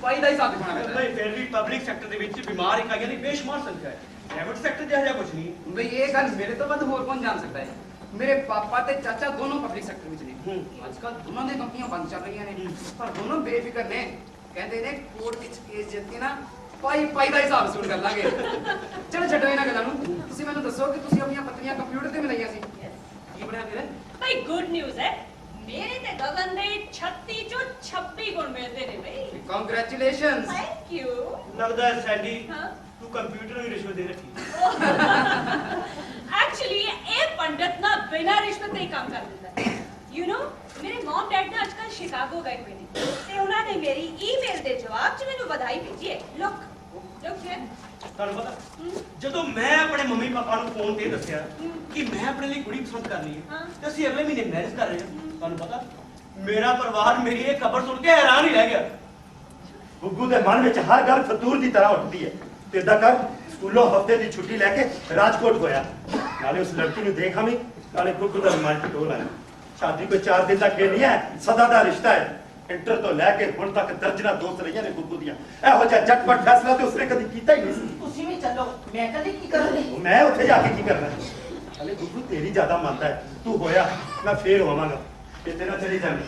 ਭਾਈ ਦਾ ਹਿਸਾਬ ਦਿਖਾਉਣਾ ਪੈਂਦਾ ਭਾਈ ਫਿਰ ਵੀ ਪਬਲਿਕ ਸੈਕਟਰ ਦੇ ਵਿੱਚ ਬਿਮਾਰ ਇਕਾਈਆਂ ਦੀ ਬੇਸ਼ੁਮਾਰ ਸੰਖਿਆ ਹੈ ਪ੍ਰਾਈਵੇਟ ਸੈਕਟਰ ਜਿਹਾ ਕੁਝ ਨਹੀਂ ਬਈ ਇਹ ਗੱਲ ਮੇਰੇ ਤੋਂ ਵੱਧ ਹੋਰ ਕੌਣ ਜਾਣ ਸਕਦਾ ਹੈ ਮੇਰੇ ਪਾਪਾ ਤੇ ਚਾਚਾ ਦੋਨੋਂ ਪਬਲਿਕ ਸੈਕਟਰ ਵਿੱਚ ਨੇ ਅੱਜ ਕੱਲ ਦੋਨਾਂ ਦੀਆਂ ਕੰਪਨੀਆਂ ਬੰਦ ਚੱਲ ਰਹੀਆਂ ਨੇ ਪਰ ਦੋਨੋਂ ਬੇਫਿਕਰ ਨੇ ਕਹਿੰਦੇ ਨੇ ਕੋਰਟ ਵਿੱਚ ਕੇਸ ਜਿੱਤ ਕੇ ਨਾ ਪਾਈ ਦਾ ਹਿਸਾਬ ਵਸੂਲ ਕਰ ਲਾਂਗੇ ਚਲੋ ਛੱਡੋ ਇਹਨਾਂ ਗੱਲਾਂ ਨੂੰ ਤੁਸੀਂ ਮੈਨੂੰ ਦੱਸੋ ਕਿ ਤੁਸੀਂ ਆਪਣੀਆਂ ਪਤਨੀਆਂ ਕੰਪਿਊਟਰ ਤੇ ਮਿਲਾਈਆਂ ਸੀ ਕੀ ਬਣਿਆ ਫਿਰ ਭਾਈ ਗੁੱਡ ਨਿਊਜ਼ ਹੈ ਮੇਰੇ ਤੇ ਗਗਨ ਦੇ 36 ਚੋਂ 26 ਗੁਣ ਮਿਲਦੇ ਨੇ ਬਈ ਕੰਗ੍ਰੈਚੁਲੇਸ਼ਨਸ ਥੈਂਕ ਯੂ ਲੱਗਦਾ ਹੈ ਸੈਂਡੀ ਹਾਂ ਤੂੰ ਕੰਪਿਊਟਰ ਨੂੰ ਹੀ ਰਿਸ਼ਵਤ ਦੇ ਰੱਖੀ एक्चुअली ये पंडित ना बिना रिश्वत नहीं काम कर देता यू नो मेरे मॉम डैड ना आजकल शिकागो गए हुए ने ते उन्होंने मेरी ईमेल दे जवाब च मैंने बधाई भेजी है लुक हियर ਤੁਹਾਨੂੰ ਪਤਾ ਜਦੋਂ ਮੈਂ ਆਪਣੇ ਮੰਮੀ ਪਾਪਾ ਨੂੰ ਫੋਨ ਤੇ ਦੱਸਿਆ ਕਿ ਮੈਂ ਆਪਣੇ ਲਈ ਕੁੜੀ ਪਸੰਦ ਕਰ ਲਈ ਹੈ ਤੇ ਅਸੀਂ ਅਗਲੇ ਮਹੀਨੇ ਮੈਰਿਜ ਕਰ ਰਹੇ ਹਾਂ ਤੁਹਾਨੂੰ ਪਤਾ ਮੇਰਾ ਪਰਿਵਾਰ ਮੇਰੀ ਇਹ ਖਬਰ ਸੁਣ ਕੇ ਹੈਰਾਨ ਹੀ ਰਹਿ ਗਿਆ ਗੁੱਗੂ ਦੇ ਮਨ ਵਿੱਚ ਹਰ ਗੱਲ ਫਤੂਰ ਦੀ ਤਰ੍ਹਾਂ ਉੱਠਦੀ ਹੈ ਤੇ ਇਦਾਂ ਕਰ ਸਕੂਲੋਂ ਹਫਤੇ ਦੀ ਛੁੱਟੀ ਲੈ ਕੇ ਰਾਜਕੋਟ ਹੋਇਆ ਨਾਲੇ ਉਸ ਲੜਕੀ ਨੂੰ ਦੇਖ ਹਮੀ ਨਾਲੇ ਗੁੱਗੂ ਦਾ ਮਨ ਟੋਲਾ ਹੈ ਸ਼ਾਦੀ ਕੋਈ 4 ਦਿਨ ਤੱਕ ਨਹੀਂ ਹੈ ਸਦਾ ਦਾ ਰਿਸ਼ਤਾ ਹੈ ਇੰਟਰ ਤੋਂ ਲੈ ਕੇ ਹੁਣ ਤੱਕ ਦਰਜਨਾ ਦੋਸਤ ਰਹੀਆਂ ਨੇ ਗੁੱਗੂ ਦੀਆਂ ਇਹੋ ਜਿਹਾ ਝਟਪਟ ਫੈਸਲਾ ਤੇ ਉਸਨੇ ਕਦੀ ਕੀਤਾ ਹੀ ਨਹੀਂ ਸੀ ਤੁਸੀਂ ਵੀ ਚੱਲੋ ਮੈਂ ਕਦੇ ਕੀ ਕਰਾਂਗੀ ਮੈਂ ਉੱਥੇ ਜਾ ਕੇ ਕੀ ਕਰਨਾ ਹਲੇ ਗੁੱਗੂ ਤੇਰੀ ਜ਼ਿਆਦਾ ਮੰਨਦਾ ਹੈ ਤੂੰ ਹੋਇਆ ਮੈਂ ਫੇਰ ਹੋਵਾਂਗਾ ਤੇ ਤੇਰਾ ਚਲੀ ਜਾਂਦੀ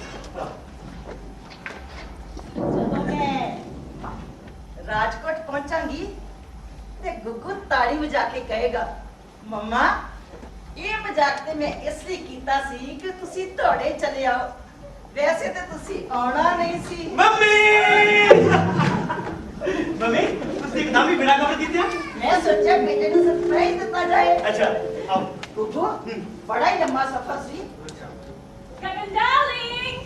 ਜਦੋਂ ਮੈਂ ਰਾਜਕੋਟ ਪਹੁੰਚਾਂਗੀ ਤੇ ਗੁੱਗੂ ਤਾੜੀ ਵਜਾ ਕੇ ਕਹੇਗਾ ਮੰਮਾ ਇਹ ਮਜ਼ਾਕ ਤੇ ਮੈਂ ਇਸ ਲਈ ਕੀਤਾ ਸੀ ਕਿ ਤੁਸੀਂ ਦੌੜੇ ਚਲੇ ਆਓ ਵੈਸੇ ਤੇ ਤੁਸੀਂ ਆਉਣਾ ਨਹੀਂ ਸੀ ਮੰਮੀ ਮੰਮੀ ਤੁਸੀਂ ਇੱਕਦਮ ਹੀ ਬਿਨਾਂ ਖਬਰ ਕੀਤੇ ਮੈਂ ਸੋਚਿਆ ਬੇਟੇ ਨੂੰ ਸਰਪ੍ਰਾਈਜ਼ ਦਿੱਤਾ ਜਾਏ ਅੱਛਾ ਆਓ ਗੁੱਗੂ ਬੜਾ ਹੀ ਲੰਮਾ ਸਫ਼ਰ ਸੀ गगन डार्लिंग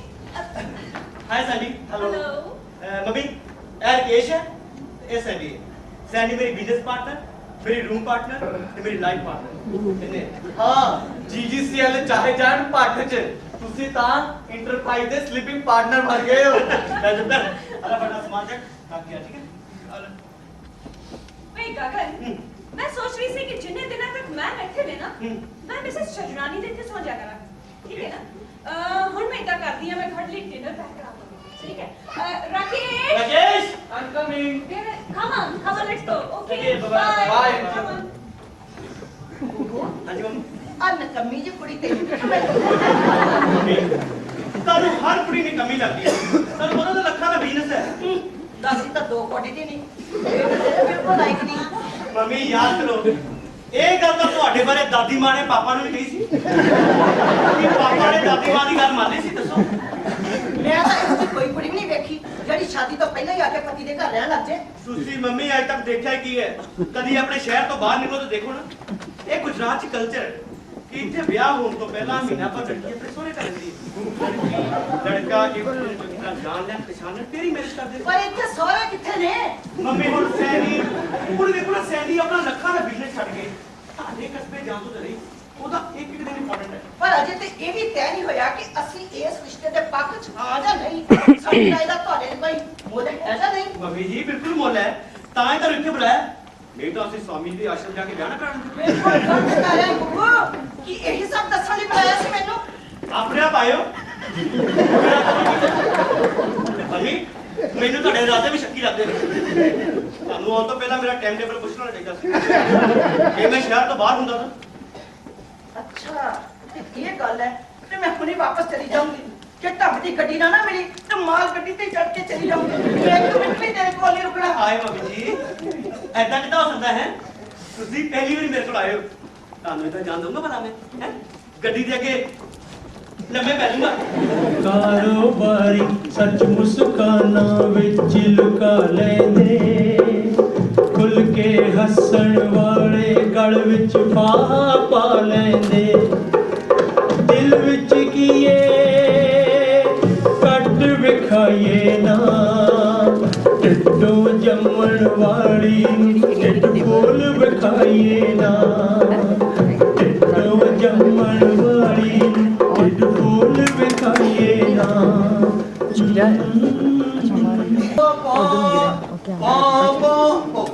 हाय सैंडी हेलो हेलो मम्मी ये राकेश है ये सैंडी है सैंडी मेरी बिजनेस पार्टनर मेरी रूम पार्टनर ते मेरी लाइफ पार्टनर ਹਾਂ GGCL ਚਾਹੇ ਜਾਣ ਪੱਟ ਚ ਤੁਸੀਂ ਤਾਂ ਇੰਟਰਪ੍ਰਾਈਜ਼ ਦੇ ਸਲੀਪਿੰਗ ਪਾਰਟਨਰ ਬਣ ਗਏ ਹੋ राजेंद्र अरे बड़ा सामान चेक काट दिया ठीक है और भाई गगन मैं सोच रही थी कि जिन्ने दिनों तक मैं बैठे ने ना मैं मिसेस शजरानी दे के सो जा करा ठीक है ना ਹੁਣ ਮੈਂ ਇਦਾਂ ਕਰਦੀ ਆ ਮੈਂ ਤੁਹਾਡੇ ਲਈ ਡਿਨਰ ਪੈਕ ਕਰਾ ਦੂੰਗੀ ਠੀਕ ਹੈ Rakesh Rakesh I'm coming come on let's go okay Okay, bye-bye. Bye. Come on. हाँ जी मम्मी ਆ ਨਕਮੀ ਜੀ ਕੁੜੀ ਤੇਰੀ ਮੈਂ ਤੁਹਾਨੂੰ ਹਰ ਕੁੜੀ ਦੀ ਕਮੀ ਲੱਗਦੀ ਹੈ ਤੁਹਾਨੂੰ ਪਤਾ ਤਾਂ ਲੱਖਾਂ ਦਾ ਬਿਜ਼ਨਸ ਹੈ ਦੱਸੀ ਤਾਂ 2 ਕੋਟੀ ਦੀ ਨਹੀਂ ਇਹ ਤਾਂ ਤੇਰੇ ਬਿਲਕੁਲ ਲਾਇਕ ਨਹੀਂ ਮੰਮੀ ਯਾਦ ਕਰੋ ਇਹ ਗੱਲ ਤਾਂ ਤੁਹਾਡੇ ਬਾਰੇ ਦਾਦੀ ਮਾਂ ਨੇ ਪਾਪਾ ਨੂੰ ਵੀ ਕਹੀ ਸੀ ਕਿ ਪਾਪਾ ਨੇ ਦਾਦੀ ਮਾਂ ਦੀ ਗੱਲ ਮੰਨੀ ਸੀ ਦੱਸੋ ਮੈਂ ਤਾਂ ਇਹੋ ਜਿਹੀ ਕੋਈ ਕੁੜੀ ਵੀ ਨਹੀਂ ਵੇਖੀ ਜਿਹੜੀ ਸ਼ਾਦੀ ਤੋਂ ਪਹਿਲਾਂ ਹੀ ਆ ਕੇ ਪਤੀ ਦੇ ਘਰ ਰਹਿਣ ਲੱਗ ਜੇ ਤੁਸੀਂ ਮੰਮੀ ਅੱਜ ਤੱਕ ਦੇਖਿਆ ਕੀ ਹੈ ਕਦੀ ਆਪਣੇ ਸ਼ਹਿਰ ਤੋਂ ਬਾਹਰ ਨਿਕਲੋ ਤਾਂ ਦੇਖੋ ਨਾ ਇਹ ਗੁਜਰਾਤ 'ਚ ਕਲਚਰ ਹੈ ਕਿ ਇੱਥੇ ਵਿਆਹ ਹੋਣ ਤੋਂ ਪਹਿਲਾਂ ਮਹੀਨਾ ਭਰ ਲੜਕੀ ਆਪਣੇ ਸਹੁਰੇ ਘਰ ਰਹਿੰਦੀ ਹੈ ਲੜਕਾ ਇੱਕ ਦੂਜੇ ਨੂੰ ਕਿੰਨਾ ਜਾਣ ਲੈਣ ਪਛਾਣ ਲੈਣ ਤੇਰੀ ਮੈਰਿਜ ਕਰਦੇ ਨੇ। ਪਰ ਇੱਥੇ ਸਹੁਰੇ ਕਿੱਥੇ ਨੇ ਮੰਮੀ ਹੁਣ ਸੈਨੀ ਹੁਣ ਦੇਖੋ ਨਾ ਸੈਨੀ ਆਪਣਾ ਲੱਖਾਂ ਦਾ ਬਿਜ਼ਨਸ ਛੱਡ ਕੇ ਤੁਹਾਡੇ ਕਸਬੇ ਜਾਣ ਤੋਂ ਰਹੀ ਉਹਦਾ ਇੱਕ ਦਿਨ ਇੰਪੋਰਟੈਂਟ ਹੈ ਪਰ ਅਜੇ ਤੇ ਇਹ ਵੀ ਤੈਅ ਨਹੀਂ ਹੋਇਆ ਕਿ ਅਸੀਂ ਇਸ ਰਿਸ਼ਤੇ ਦੇ ਪੱਖ 'ਚ ਹਾਂ ਜਾਂ ਨਹੀਂ ਸਾਡੀ ਰਾਏ ਦਾ ਤੁਹਾਡੇ ਲਈ ਕੋਈ ਮੁੱਲ ਹੈ ਜਾਂ ਨਹੀਂ ਮੰਮੀ ਜੀ ਬਿਲਕੁਲ ਮੁੱਲ ਹੈ ਤਾਂ ਹੀ ਤਾਂ ਇੱਥੇ ਬੁਲਾਇਆ ਨਹੀਂ ਤਾਂ ਅਸੀਂ ਸਵਾਮੀ ਦੇ ਆਸ਼ਰਮ ਜਾ ਕੇ ਵਿਆਹ ਨਾ ਕਰਾਂਗੇ ਬਿਲਕੁਲ ਗਲਤ ਕਰ ਰਿਹਾ ਗੁੱਗੂ ਕਿ ਇਹੀ ਸਭ ਦੱਸਣ ਲਈ ਬੁਲਾਇਆ ਸੀ ਮੈਨੂੰ ਆਪਣੇ ਆਪ ਆਇਓ ਮੰਮੀ ਮੈਨੂੰ ਤੁਹਾਡੇ ਇਰਾਦੇ ਵੀ ਸ਼ੱਕੀ ਲੱਗਦੇ ਨੇ ਤੁਹਾਨੂੰ ਆਉਣ ਤੋਂ ਪਹਿਲਾਂ ਮੇਰਾ ਟਾਈਮ ਟੇਬਲ ਪੁੱਛਣਾ ਚਾਹੀਦਾ ਸੀ ਜੇ ਮੈਂ ਸ਼ਹਿਰ ਤੋਂ ਬਾਹਰ ਹੁੰਦਾ ਤਾਂ ਅੱਛਾ ਤੇ ਇਹ ਗੱਲ ਹੈ ਤੇ ਮੈਂ ਹੁਣੇ ਵਾਪਸ ਚਲੀ ਜਾਊਂਗੀ ਕਿ ਢੱਬ ਦੀ ਗੱਡੀ ਨਾ ਮੇਰੀ ਤੇ ਮਾਲ ਗੱਡੀ ਤੇ ਚੜ ਕੇ ਚਲੀ ਜਾਊਂਗੀ ਮੈਂ ਇੱਕ ਮਿੰਟ ਵੀ ਤੇਰੇ ਕੋਲ ਨਹੀਂ ਰੁਕਣਾ ਆਏ ਮੰਮੀ ਜੀ ਐਦਾਂ ਕਿੱਦਾਂ ਹੋ ਸਕਦਾ ਹੈ ਤੁਸੀਂ ਪਹਿਲੀ ਵਾਰੀ ਮੇਰੇ ਕੋਲ ਆਏ ਹੋ ਤੁਹਾਨੂੰ ਇਹ ਤਾਂ ਜਾਣ ਦਊਂਗਾ ਭਲਾ ਮੈਂ ਹੈਂ? ਗੱਡੀ ਦੇ ਅੱਗੇ ਲੰਮੇ ਪੈ ਜਾਊਂਗਾ ਕਾਰੋਬਾਰੀ ਸੱਚ ਮੁਸਕਾਨਾਂ ਵਿੱਚ ਲੁਕਾ ਲੈਂਦੇ ਖੁੱਲ ਕੇ ਹੱਸਣ ਵਾਲੇ ਗਲ ਵਿੱਚ ਫਾਹਾ ਪਾ ਲੈਂਦੇ ਦਿਲ ਵਿੱਚ ਕੀਏ ਕੱਟ ਵਿਖਾਈਏ ਨਾ ਢਿੱਡੋਂ ਜੰਮਣ ਵਾਲੀ ਢਿੱਡ ਬੋਲ ਵਿਖਾਈਏ ਨਾ ਢਿੱਡੋਂ ਜੰਮਣ ਵਾਲੀ ਢਿੱਡ ਬੋਲ ਵਿਖਾਈਏ ਨਾ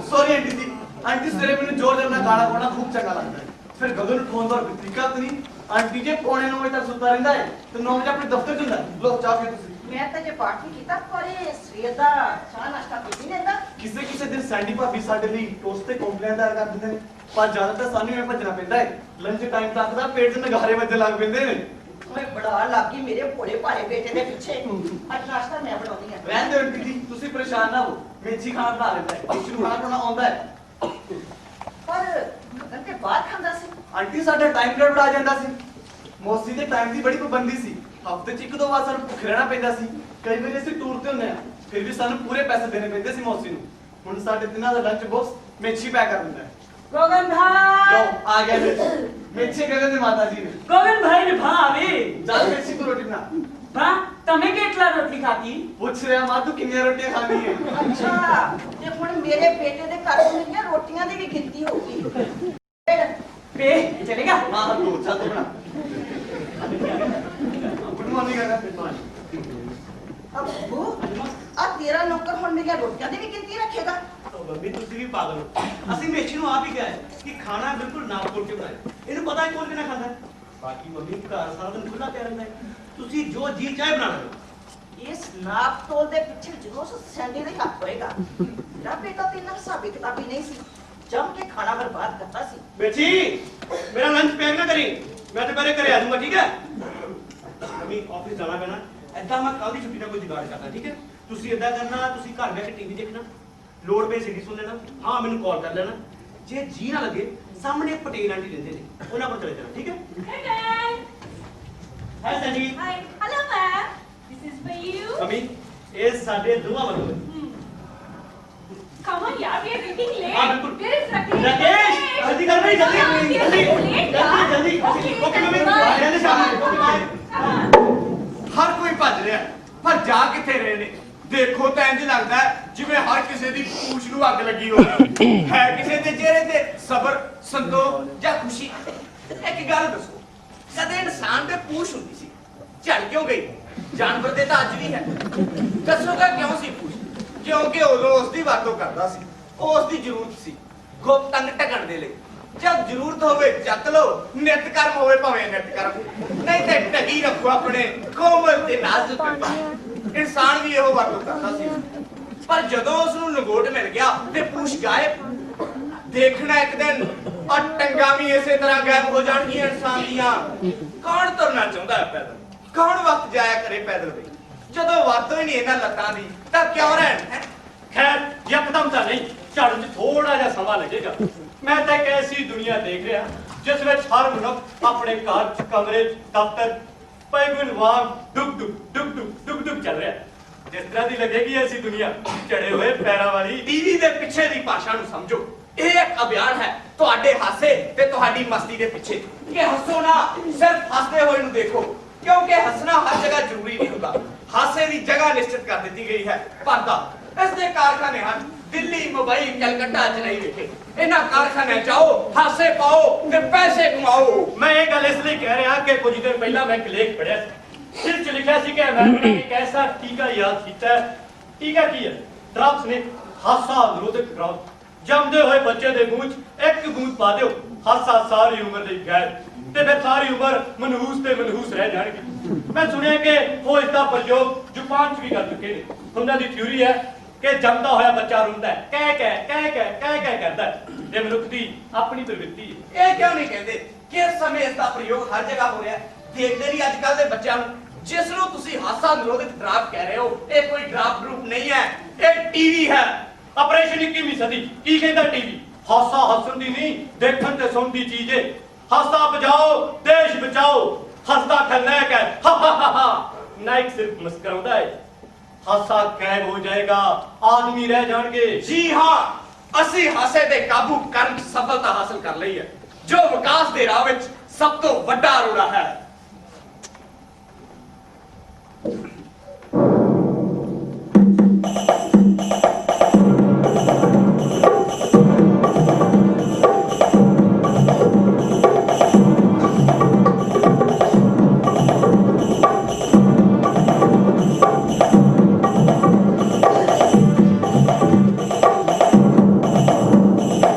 सॉरी आंटी जी आंटी सवेरे मैंने जोर जमना गाना गाना खूब चंगा लगता है फिर गगन फोन पर तरीका तो नहीं आंटी जी पौने 9 बजे तक सुता रहता है तो 9 बजे अपने दफ्तर चलता है लो चाह पियो तुसी ਮੈਂ ਤਾਂ ਜੇ ਪਾਠ ਨਹੀਂ ਕੀਤਾ ਪਰ ਇਹ ਸਵੇਰ ਦਾ ਚਾਹ ਨਾਸ਼ਤਾ ਪੀ ਨਹੀਂ ਲੈਂਦਾ ਕਿਸੇ ਕਿਸੇ ਦਿਨ ਸੈਂਡੀ ਭਾਬੀ ਸਾਡੇ ਲਈ ਟੋਸਟ ਤੇ ਕੰਪਲੇਂਟ ਆ ਕਰ ਦਿੰਦੇ ਨੇ ਪਰ ਜ਼ਿਆਦਾਤਰ ਸਾਨੂੰ ਐ ਭੱਜਣਾ ਪੈਂਦਾ ਹੈ ਲੰਚ ਟਾਈਮ ਤੱਕ ਦਾ ਪੇਟ 'ਚ ਨਗਾਰੇ ਵੱਜਣ ਲੱਗ ਪੈਂਦੇ ਨੇ ਓਏ ਬੜਾ ਲੱਗੀ ਮੇਰੇ ਭੋਲੇ ਭਾਲੇ ਬੇਟੇ ਦੇ ਪਿੱਛੇ ਅੱਜ ਨਾਸ਼ਤਾ ਮੈਂ ਬਣਾਉਣੀ ਆ ਰਹਿਣ ਦਿਓ ਆਂਟੀ ਜੀ ਤੁਸੀਂ ਪਰੇਸ਼ਾਨ ਨਾ ਹੋ ਮੇਚੀ ਖਾਣਾ ਬਣਾ ਲੈਂਦਾ ਹੈ ਇਸ ਨੂੰ ਖਾਣਾ ਬਣਾਉਣਾ ਆਉਂਦਾ ਹੈ ਪਰ ਗਗਨ ਤੇ ਬਾਹਰ ਖਾਂਦਾ ਸੀ ਆਂਟੀ ਸਾਡਾ ਟਾਈਮ ਪੀਰੀਅਡ ਆ ਜਾਂਦਾ ਸੀ ਮੌਸੀ ਦੇ ਟਾਈਮ ਦੀ ਬੜੀ ਪਾਬੰਦੀ ਸੀ ਹਫਤੇ 'ਚ ਇੱਕ ਦੋ ਵਾਰ ਸਾਨੂੰ ਭੁੱਖ ਰਹਿਣਾ ਪੈਂਦਾ ਸੀ ਕਈ ਵਾਰੀ ਅਸੀਂ ਟੂਰ ਤੇ ਹੁੰਦੇ ਆ ਫਿਰ ਵੀ ਸਾਨੂੰ ਪੂਰੇ ਪੈਸੇ ਦੇਣੇ ਪੈਂਦੇ ਸੀ ਮੌਸੀ ਨੂੰ ਹੁਣ ਸਾਡੇ ਦਿਨਾਂ ਦਾ ਲੰਚ ਬਾਕਸ ਮੇਚੀ ਪੈਕ ਕਰ ਦਿੰਦਾ ਹੈ गगन भाई ਲਓ ਆ ਗਿਆ ਮੇਚੀ ਗਗਨ ਦੇ ਮਾਤਾ ਜੀ ਨੇ गगन भाई ने भाभी ਚੱਲ ਮੇਚੀ ਤੋਂ ਰੋਟੀ ਬਣਾ बा तमे केटला रोटी खाती ਪੁੱਛ ਰਿਹਾ ਮਾਂ ਤੂੰ ਕਿੰਨੀਆਂ ਰੋਟੀਆਂ ਖਾਣੀ ਹੈ ਅੱਛਾ ਤੇ ਹੁਣ ਮੇਰੇ ਬੇਟੇ ਦੇ ਘਰ ਮੇਰੀਆਂ ਰੋਟੀਆਂ ਦੀ ਵੀ ਗਿਣਤੀ ਹੋਊਗੀ पे चलेगा ਮਾਂ ਤੂੰ ਚੱਲ ਤੂੰ ਬਣਾ ਗੁੱਡ ਮਾਰਨਿੰਗ ਕਰਨਾ ਅੱਬੂ ਆ ਤੇਰਾ ਨੌਕਰ ਹੁਣ ਮੇਰੀਆਂ ਰੋਟੀਆਂ ਦੀ ਵੀ ਗਿਣਤੀ ਰੱਖੇਗਾ ਮੰਮੀ ਤੁਸੀਂ ਵੀ ਪਾਗਲ ਹੋ ਅਸੀਂ ਮੇਚੀ ਨੂੰ ਆਪ ਹੀ ਕਿਹਾ ਹੈ ਕਿ ਖਾਣਾ ਬਿਲਕੁਲ ਨਾਪ ਤੋਲ ਕੇ ਬਣਾਏ ਇਹਨੂੰ ਪਤਾ ਹੈ ਕੌਣ ਕਿੰਨਾ ਖਾਂਦਾ ਹੈ ਬਾਕੀ ਮੰਮੀ ਘਰ ਸਾਰਾ ਦਿਨ ਖੁੱਲਾ ਪਿਆ ਰਹਿੰਦਾ ਹੈ ਤੁਸੀਂ ਜੋ ਜੀ ਚਾਹੇ ਬਣਾ ਲਓ ਇਸ ਨਾਪ ਤੋਲ ਦੇ ਪਿੱਛੇ ਜ਼ਰੂਰ ਸੈਂਡੀ ਦੇ ਹੱਥ ਹੋਏਗਾ ਮੇਰਾ ਬੇਟਾ ਤੇ ਇੰਨਾ ਹਿਸਾਬੀ ਕਿਤਾਬੀ ਨਹੀਂ ਸੀ ਜਮ ਕੇ ਖਾਣਾ ਬਰਬਾਦ ਕਰਤਾ ਸੀ बेची मेरा लंच पैक ना करी मैं दोपहर घरे आ जाऊंगा ठीक है मम्मी ऑफिस जाना पैना ऐदा मैं कल दी छुट्टी का कोई जुगाड़ करना ठीक है ਤੁਸੀਂ ਇਦਾਂ ਕਰਨਾ ਤੁਸੀਂ ਘਰ ਬੈਠ ਕੇ ਟੀਵੀ ਦੇਖਣਾ ਲੋੜ ਪਏ ਸੀਡੀ ਸੁਣ ਲੈਣਾ ਹਾਂ ਮੈਨੂੰ ਕਾਲ ਕਰ ਲੈਣਾ ਜੇ ਜੀ ਨਾ ਲੱਗੇ ਸਾਹਮਣੇ ਪਟੇਲ ਆਂਟੀ ਰਹਿੰਦੇ ਨੇ ਉਹਨਾਂ ਕੋਲ ਚਲੇ ਜਾਣਾ ਠੀਕ ਹੈ Hey ਹੈ Sanji Hi. Hello, ma'am. This is for you. Mummy ਇਹ ਸਾਡੇ ਦੋਵਾਂ ਵੱਲੋਂ ਹੈ Come on, yaar, we are getting late. हाँ, बिल्कुल। Where is Rakesh? राकेश जल्दी कर भाई जल्दी Come on, we are जल्दी getting late, yaar. जल्दी Okay, ओके मम्मी bye. आ जाने शाम को ओके बाय Come on. ਹਰ ਕੋਈ ਭੱਜ ਰਿਹਾ ਪਰ ਜਾ ਕਿੱਥੇ ਰਹੇ ਨੇ ਦੇਖੋ ਤਾਂ ਇੰਜ ਲੱਗਦਾ ਹੈ ਜਿਵੇਂ ਹਰ ਕਿਸੇ ਦੀ ਪੂਛ ਨੂੰ ਅੱਗ ਲੱਗੀ ਹੋਵੇ ਹੈ ਕਿਸੇ ਦੇ ਚਿਹਰੇ ਤੇ ਸਬਰ ਸੰਤੋਖ ਜਾਂ ਖੁਸ਼ੀ ਇੱਕ ਗੱਲ ਦੱਸੋ ਕਦੇ ਇਨਸਾਨ ਦੇ ਪੂਛ ਹੁੰਦੀ ਸੀ ਝੜ ਕਿਉਂ ਗਈ ਜਾਨਵਰ ਦੇ ਤਾਂ ਅੱਜ ਵੀ ਹੈ ਦੱਸੋਗਾ ਕਿਉਂ ਸੀ ਪੂਛ ਕਿਉਂਕਿ ਉਦੋਂ ਉਸ ਦੀ ਵਰਤੋਂ ਕਰਦਾ ਸੀ ਉਸ ਦੀ ਜ਼ਰੂਰਤ ਸੀ ਗੁਪਤ ਅੰਗ ਢਕਣ ਦੇ ਲਈ ਜਦ ਜ਼ਰੂਰਤ ਹੋਵੇ ਚੱਕ ਲਓ ਨਿਤ ਕਰਮ ਹੋਵੇ ਭਾਵੇਂ ਨਿਤ ਕਰਮ ਨਹੀਂ ਤੇ ਢਕੀ ਰੱਖੋ ਆਪਣੇ ਕੋਮਲ ਤੇ ਨਾਜ਼ੁਕ ਇਨਸਾਨ ਵੀ ਇਹੋ ਵਰਤੋਂ ਕਰਦਾ ਸੀ ਪਰ ਜਦੋਂ ਉਸ ਨੂੰ ਲੰਗੋਟ ਮਿਲ ਗਿਆ ਤੇ ਪੂਛ ਗਾਇਬ ਦੇਖਣਾ ਇੱਕ ਦਿਨ ਆ ਟੰਗਾਂ ਵੀ ਇਸੇ ਤਰ੍ਹਾਂ ਗਾਇਬ ਹੋ ਜਾਣਗੀਆਂ ਇਨਸਾਨ ਦੀਆਂ ਕੌਣ ਤੁਰਨਾ ਚਾਹੁੰਦਾ ਹੈ ਪੈਦਲ ਕੌਣ ਵਕਤ ਜਾਇਆ ਕਰੇ ਪੈਦਲ ਵੀ ਜਦੋਂ ਵਰਤੋਂ ਹੀ ਨਹੀਂ ਇਹਨਾਂ ਲੱਤਾਂ ਦੀ ਤਾਂ ਕਿਉਂ ਰਹਿਣ ਹੈਂ? खैर यकदम ਤਾਂ ਨਹੀਂ ਝੜ 'ਚ ਥੋੜਾ ਜਿਹਾ ਸਮਾਂ ਲੱਗੇਗਾ ਮੈਂ ਤਾਂ ਇੱਕ ਐਸੀ ਦੁਨੀਆ ਦੇਖ ਰਿਹਾ ਜਿਸ ਵਿੱਚ ਹਰ ਮਨੁੱਖ ਆਪਣੇ ਘਰ 'ਚ ਕਮਰੇ 'ਚ ਦਫ਼ਤਰ ਪੈਗੁਨ ਵਾਂਗ ਡੁੱਗ ਡੁੱਗ ਚੱਲ ਰਿਹਾ ਜਿਸ ਤਰ੍ਹਾਂ ਦੀ ਲੱਗੇਗੀ ਐਸੀ ਦੁਨੀਆ ਝੜੇ ਹੋਏ ਪੈਰਾਂ ਵਾਲੀ ਟੀਵੀ ਦੇ ਪਿੱਛੇ ਦੀ ਭਾਸ਼ਾ ਨੂੰ ਸਮਝੋ ਇਹ ਇੱਕ ਅਭਿਆਨ ਹੈ ਤੁਹਾਡੇ ਹਾਸੇ ਤੇ ਤੁਹਾਡੀ ਮਸਤੀ ਦੇ ਪਿੱਛੇ ਕਿ ਹੱਸੋ ਨਾ ਸਿਰਫ ਹੱਸਦੇ ਹੋਏ ਨੂੰ ਦੇਖੋ ਕਿਉਂਕਿ ਹੱਸਣਾ ਹਰ ਜਗ੍ਹਾ ਜ਼ਰੂਰੀ ਨਹੀਂ ਹੁੰਦਾ ਹਾਸੇ ਦੀ ਜਗ੍ਹਾ ਨਿਸ਼ਚਿਤ ਕਰ ਦਿੱਤੀ ਗਈ ਹੈ ਪਰਦਾ ਇਸ ਦੇ ਕਾਰਖਾਨੇ ਹਨ ਦਿੱਲੀ ਮੁੰਬਈ ਕਲਕੱਤਾ ਚ ਨਹੀਂ ਵਿਖੇ ਇਹਨਾਂ ਕਾਰਖਾਨਿਆਂ ਜਾਓ ਹਾਸੇ ਪਾਓ ਤੇ ਪੈਸੇ ਕਮਾਓ ਮੈਂ ਇਹ ਗੱਲ ਇਸ ਲਈ ਕਹਿ ਰਿਹਾ ਕਿ ਕੁਝ ਦਿਨ ਪਹਿਲਾਂ ਮੈਂ ਇੱਕ ਲੇਖ ਪੜ੍ਹਿਆ ਸੀ ਜਿਸ 'ਚ ਲਿਖਿਆ ਸੀ ਕਿ ਅਮਰੀਕਾ ਨੇ ਇੱਕ ਐਸਾ ਟੀਕਾ ਯਾਦ ਕੀਤਾ ਹੈ ਟੀਕਾ ਕੀ ਹੈ ਡਰੱਗਸ ਨੇ ਹਾਸਾ ਨਿਰੋਧਕ ਡਰੱਗ ਜੰਮਦੇ ਹੋਏ ਬੱਚੇ ਦੇ ਮੂੰਹ 'ਚ ਇੱਕ ਬੂੰਦ ਪਾ ਦਿਓ ਹਾਸਾ ਸਾਰੀ ਉਮਰ ਲਈ ਗਾਇਬ ਤੇ ਫਿਰ ਸਾਰੀ ਉਮਰ ਮਨਹੂਸ ਤੇ ਮਨਹੂਸ ਰਹਿ ਜਾਣਗੇ ਮੈਂ ਸੁਣਿਆ ਕਿ ਉਹ ਇਸ ਦਾ ਪ੍ਰਯੋਗ ਜਾਪਾਨ 'ਚ ਵੀ ਕਰ ਚੁੱਕੇ ਨੇ ਉਹਨਾਂ ਦੀ ਥਿਊਰੀ ਹੈ ਕਿ ਜੰਮਦਾ ਹੋਇਆ ਬੱਚਾ ਰੋਂਦਾ ਹੈ ਕਹਿ ਕਰਦਾ ਹੈ ਇਹ ਮਨੁੱਖ ਦੀ ਆਪਣੀ ਪ੍ਰਵਿਰਤੀ ਹੈ ਇਹ ਕਿਉਂ ਨਹੀਂ ਕਹਿੰਦੇ ਕਿ ਇਸ ਸਮੇਂ ਇਸ ਦਾ ਪ੍ਰਯੋਗ ਹਰ ਜਗ੍ਹਾ ਹੋ ਰਿਹਾ ਹੈ ਦੇਖਦੇ ਨਹੀਂ ਅੱਜ ਕੱਲ ਦੇ ਬੱਚਿਆਂ ਨੂੰ ਜਿਸ ਨੂੰ ਤੁਸੀਂ ਹਾਸਾ ਨਿਰੋਧਕ ਡਰਾਫਟ ਕਹਿ ਰਹੇ ਹੋ ਇਹ ਕੋਈ ਡਰਾਫਟ ਗਰੁੱਪ ਨਹੀਂ ਹੈ ਇਹ ਟੀਵੀ ਹੈ ਆਪਰੇਸ਼ਨ 21ਵੀਂ ਸਦੀ ਕੀ ਕਹਿੰਦਾ ਟੀਵੀ ਹਾਸਾ ਹੱਸਣ ਦੀ ਨਹੀਂ ਦੇਖਣ ਤੇ ਸੁਣਨ ਦੀ ਚੀਜ਼ ਹੈ ਹਾਸਾ ਬਚਾਓ ਦੇਸ਼ ਬਚਾਓ ਹੱਸਦਾ ਖਲਨਾਇਕ ਹੈ ਹਾ ਨਾਇਕ ਸਿਰਫ ਮੁਸਕਰਾਉਂਦਾ ਹੈ ਹਾਸਾ ਗਾਇਬ ਹੋ ਜਾਏਗਾ ਆਦਮੀ ਰਹਿ ਜਾਣਗੇ ਜੀ ਹਾਂ ਅਸੀਂ ਹਾਸੇ ਤੇ ਕਾਬੂ ਕਰਨ 'ਚ ਸਫਲਤਾ ਹਾਸਲ ਕਰ ਲਈ ਹੈ ਜੋ ਵਿਕਾਸ ਦੇ ਰਾਹ ਵਿੱਚ ਸਭ ਤੋਂ ਵੱਡਾ ਰੋੜਾ ਹੈ।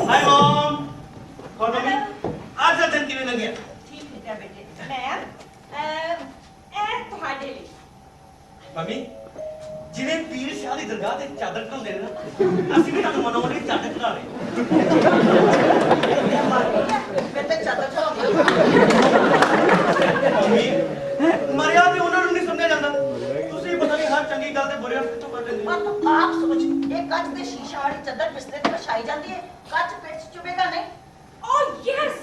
ਹਾਈ ਮਮ ਹੋਰ ਮੰਮੀ ਅੱਜ ਦਾ ਦਿਨ ਕਿਵੇਂ ਲੰਘਿਆ? ਠੀਕ ਹੈ ਬੇਟੇ। ਮੈਮ ਇਹ ਤੁਹਾਡੇ ਲਈ। ਮੰਮੀ ਜਿਵੇਂ ਪੀਰ ਸ਼ਾਹ ਦੀ ਦਰਗਾਹ ਤੇ ਚਾਦਰ ਢਾਉਂਦੇ ਨੇ ਨਾ, ਅਸੀਂ ਵੀ ਤੁਹਾਨੂੰ ਮਨਾਉਣ ਲਈ ਚਾਦਰ ਢਾ ਰਹੇ। ਮੈਂ ਤਾਂ ਚਾਦਰ ਚੜਾਉਂਦੀ ਮੰਮੀ ਮਰਿਆ ਤੇ ਉਹਨਾਂ ਨੂੰ ਨਹੀਂ ਸਮਝਿਆ ਜਾਂਦਾ। ਤੁਸੀਂ ਪਤਾ ਨਹੀਂ ਹਰ ਚੰਗੀ ਗੱਲ ਤੇ ਬੁਰੇ ਅਰਥ ਕਿਉਂ ਕੱਢ ਲੈਂਦੇ ਪਰ ਹੋ। ਤੂੰ ਆਪ ਸੋਚ, ਇਹ ਕੱਚ ਦੇ ਸ਼ੀਸ਼ਾ ਵਾਲੀ ਚਾਦਰ ਬਿਸਤਰੇ ਤੇ ਵਿਛਾਈ ਜਾਂਦੀ ਹੈ, ਕੱਚ ਪਿੱਠ 'ਚ ਚੁਭੇਗਾ ਨਹੀਂ। Oh yes,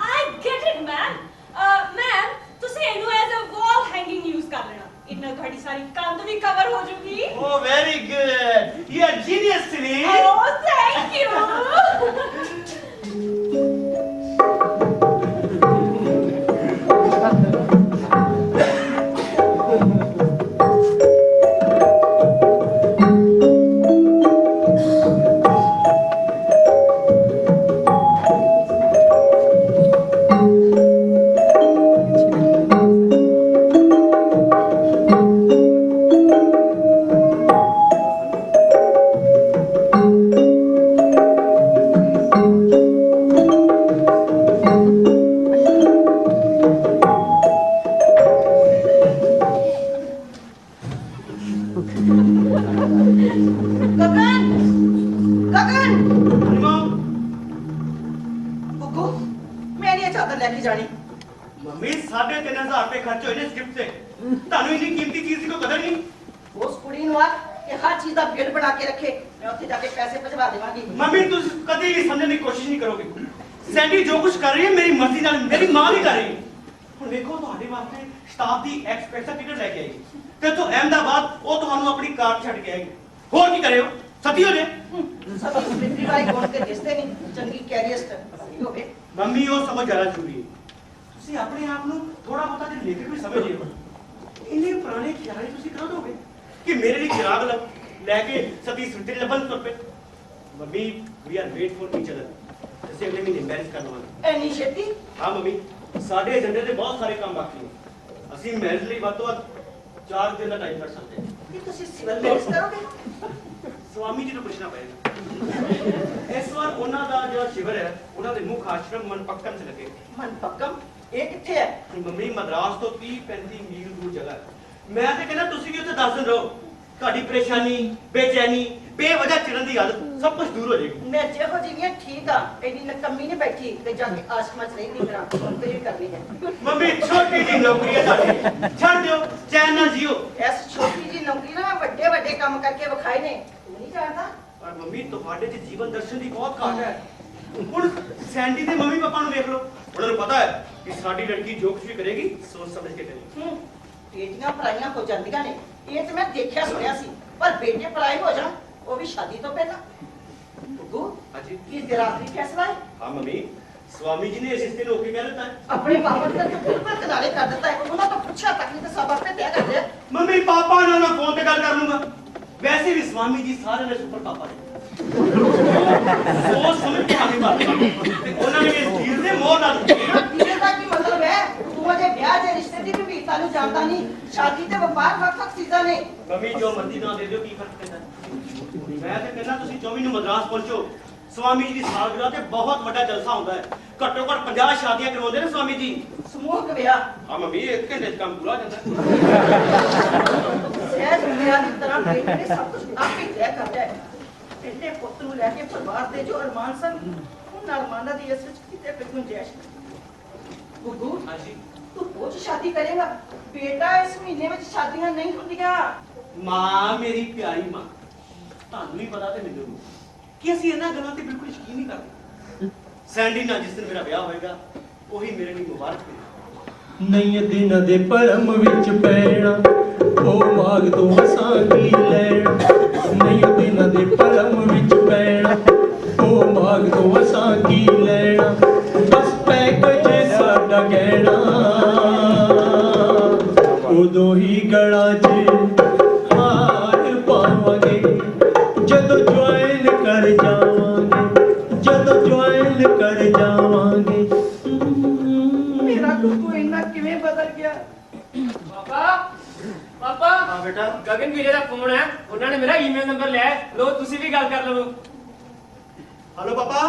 I get it, ma'am. Ma'am, ਤੁਸੀਂ ਇਹਨੂੰ as a wall hanging use ਕਰ ਲੈਣਾ। ਇੰਨਾ ਤੁਹਾਡੀ ਸਾਰੀ ਕੰਧ ਵੀ ਕਵਰ ਹੋ ਜਾਊਗੀ। Oh, very good. You are genius, Sri. Oh, thank you. Gagan Gagan Mom, ਗੁੱਗੂ, ਮੈਂ ਨਹੀਂ ਇਹ ਚਾਦਰ ਲੈ ਕੇ ਜਾਣੀ। ਮੰਮੀ 3,500 ਰੁਪਏ ਖਰਚ ਹੋਏ ਨੇ ਇਸ ਗਿਫਟ ਤੇ। ਤੁਹਾਨੂੰ ਇੰਨੀ ਕੀਮਤੀ ਚੀਜ਼ ਦੀ ਕੋਈ ਕਦਰ ਨਹੀਂ। ਉਸ ਕੁੜੀ ਨੂੰ ਆ ਕਿ ਹਰ ਚੀਜ਼ ਦਾ ਬਿੱਲ ਬਣਾ ਕੇ ਰੱਖੇ, ਮੈਂ ਉੱਥੇ ਜਾ ਕੇ ਪੈਸੇ ਭਜਵਾ ਦੇਵਾਂਗੀ। ਮੰਮੀ ਤੁਸੀਂ ਕਦੇ ਵੀ ਸਮਝਣ ਦੀ ਕੋਸ਼ਿਸ਼ ਨਹੀਂ ਕਰੋਗੇ। ਸੈਂਡੀ ਜੋ ਕੁਝ ਕਰ ਰਹੀ ਹੈ ਮੇਰੀ ਮਰਜ਼ੀ ਨਾਲ, ਮੇਰੀ ਮਾਂ ਨਹੀਂ ਕਰ ਰਹੀ। ਹੁਣ ਵੇਖੋ ਤੁਹਾਡੇ ਵਾਸਤੇ ਸਟਾਫ ਦੀ ਐਕਸਪ੍ਰੈਸ ਦਾ ਟਿਕਟ ਲੈ ਕੇ ਆਈ ਤੇ ਤੋਂ ਅਹਿਮਦਾਬਾਦ ਉਹ ਤੁਹਾਨੂੰ ਆਪਣੀ ਕਾਰ ਛੱਡ ਕੇ ਆਏਗੀ। ਹੋਰ ਕੀ ਕਰਿਓ? ਸਤੀ ਹੋ ਜੇ। ਸਭ ਸਪਿੰਡਰੀ ਵਾਲੀ ਕੋਲ ਤੇ ਦਿਸਦੇ ਨਹੀਂ, ਚੰਗੀ ਕੈਰੀਅਸਟ ਹੋਵੇ। ਮੰਮੀ ਉਹ ਸਮਝ ਜ਼ਿਆਦਾ ਜ਼ਰੂਰੀ ਹੈ। ਤੁਸੀਂ ਆਪਣੇ ਆਪ ਨੂੰ ਥੋੜਾ ਬਹੁਤਾ ਜੇ ਲੇਖਕ ਵੀ ਸਮਝਿਓ। ਇੰਨੇ ਪੁਰਾਣੇ ਖਿਆਲ ਤੁਸੀਂ ਕਰ ਦੋਗੇ ਕਿ ਮੇਰੇ ਲਈ ਚਿਰਾਗ ਲੈ ਕੇ ਸਤੀ ਸੁਰਤੀ ਲੱਭਣ ਤੁਰ ਪਏ। Mummy we are wait for each other. ਅਸੀਂ ਅਗਲੇ ਮਹੀਨੇ ਮੈਰਿਜ ਕਰਨ ਵਾਲੇ। ਐਨੀ ਛੇਤੀ? ਹਾਂ ਮੰਮੀ, ਸਾਡੇ ਏਜੰਡੇ ਤੇ ਬਹੁਤ ਸਾਰੇ ਕੰਮ ਬਾਕੀ ਨੇ। ਅਸੀਂ ਮੈਰਿਜ ਲਈ ਵੱਧ ਤੋਂ ਵੱਧ 4 ਦਿਨ ਦਾ ਟਾਈਮ ਕੱਢ ਸਕਦੇ ਹਾਂ। ਕੀ ਤੁਸੀਂ ਸਿਵਲ ਮੈਰਿਜ ਕਰੋਗੇ? ਸਵਾਮੀ ਜੀ ਨੂੰ ਪੁੱਛਣਾ ਪਏਗਾ। ਇਸ ਵਾਰ ਉਹਨਾਂ ਦਾ ਜਿਹੜਾ ਸ਼ਿਵਰ ਹੈ, ਉਹਨਾਂ ਦੇ ਮੁੱਖ ਆਸ਼ਰਮ ਮਨਪੱਕਮ ਚ ਲੱਗੇ। ਮਨਪੱਕਮ? ਇਹ ਕਿੱਥੇ ਹੈ? ਮੰਮੀ ਮਦਰਾਸ ਤੋਂ 30-35 ਮੀਲ ਦੂਰ ਜਗ੍ਹਾ ਹੈ। ਮੈਂ ਤੇ ਕਹਿੰਦਾ ਤੁਸੀਂ ਵੀ ਉੱਥੇ 10 ਦਿਨ ਰਹੋ। ਤੁਹਾਡੀ ਪਰੇਸ਼ਾਨੀ, ਬੇਚੈਨੀ, ਬੇਵਜ੍ਹਾ ਚਿੜਨ ਦੀ ਆਦਤ ਸਭ ਕੁਝ ਦੂਰ ਹੋ ਜਾਏਗੀ। ਮੈਂ ਜਿਹੋ ਜਿਹੀ ਹਾਂ ਠੀਕ ਆ, ਇੰਨੀ ਨਕਮੀ ਨਹੀਂ ਬੈਠੀ ਤੇ ਜਾ ਕੇ ਆਸ਼ਰਮ 'ਚ ਰਹਿੰਦੀ, ਮੇਰਾ ਨੌਕਰੀ ਕਰਨੀ ਹੈ। ਮੰਮੀ ਛੋਟੀ ਜਿਹੀ ਨੌਕਰੀ ਹੈ ਤੁਹਾਡੀ, ਛੱਡ ਦਿਓ, ਚੈਨ ਨਾਲ ਜੀਓ। ਇਸ ਛੋਟੀ ਜਿਹੀ ਨੌਕਰੀ ਨਾਲ ਮੈਂ ਵੱਡੇ ਵੱਡੇ ਕੰਮ ਕਰਕੇ ਵਿਖਾਏ ਨੇ, ਤੂੰ ਨਹੀਂ ਜਾਣਦਾ? ਪਰ ਮੰਮੀ ਤੁਹਾਡੇ 'ਚ ਜੀਵਨ ਦਰਸ਼ਨ ਦੀ ਬਹੁਤ ਘਾਟ ਹੈ। ਹੁਣ ਸੈਂਡੀ ਦੇ ਮੰਮੀ ਪਾਪਾ ਨੂੰ ਦੇਖ ਲਓ, ਉਹਨਾਂ ਨੂੰ ਪਤਾ ਹੈ ਕਿ ਸਾਡੀ ਲੜਕੀ ਜੋ ਕੁਝ ਵੀ ਕਰੇਗੀ ਸੋਚ ਸਮਝ ਕੇ ਕਰੇਗੀ। ਬੇਟੀਆਂ ਪਰਾਈਆਂ ਹੋ ਜਾਂਦੀਆਂ ਨੇ, ਇਹ ਤੇ ਮੈਂ ਦੇਖਿਆ ਸੁਣਿਆ ਸੀ, ਪਰ ਬੇਟੇ ਪਰਾਏ ਹੋ ਜਾਣ, ਉਹ ਵੀ ਸ਼ਾਦੀ ਤੋਂ ਪਹਿਲਾਂ। ਗੁੱਗੂ, ਹਾਂਜੀ ਕੀ ਤੇਰਾ ਆਖਰੀ ਫੈਸਲਾ ਹੈ? ਹਾਂ ਮੰਮੀ, ਸਵਾਮੀ ਜੀ ਨੇ ਇਸ ਰਿਸ਼ਤੇ ਨੂੰ ਓਕੇ ਕਹਿ ਦਿੱਤਾ ਹੈ। ਆਪਣੇ ਪਾਪਾ ਨੇ ਤਾਂ ਬਿਲਕੁਲ ਕਿਨਾਰੇ ਕਰ ਦਿੱਤਾ ਹੈ, ਉਹਨਾਂ ਤੋਂ ਪੁੱਛਿਆ ਤੱਕ ਨਹੀਂ ਤਾਂ ਸਭ ਆਪੇ ਤੈਅ ਕਰਦੇ ਆ। ਮੰਮੀ ਪਾਪਾ ਨਾਲ ਮੈਂ ਫੋਨ ਤੇ ਗੱਲ ਕਰ ਲੂੰਗਾ। ਵੈਸੇ ਵੀ ਸਵਾਮੀ ਜੀ ਸਾਰਿਆਂ ਦੇ ਸੁਪਰ ਪਾਪਾ ਨੇ। ਸੋਚ ਸਮਝ ਕੇ ਹਾਮੀ ਭਰਦੇ ਤੇ ਉਹਨਾਂ ਨੇ ਇਸ ਡੀਲ ਦੇ ਮੋਹ ਨਾਲ ਤੀਰੇ ਦਾ ਕੀ ਮਤਲਬ ਹੈ? ਤੂੰ ਅਜੇ ਵਿਆਹ ਦੇ ਰਿਸ਼ਤੇ ਦੀ ਵਿਭਿੰਨਤਾ ਨੂੰ ਜਾਣਦਾ ਨਹੀਂ। ਸ਼ਾਦੀ ਤੇ ਵਪਾਰ ਵੱਖ-ਵੱਖ ਚੀਜ਼ਾਂ ਨੇ। ਮੰਮੀ ਜੋ ਮਰਜ਼ੀ ਨਾ ਦੇ ਦਿਓ, ਕੀ ਫਰਕ ਪੈਂਦਾ? ਮੈਂ ਤੇ ਕਹਿੰਦਾ ਤੁਸੀਂ 24 ਨੂੰ ਮਦਰਾਸ ਪਹੁੰਚੋ। ਸਵਾਮੀ ਜੀ ਦੀ ਸਾਲਗਿਰਹ ਤੇ ਬਹੁਤ ਵੱਡਾ ਜਲਸਾ ਹੁੰਦਾ ਹੈ। ਘੱਟੋ ਘੱਟ 50 ਸ਼ਾਦੀਆਂ ਕਰਵਾਉਂਦੇ ਨੇ ਸਵਾਮੀ ਜੀ। ਸਮੂਹਕ ਵਿਆਹ ਹਾਂ ਮੰਮੀ, 1 ਘੰਟੇ 'ਚ ਕੰਮ ਪੂਰਾ ਹੋ ਜਾਂਦਾ ਹੈ। ਸਹਿਜ ਵਿਆਹ ਦੀ ਤਰ੍ਹਾਂ ਬੇਟੇ ਨੇ ਸਭ ਕੁਝ ਆਪੇ ਤੈਅ ਕਰਦਾ ਹੈ। ਇਹਨੇ ਪੁੱਤ ਨੂੰ ਲੈ ਕੇ ਪਰਿਵਾਰ ਦੇ ਜੋ ਅਰਮਾਨ ਸਨ, ਉਹਨਾਂ ਅਰਮਾਨਾਂ ਦੀ ਇਸ ਵਿੱਚ ਕਿਤੇ ਕੋਈ ਗੁੰਜਾਇਸ਼ ਨਹੀਂ। ਗੁੱਗੂ, ਹਾਂਜੀ ਤੂੰ ਬਹੁਤ ਸ਼ਾਦੀ ਕਰੇਗਾ? ਬੇਟਾ ਇਸ ਮਹੀਨੇ ਵਿੱਚ ਸ਼ਾਦੀਆਂ ਨਹੀਂ ਹੁੰਦੀਆਂ। ਮਾਂ, ਮੇਰੀ ਪਿਆਰੀ ਮਾਂ, ਤੁਹਾਨੂੰ ਵੀ ਪਤਾ ਤੇ ਮੈਨੂੰ ਵੀ ਕਿ ਅਸੀਂ ਇਹਨਾਂ ਗੱਲਾਂ ਤੇ ਬਿਲਕੁਲ ਯਕੀਨ ਨਹੀਂ ਕਰਦੇ। ਸੈਂਡੀ ਨਾਲ ਜਿਸ ਦਿਨ ਮੇਰਾ ਵਿਆਹ ਹੋਏਗਾ, ਉਹੀ ਮੇਰੇ ਲਈ ਮੁਬਾਰਕ ਹੋਏਗਾ। ਨਹੀਂ ਦਿਨ ਦੇ ਭਰਮ ਵਿੱਚ ਪੈਣਾ, ਉਹ ਮਾਗ ਤੋਂ ਅਸਾਂ ਕੀ ਲੈਣਾ। ਨਹੀਂ ਦਿਨ ਦੇ ਭਰਮ ਵਿੱਚ ਪੈਣਾ, ਉਹ ਮਾਗ ਤੋਂ ਅਸਾਂ ਕੀ ਲੈਣਾ। ਬਸ ज्वाइन कर जावांगे, जदों ज्वाइन कर जावांगे। मेरा गुग्गू इन्ना किवें बदल गया? पापा पापा हाँ बेटा गगन ਵੀਰੇ ਦਾ ਫੋਨ ਹੈ, ਉਹਨਾਂ ਨੇ ਮੇਰਾ ਈਮੇਲ ਨੰਬਰ ਲਿਆ ਹੈ, ਲੋ ਤੁਸੀਂ ਵੀ ਗੱਲ ਕਰ ਲਵੋ। हेलो पापा।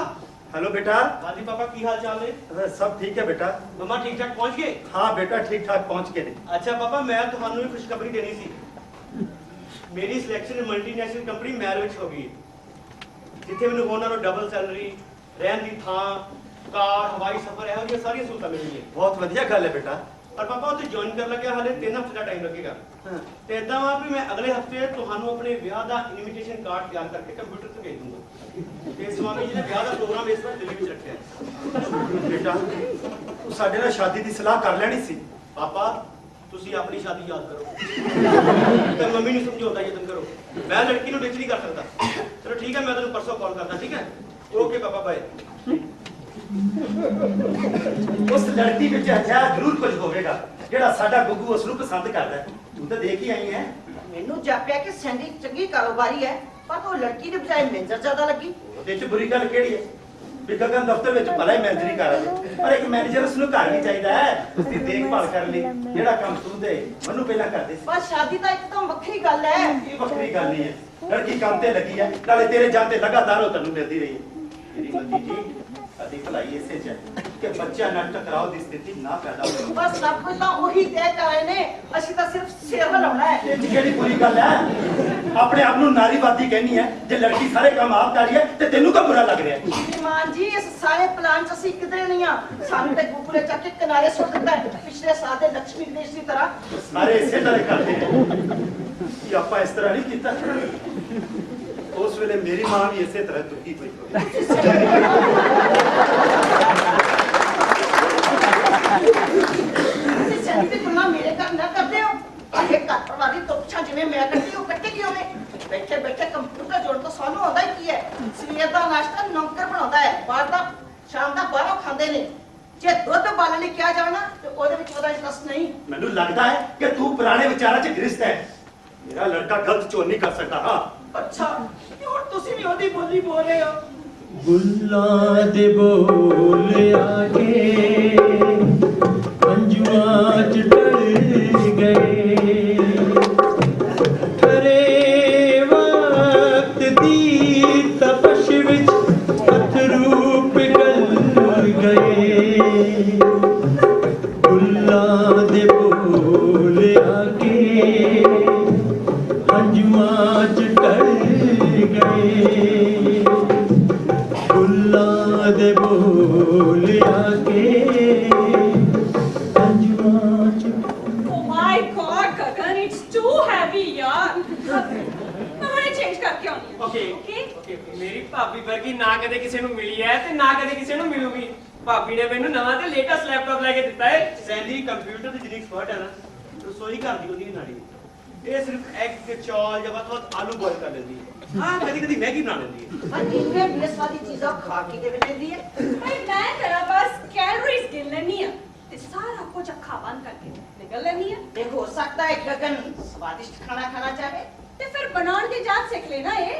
हेलो बेटा हाँ जी पापा, की हाल चाल है? अरे, सब ठीक है बेटा। मम्मा ठीक ठाक पहुंच गए? हाँ बेटा ठीक ठाक पहुंच के ने। अच्छा पापा, मैं ਤੁਹਾਨੂੰ ਵੀ ਖੁਸ਼ਖਬਰੀ ਦੇਣੀ ਸੀ। ਮੇਰੀ ਸਿਲੈਕਸ਼ਨ ਮਲਟੀਨੈਸ਼ਨਲ ਕੰਪਨੀ ਮੈਲ ਵਿੱਚ ਹੋ ਗਈ, ਜਿੱਥੇ ਮੈਨੂੰ ਉਹਨਾਂ ਨੂੰ ਡਬਲ ਸੈਲਰੀ, ਰਹਿਣ ਦੀ ਥਾਂ, ਕਾਰ, ਹਵਾਈ ਸਫ਼ਰ, ਇਹੋ ਜਿਹੀਆਂ ਸਾਰੀਆਂ ਸਹੂਲਤਾਂ ਮਿਲਣਗੀਆਂ। बहुत बढ़िया गल है बेटा। ਪਰ ਪਾਪਾ ਉੱਥੇ ਜੁਆਇਨ ਕਰਨ ਲੱਗਿਆ ਹਾਲੇ 3 ਹਫ਼ਤੇ ਦਾ ਟਾਈਮ ਲੱਗੇਗਾ। ਤੇ ਇਦਾਂ ਵਾ ਵੀ ਮੈਂ ਅਗਲੇ ਹਫ਼ਤੇ ਤੁਹਾਨੂੰ ਆਪਣੇ ਵਿਆਹ ਦਾ ਇਨਵੀਟੇਸ਼ਨ ਕਾਰਡ ਤਿਆਰ ਕਰਕੇ ਕੰਪਿਊਟਰ ਤੇ ਭੇਜ ਦੂੰਗਾ। ਤੇ ਸਵਾਮੀ ਜੀ ਨੇ ਵਿਆਹ ਦਾ ਪ੍ਰੋਗਰਾਮ ਇਸ ਵਾਰ ਦਿੱਲੀ ਵਿੱਚ ਰੱਖਿਆ ਹੈ। बेटा तू साडे नाल शादी दी सलाह कर लेनी सी। ਪਾਪਾ ਤੁਸੀਂ ਆਪਣੀ ਸ਼ਾਦੀ ਯਾਦ ਕਰੋ ਤੇ ਮੰਮੀ ਨੂੰ ਸਮਝਾਉਣ ਦਾ ਯਤਨ ਕਰੋ। ਮੈਂ ਲੜਕੀ ਨੂੰ ਡਿਚ ਨਹੀਂ ਕਰ ਸਕਦਾ। ਚਲੋ ਠੀਕ ਹੈ, ਮੈਂ ਤੁਹਾਨੂੰ ਪਰਸੋਂ ਕਾਲ ਕਰਦਾ, ਠੀਕ ਹੈ? ਓਕੇ ਪਾਪਾ, ਬਾਏ। उस लड़की विच अजा जरूर कुछ होवेगा जेड़ा साडा गुग्गू उस नूं पसंद करदा है। तू तो देख ही आई है। ਮੈਨੂੰ ਜਾਪਿਆ ਕਿ ਸੈਂਡੀ ਚੰਗੀ ਕਾਰੋਬਾਰੀ ਹੈ, ਪਰ ਉਹ ਲੜਕੀ ਦੇ ਬਜਾਏ ਮੈਨੇਜਰ ਜ਼ਿਆਦਾ ਲੱਗੀ। ਉਹਦੇ ਚ ਬੁਰੀ ਗੱਲ ਕਿਹੜੀ ਹੈ? ਵੀ ਗਗਨ ਦਫ਼ਤਰ ਵਿੱਚ ਭਲਾ ਹੀ ਮੈਨੇਜਰੀ ਕਰ ਰਹੇ, ਪਰ ਇੱਕ ਮੈਨੇਜਰ ਉਸ ਨੂੰ ਘਰ ਵੀ ਚਾਹੀਦਾ ਹੈ, ਉਸ ਦੀ ਦੇਖਭਾਲ ਕਰਨ ਲਈ। ਜਿਹੜਾ ਕੰਮ ਤੂੰ ਦੇ ਮੈਨੂੰ ਪਹਿਲਾਂ ਕਰਦੇ ਸੀ। ਬਸ ਸ਼ਾਦੀ ਤਾਂ ਇੱਕਦਮ ਵੱਖਰੀ ਗੱਲ ਹੈ। ਇਹ ਵੱਖਰੀ ਗੱਲ ਨਹੀਂ ਹੈ। ਲੜਕੀ ਕੰਮ ਤੇ ਲੱਗੀ ਹੈ, ਨਾਲੇ ਤੇਰੇ ਜਾਣ ਤੇ ਲਗਾਤਾਰ ਉਹ ਤੈਨੂੰ ਮਿਲਦੀ ਰਹੀ ਹੈ। ਮੇਰੀ ਭਤੀਜੀ ਅਦੀ ਭਲਾਈ ਇਸੇ ਚ ਹੈ ਕਿ ਬੱਚਾ ਨਾਲ ਟਕਰਾਓ ਦੀ ਸਥਿਤੀ ਨਾ ਪੈਦਾ ਹੋਵੇ। ਬਸ ਸਭ ਕੁਝ ਤਾਂ ਉਹੀ ਤੈਅ ਕਰ ਰਹੇ ਨੇ, ਅਸੀਂ ਤਾਂ ਸਿਰਫ ਸਿਰ ਹਿਲਾਉਣਾ ਹੈ। ਇਹ 'ਚ ਕਿਹੜੀ ਬੁਰੀ ਗੱਲ ਹੈ? ਆਪਣੇ ਆਪ ਨੂੰ ਨਾਰੀਵਾਦੀ ਕਹਿਣੀ ਹੈ। ਜੇ ਲੜਕੀ ਸਾਰੇ ਕੰਮ ਆਪ ਕਰ ਰਹੀ ਹੈ ਤੇ ਤੈਨੂੰ ਕਿਉਂ ਬੁਰਾ ਲੱਗ ਰਿਹਾ ਹੈ? ਸ਼੍ਰੀਮਾਨ ਜੀ, ਇਸ ਸਾਰੇ ਪਲਾਨ 'ਚ ਅਸੀਂ ਕਿਧਰੇ ਨਹੀਂ ਆ। ਸਾਨੂੰ ਤੇ ਗੁੱਗੂ ਨੇ ਚੱਕ ਕੇ ਕਿਨਾਰੇ ਸੁੱਟ ਦਿੱਤਾ ਹੈ, ਪਿਛਲੇ ਸਾਲ ਦੇ ਲక్ష్ਮੀ ਗਣੇਸ਼ ਦੀ ਤਰ੍ਹਾਂ। ਸਾਰੇ ਇਸੇ ਤਰ੍ਹਾਂ ਕਰਦੇ ਨੇ ਕਿ ਆਪਾਂ ਇਸ ਤਰ੍ਹਾਂ ਨਹੀਂ ਕੀਤਾ। ਉਸ ਵੇਲੇ ਮੇਰੀ ਮਾਂ ਵੀ ਇਸੇ ਤਰ੍ਹਾਂ ਦੁਖੀ ਹੋਈ ਹੋਵੇ। ਤੁਸੀਂ ਸੈਂਡੀ ਦੀ ਤੁਲਨਾ ਮੇਰੇ ਘਰ ਨਾ ਕਰਦੇ ਹੋ। ਆਖੇ ਘਰ ਪਰਿਵਾਰ ਦੀ ਤੁਪਛਾਂ ਜਿਵੇਂ ਮੈਂ ਕੱਟੀ, ਉਹ ਕੱਟੇ ਕੀ ਹੋਵੇ? ਬੈਠੇ ਬੈਠੇ ਕੰਪਿਊਟਰ ਜੋੜਨ ਤੋਂ ਸਾਨੂੰ ਆਉਂਦਾ ਹੀ ਕੀ ਹੈ? ਸਵੇਰ ਦਾ ਨਾਸ਼ਤਾ ਨੌਕਰ ਬਣਾਉਂਦਾ ਹੈ, ਬਾਹਰ ਦਾ ਸ਼ਾਮ ਦਾ ਬਾਹਰੋਂ ਖਾਂਦੇ ਨੇ। ਜੇ ਦੁੱਧ ਬਾਲਣ ਲਈ ਕਿਹਾ ਜਾਵੇ ਨਾ ਤੇ ਉਹਦੇ ਵਿੱਚ ਉਹਦਾ ਇੰਟਰਸਟ ਨਹੀਂ। ਮੈਨੂੰ ਲੱਗਦਾ ਹੈ ਕਿ ਤੂੰ ਪੁਰਾਣੇ ਵਿਚਾਰਾਂ 'ਚ ਗ੍ਰਸਤ ਹੈ। ਮੇਰਾ ਲੜਕਾ ਗਲਤ ਚੋਣ ਨਹੀਂ ਕਰ ਸਕਦਾ। ਹਾਂ ਅੱਛਾ, ਤੇ ਹੁਣ ਤੁਸੀਂ ਵੀ ਉਹਦੀ ਬੋਲੀ ਬੋਲ ਰਹੇ ਹੋ। ਗੁੱਲਾਂ ਦੇ ਬੋਲ ਆਗੇ ਅੰਜੂਆਂ ਚ ਢਲ ਗਏ, ਖਰੇ ਵਕਤ ਦੀ ਤਪਸ਼ ਵਿੱਚ ਅਥਰੂ ਪਿਘਲ ਗਏ। ਗੁੱਲਾਂ ਦੇ ਬੋਲ ਆਗੇ ਅੰਜੂਆਂ ਚ ਢਲ ਗਏ, ਫੁੱਲਾਂ ਦੇ ਬੋਲ ਆਗੇ ਅੰਜੂਆਂ ਚ। Oh my God, Gagan, it's too heavy, yaar. मैं हुणे change करके आऊंगी। Okay Okay? ਓਕੇ ਮੇਰੀ ਭਾਬੀ ਵਰਗੀ ਨਾ ਕਦੇ ਕਿਸੇ ਨੂੰ ਮਿਲੀ ਹੈ ਤੇ ਨਾ ਕਦੇ ਕਿਸੇ ਨੂੰ ਮਿਲੂਗੀ। ਭਾਬੀ ਨੇ ਮੈਨੂੰ ਨਵਾਂ ਤੇ ਲੇਟੈਸਟ ਲੈਪਟਾਪ ਲੈ ਕੇ ਦਿੱਤਾ ਹੈ। ਸੈਂਡੀ ਕੰਪਿਊਟਰ ਦੀ ਜਿਹੜੀ ਐਕਸਪਰਟ ਹੈ ਨਾ, ਰਸੋਈ ਘਰ ਦੀ ਉਹਦੀ ਨਾੜੀ। ਇਹ ਸਿਰਫ ਐਗ ਤੇ ਚੌਲ ਜਾਂ ਵੱਧ ਆਲੂ ਬੋਇਲ ਕਰ ਲੈਂਦੀ ਹੈ। ਹਾਂ, ਕਦੀ ਕਦੀ ਮੈਗੀ ਬਣਾ ਲੈਂਦੀ ਹੈ। ਹਾਂ, ਇੰਗਰੀਡੀਐਂਟਸ ਵਾਲੀ ਚੀਜ਼ਾਂ ਖਾ ਕੇ ਕਿਵੇਂ ਲੈਂਦੀ ਹੈ? भाई मैं तेरा बस कैलोरीज गिन लेनी है ते सारा कुछ अखा बंद करके निकल लेनी है। ਤੇ ਹੋ ਸਕਦਾ ਹੈ ਗगन स्वादिष्ट खाना खाना चाहे। ते फिर बनाने की जात सीख लेना है।